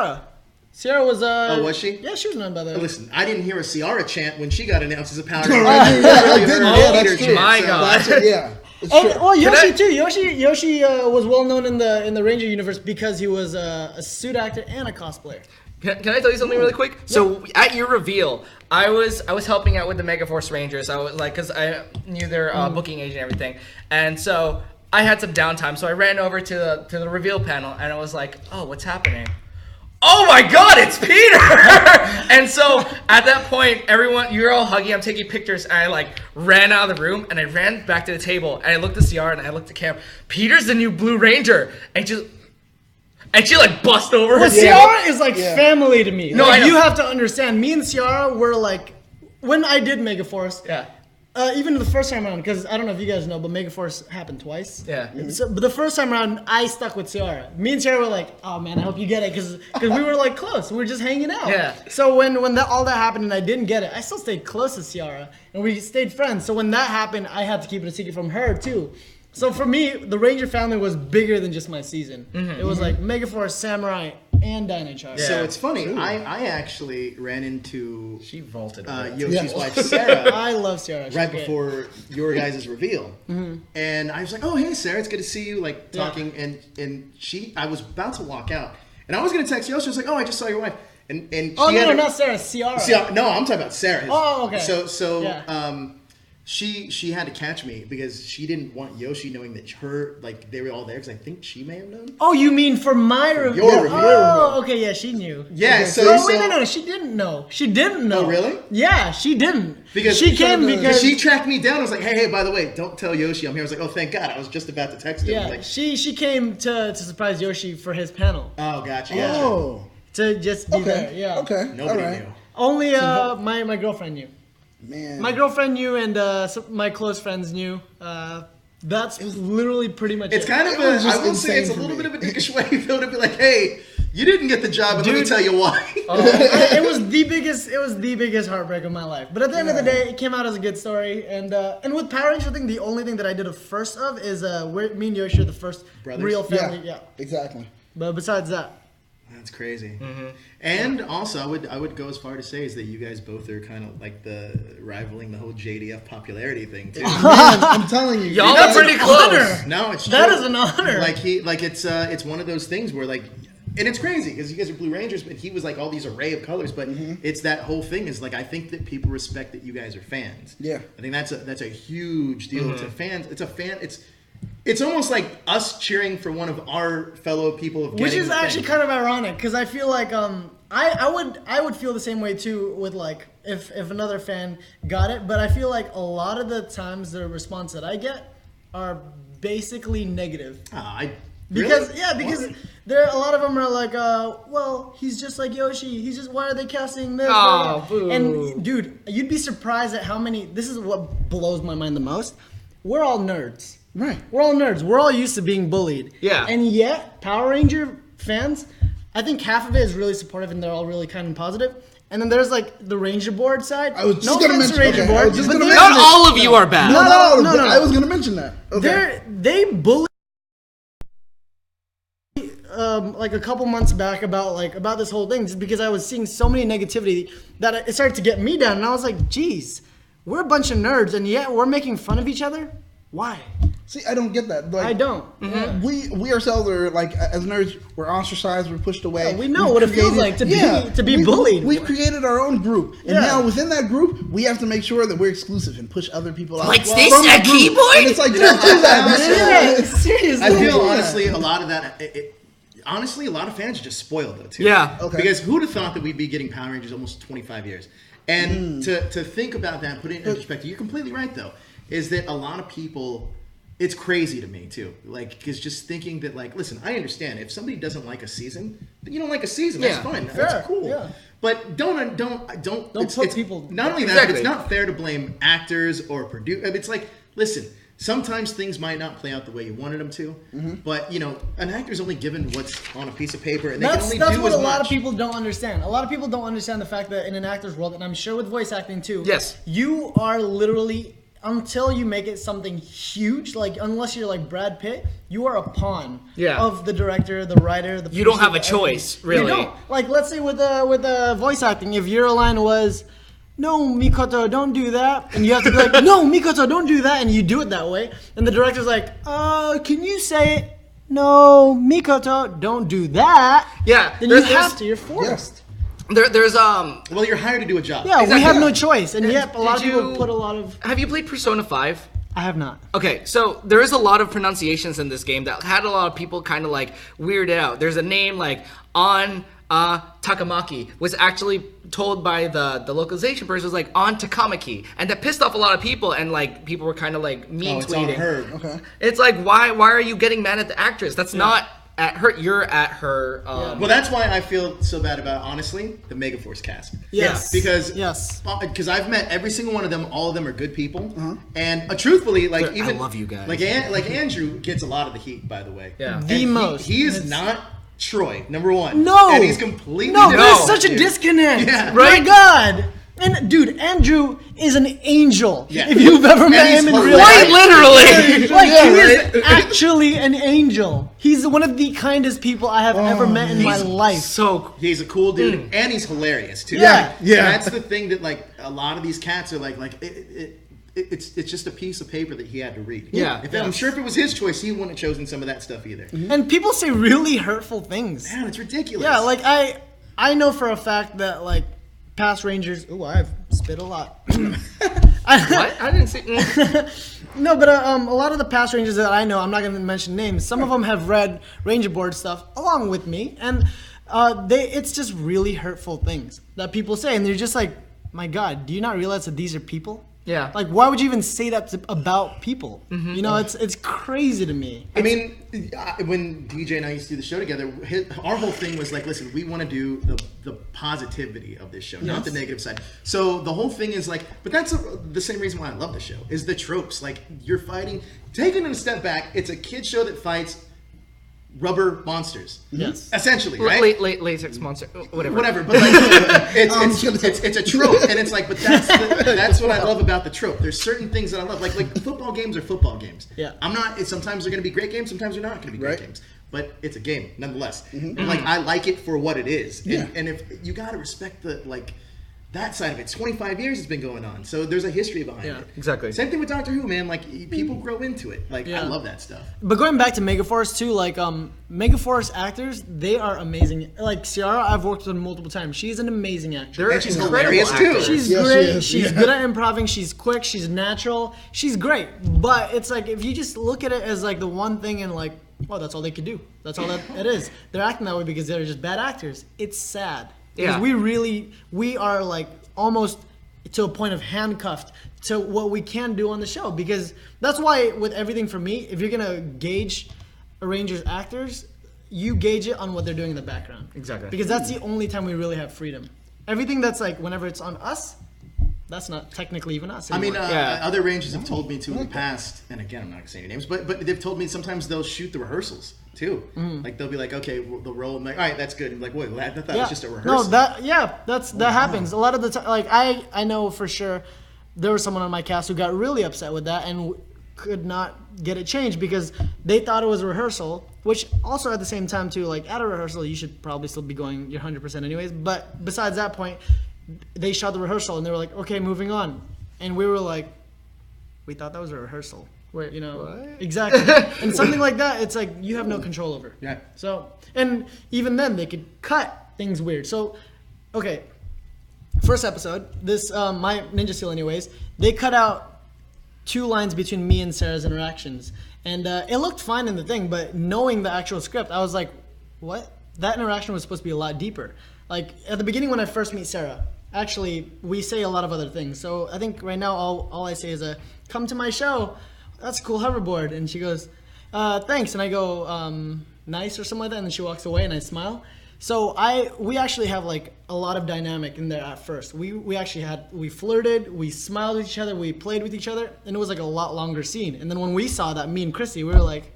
S2: Ciara was,
S4: Oh, was she?
S2: Yeah, she was known by the...
S4: Listen, I didn't hear a Ciara chant when she got announced as a Power
S3: No,
S4: Ranger.
S3: I didn't. Yeah, I
S4: Really
S3: didn't.
S4: heard
S3: Yeah,
S4: Peter
S3: that's true.
S4: chant,
S1: My
S4: so-
S1: God.
S3: It's
S2: And
S3: true.
S2: well, Yoshi
S1: I-
S2: too. Yoshi was well known in the Ranger universe because he was a suit actor and a cosplayer.
S1: Can I tell you something really quick? So at your reveal, I was helping out with the Megaforce Rangers. I was like, because I knew their booking agent and everything, and so I had some downtime. So I ran over to the reveal panel, and I was like, "Oh, what's happening?" Oh my God, it's Peter! And so at that point, you're all hugging, I'm taking pictures, and I like ran out of the room, and I ran back to the table, and I looked at Ciara, and I looked at Cam. Peter's the new Blue Ranger, and she like bust over her
S2: Well,
S1: table.
S2: Ciara is like family to me.
S1: No,
S2: Like,
S1: I know.
S2: you have to understand. Me and Ciara were like, when I did Megaforce,
S1: Yeah.
S2: even the first time around, because I don't know if you guys know, but Megaforce happened twice.
S1: Yeah.
S2: So, but the first time around, I stuck with Ciara. Me and Ciara were like, "Oh man, I hope you get it," because we were like close. We were just hanging out.
S1: Yeah.
S2: So when all that happened and I didn't get it, I still stayed close to Ciara, and we stayed friends. So when that happened, I had to keep it a secret from her too. So for me, the Ranger family was bigger than just my season. It was like Megaforce, Samurai, and Dino Charge.
S1: Yeah.
S4: So it's funny. I actually ran into
S1: She vaulted over that.
S4: Yoshi's wife Sarah
S2: I love Ciara. She's
S4: right
S2: great.
S4: before your guys' reveal, and I was like, "Oh, hey, Sarah, it's good to see you." Like talking, and I was about to walk out, and I was gonna text Yoshi. I was like, "Oh, I just saw your wife," and
S2: Oh
S4: she had
S2: no,
S4: her-
S2: not Sarah, Ciara.
S4: No, I'm talking about Sarah.
S2: Oh, okay.
S4: So
S2: Yeah.
S4: she had to catch me because she didn't want Yoshi knowing that they were all there because I think she may have known.
S2: Oh, you mean for my review?
S4: your review.
S2: Oh, okay, yeah, she knew.
S4: Yeah,
S2: Okay.
S4: so-
S2: Oh, wait,
S4: so-
S2: no, she didn't know. She didn't know.
S4: Oh, really?
S2: Yeah, she didn't.
S4: Because
S2: she came because
S4: she tracked me down. I was like, hey, by the way, don't tell Yoshi I'm here. I was like, oh, thank God. I was just about to text him.
S2: yeah,
S4: Like,
S2: she came to surprise Yoshi for his panel
S4: oh, gotcha.
S3: Oh,
S2: to just be
S3: okay.
S2: there. Yeah.
S3: Okay.
S4: Nobody
S3: all right.
S4: knew.
S2: Only my girlfriend knew.
S3: Man.
S2: My girlfriend knew, and my close friends knew. That's literally pretty much
S4: It's
S2: it.
S4: kind of
S3: It was just
S4: I will say it's a
S3: insane for
S4: little
S3: me.
S4: bit of a dickish way though to be like, hey, you didn't get the job, and let me
S2: Dude.
S4: tell you why.
S2: It was the biggest heartbreak of my life. But at the end of the day, it came out as a good story. And with Power Rangers, I think the only thing that I did a first of is me and Yoshi are the first
S4: Brothers?
S2: real family. Yeah.
S3: Exactly.
S2: But besides that,
S4: That's crazy. And also, I would go as far to say is that you guys both are kind of like rivaling the whole JDF popularity thing too.
S3: Man, I'm telling you.
S1: Y'all
S2: That's
S1: are pretty
S2: an
S1: close.
S2: honor.
S4: No, it's
S2: That
S4: true.
S2: is an honor.
S4: It's one of those things where like, and it's crazy because you guys are Blue Rangers, but he was like all these array of colors. But it's that whole thing is like I think that people respect that you guys are fans.
S3: Yeah.
S4: I think that's a huge deal. It's a fan. It's a fan. It's almost like us cheering for one of our fellow people. Of
S2: which
S4: getting
S2: is
S4: the
S2: actually
S4: thing.
S2: kind of ironic because I feel like I would feel the same way too with like if another fan got it, but I feel like a lot of the times the response that I get are basically negative. Because there a lot of them are like, well, he's just like Yoshi. He's just, why are they casting this?
S1: Oh, boo.
S2: And dude, you'd be surprised at how many. This is what blows my mind the most. We're all nerds.
S3: Right.
S2: We're all nerds. We're all used to being bullied.
S1: Yeah.
S2: And yet, Power Ranger fans, I think half of it is really supportive and they're all really kind and positive. And then there's like the Ranger Board side.
S3: I was just gonna mention
S2: Ranger
S3: okay,
S2: Board,
S3: I was just
S2: but
S3: gonna
S2: they're-
S3: mention
S1: Not all of you are bad.
S2: No.
S3: I was gonna mention that. Okay.
S2: They bully like a couple months back about this whole thing, just because I was seeing so many negativity that it started to get me down, and I was like, geez, we're a bunch of nerds and yet we're making fun of each other? Why?
S3: See, I don't get that. Like,
S2: I don't.
S3: We ourselves are like, as nerds, we're ostracized, we're pushed away.
S2: Yeah, we know what it feels like to be bullied.
S3: We've created our own group, and
S2: Yeah.
S3: now within that group, we have to make sure that we're exclusive and push other people out.
S1: Like,
S3: from
S1: they
S3: the
S1: said
S3: group.
S1: keyboard?
S3: And it's like, don't do that, man.
S2: Yeah, seriously.
S4: I feel
S3: Yeah.
S4: honestly a lot of that. Honestly, a lot of fans are just spoiled though too.
S1: Yeah.
S3: Okay.
S4: Because who'd have thought that we'd be getting Power Rangers almost 25 years? And to think about that, put it in perspective, you're completely right though. Is that a lot of people? It's crazy to me too. Like, because just thinking that, like, listen, I understand if somebody doesn't like a season, then you don't like a season. That's
S1: Yeah.
S4: fine.
S2: Fair.
S4: That's cool.
S2: Yeah.
S4: But don't
S2: put people.
S4: Not only that,
S1: Exactly.
S4: it's not fair to blame actors or produce. It's like, listen, sometimes things might not play out the way you wanted them to, but you know, an actor's only given what's on a piece of paper, and they can only
S2: That's
S4: do
S2: what
S4: as
S2: a lot
S4: much.
S2: of people don't understand. A lot of people don't understand the fact that in an actor's world, and I'm sure with voice acting too.
S1: Yes.
S2: You are literally, until you make it something huge, like unless you're like Brad Pitt, you are a pawn of the director, the writer, the.
S1: You don't have a
S2: producer,
S1: choice,
S2: everything.
S1: really.
S2: You don't. Like, let's say with voice acting, if your line was, "No, Mikoto, don't do that," and you have to be like, "No, Mikoto, don't do that," and you do it that way, and the director's like, can you say it? No, Mikoto, don't do that.
S1: Yeah,
S2: Then you
S1: there's-
S2: have to. You're forced.
S1: There's
S4: Well, you're hired to do a job.
S2: Yeah, we
S1: Exactly.
S2: have no choice, and yet a lot of
S1: Did
S2: people
S1: you-
S2: put a lot of.
S1: Have you played Persona 5?
S2: I have not.
S1: Okay, so there is a lot of pronunciations in this game that had a lot of people kind of like weirded out. There's a name like On Takamaki was actually told by the localization person was like On Takamaki, and that pissed off a lot of people, and like people were kind of like meme
S4: it's on
S1: tweeting.
S4: her.
S3: Okay.
S1: It's like why are you getting mad at the actress? That's not at her. You're at her.
S4: Well, that's why I feel so bad about, honestly, the Megaforce cast.
S2: Yes.
S4: Because I've met every single one of them. All of them are good people, and truthfully, like
S1: I
S4: even
S1: love you guys.
S4: Like Andrew gets a lot of the heat, by the way.
S1: Yeah.
S4: And
S2: The most.
S4: He is
S2: It's-
S4: not Troy, number one.
S2: No.
S4: And he's completely
S2: No,
S4: different.
S2: there's such a
S4: Dude.
S2: disconnect.
S4: Yeah.
S2: My God. And dude, Andrew is an angel.
S4: Yeah.
S2: If you've ever met
S4: he's
S2: him in real
S4: hilarious.
S2: life.
S1: Quite literally.
S2: Like,
S3: Yeah,
S2: he
S3: right?
S2: is actually an angel. He's one of the kindest people I have ever met in my life.
S1: So
S4: He's a cool dude, and he's hilarious too.
S2: Yeah.
S3: Yeah.
S4: And that's the thing that like a lot of these cats are like it's just a piece of paper that he had to read.
S1: Yeah.
S4: I'm sure if it was his choice, he wouldn't have chosen some of that stuff either.
S2: And people say really hurtful things.
S4: Man, it's ridiculous.
S2: Yeah, like I know for a fact that like past Rangers. Ooh, I've spit a lot.
S1: what? I didn't see.
S2: No, but a lot of the past Rangers that I know, I'm not going to mention names. Some of them have read Ranger Board stuff along with me, and it's just really hurtful things that people say, and they're just like, my God, do you not realize that these are people?
S1: Yeah.
S2: Like, why would you even say that about people? You know, it's crazy to me.
S4: I mean, when DJ and I used to do the show together, our whole thing was like, listen, we want to do the positivity of this show, not the negative side. So the whole thing is like, but that's the same reason why I love the show, is the tropes. Like, you're fighting, taking a step back, it's a kid show that fights rubber monsters.
S2: Yes.
S4: Essentially, right?
S1: Latex monster, whatever.
S4: Whatever, but like it's a trope, and it's like, but that's what I love about the trope. There's certain things that I love, like football games are football games.
S2: Yeah.
S4: Sometimes they're going to be great games, sometimes they're not going to be great
S3: Right.
S4: games, but it's a game nonetheless. And like I like it for what it is, and if you got to respect that side of it. 25 years it's been going on, so there's a history behind it.
S1: Exactly.
S4: Same thing with Doctor Who, man. Like people grow into it. Like I love that stuff.
S2: But going back to Megaforce too, like Megaforce actors, they are amazing. Like Ciara, I've worked with her multiple times. She's an amazing actor.
S1: They're
S4: And she's
S1: incredible
S4: hilarious, too.
S1: actors.
S2: She's
S3: Yes, she
S2: great.
S3: is.
S2: She's
S3: Yeah.
S2: good at improving. She's quick. She's natural. She's great. But it's like if you just look at it as like the one thing and like, oh, that's all they could do. That's all that it is. They're acting that way because they're just bad actors. It's sad. Because
S1: Yeah.
S2: we are like almost to a point of handcuffed to what we can do on the show. Because that's why with everything for me, if you're gonna gauge a Ranger's actors, you gauge it on what they're doing in the background.
S1: Exactly.
S2: Because that's the only time we really have freedom. Everything that's like whenever it's on us, that's not technically even us anymore.
S4: I mean, other Rangers have told me too in the past, and again, I'm not gonna say any names, but they've told me sometimes they'll shoot the rehearsals too. Like they'll be like, okay, they'll roll, and like, all right, that's good. And like, wait, I thought that was just a rehearsal.
S2: No, that happens a lot of the time. Like I know for sure there was someone on my cast who got really upset with that and could not get it changed because they thought it was a rehearsal. Which also at the same time too, like at a rehearsal, you should probably still be going your 100% anyways. But besides that point, they shot the rehearsal and they were like, okay, moving on. And we were like, we thought that was a rehearsal.
S1: Wait,
S2: you know,
S1: what?
S2: exactly. And something like that, it's like you have no control over.
S4: Yeah.
S2: So, and even then they could cut things weird. So, okay, first episode, this, my Ninja Seal anyways, they cut out 2 lines between me and Sarah's interactions. And it looked fine in the thing, but knowing the actual script, I was like, what? That interaction was supposed to be a lot deeper. Like, at the beginning when I first meet Sarah, actually, we say a lot of other things. So I think right now all I say is, come to my show. That's a cool hoverboard. And she goes, thanks. And I go, nice or something like that. And then she walks away and I smile. So we actually have like a lot of dynamic in there at first. We flirted, we smiled with each other, we played with each other, and it was like a lot longer scene. And then when we saw that, me and Chrissy, we were like,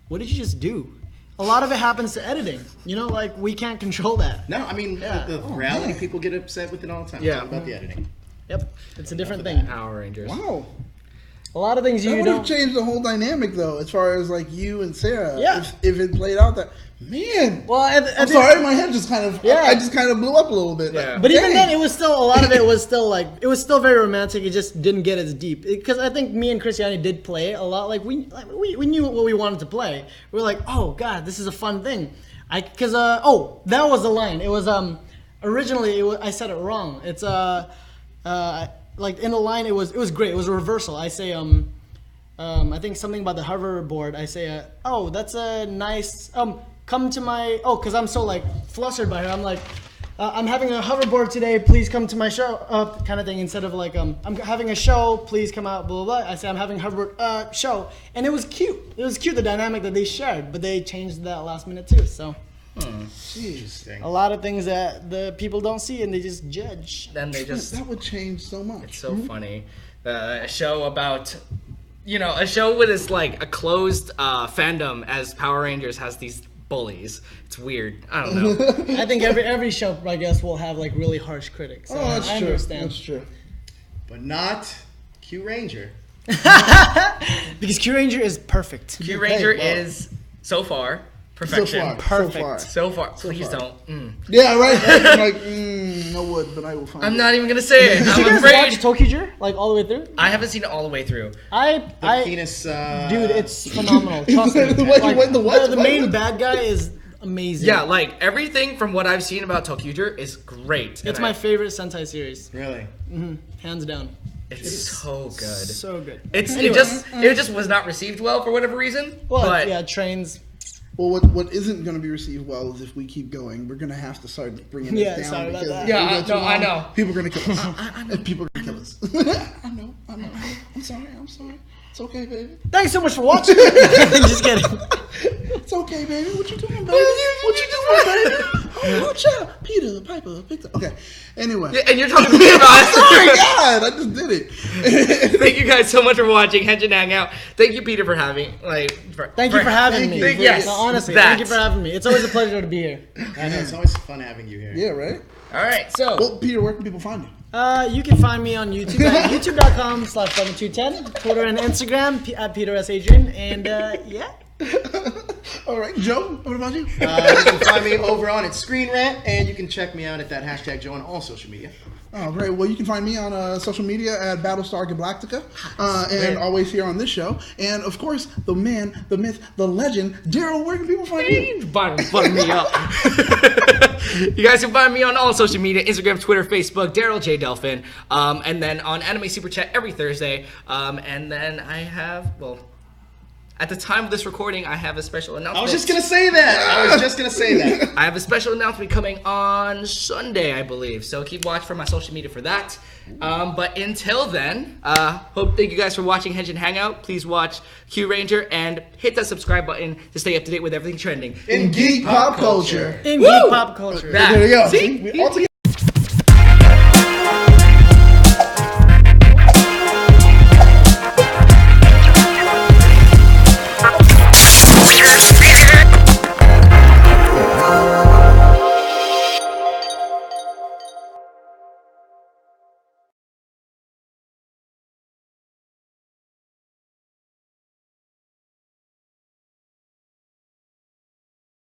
S2: what did you just do? A lot of it happens to editing. You know, like we can't control that.
S4: No, I mean, the reality people get upset with it all the time.
S1: Yeah.
S4: It's all about the editing.
S2: Yep, it's a different thing.
S1: Power Rangers.
S3: Wow.
S2: A lot of things
S3: That
S2: you
S3: would
S2: don't.
S3: have changed the whole dynamic, though, as far as like you and Sarah.
S2: Yeah.
S3: If it played out that, man.
S2: Well,
S3: I'm sorry, my head just kind of.
S2: Yeah.
S3: I just kind of blew up a little bit.
S1: Yeah.
S2: But even
S3: Dang.
S2: then, it was still a lot of it was still like it was still very romantic. It just didn't get as deep because I think me and Christiane did play a lot. Like we knew what we wanted to play. We were like, oh god, this is a fun thing. That was the line. It was originally I said it wrong. It's like in the line it was great. It was a reversal. I say I think something about the hoverboard. I say oh that's a nice come to my because I'm so like flustered by her. I'm like I'm having a hoverboard today. Please come to my show kind of thing. Instead of like I'm having a show. Please come out. Blah blah blah. I say I'm having a hoverboard show, and it was cute. It was cute the dynamic that they shared, but they changed that last minute too. So.
S4: Interesting.
S2: A lot of things that the people don't see and they just judge.
S1: Then they just.
S3: That would change so much.
S1: It's so funny. A show about. A show with this like a closed fandom as Power Rangers has these bullies. It's weird. I don't know.
S2: I think every show, I guess, will have like really harsh critics. So
S3: That's
S2: I
S3: true.
S2: understand.
S3: That's true.
S4: But not Kyuranger.
S2: Because Kyuranger is perfect.
S1: Kyuranger
S3: wow.
S1: is so far perfection.
S2: Perfect.
S1: So far. Please don't.
S3: Yeah, right. I'm like, no wood, but I will find
S1: I'm
S3: it.
S1: not even gonna say it.
S2: Did you
S1: I'm
S2: guys watch
S1: afraid.
S2: Tokuger like all the way through?
S1: I haven't seen it all the way through.
S4: The penis.
S2: Dude, it's phenomenal. Trust me.
S3: The what?
S2: Like,
S3: The what?
S2: the main bad guy is amazing.
S1: Yeah, like everything from what I've seen about Tokuger is great.
S2: It's my favorite Sentai series,
S4: Really?
S2: hands down.
S1: It's so good.
S2: So good.
S1: It
S2: Anyway.
S1: just was not received well for whatever reason.
S2: Well,
S1: but
S2: yeah, trains.
S3: Well, what isn't going to be received well is if we keep going, we're going to have to start bringing this
S2: Yeah,
S3: down.
S2: sorry about
S3: because
S2: that.
S3: if
S1: Yeah,
S3: we go
S1: I
S3: too
S1: know, I
S3: long,
S1: know.
S3: People are going to kill us. People are going to kill us. I know. I'm sorry. It's okay, baby.
S2: Thanks so much for watching. Just kidding.
S3: It's okay, baby. What you doing, baby? What you doing, baby? Oh, watch out. Peter, Piper, Victor. Okay. Anyway.
S1: Yeah, and you're talking to me about it.
S3: Oh my God, I just did it.
S1: Thank you guys so much for watching Henshin Hangout. Thank you, Peter, for having
S2: Thank you for having me.
S1: Yes,
S2: No, honestly,
S1: that.
S2: thank you for having me. It's always a pleasure to be here.
S4: I know, it's always fun having you here.
S3: Yeah, right?
S1: All right, so
S3: Well, Peter, where can people find you?
S2: You can find me on YouTube at youtube.com/7210, Twitter and Instagram at Peter S. Adrian, and yeah.
S3: All right, Joe, what about you?
S4: You can find me over on Screen Rant, and you can check me out at that hashtag Joe on all social media.
S3: Oh, great. Well, you can find me on social media at Battlestar Galactica, and always here on this show. And, of course, the man, the myth, the legend, Darrel, where can people find you?
S1: Button me up. You guys can find me on all social media, Instagram, Twitter, Facebook, Darrel J. Delfin, and then on Anime Super Chat every Thursday. And then I at the time of this recording, I have a special announcement.
S4: I was just gonna say that.
S1: I have a special announcement coming on Sunday, I believe. So keep watch for my social media for that. But until then, thank you guys for watching Henshin Hangout. Please watch Kyuranger and hit that subscribe button to stay up to date with everything trending
S3: in geek pop culture.
S2: In geek pop culture.
S1: That.
S3: There you go.
S1: See?
S3: We all together.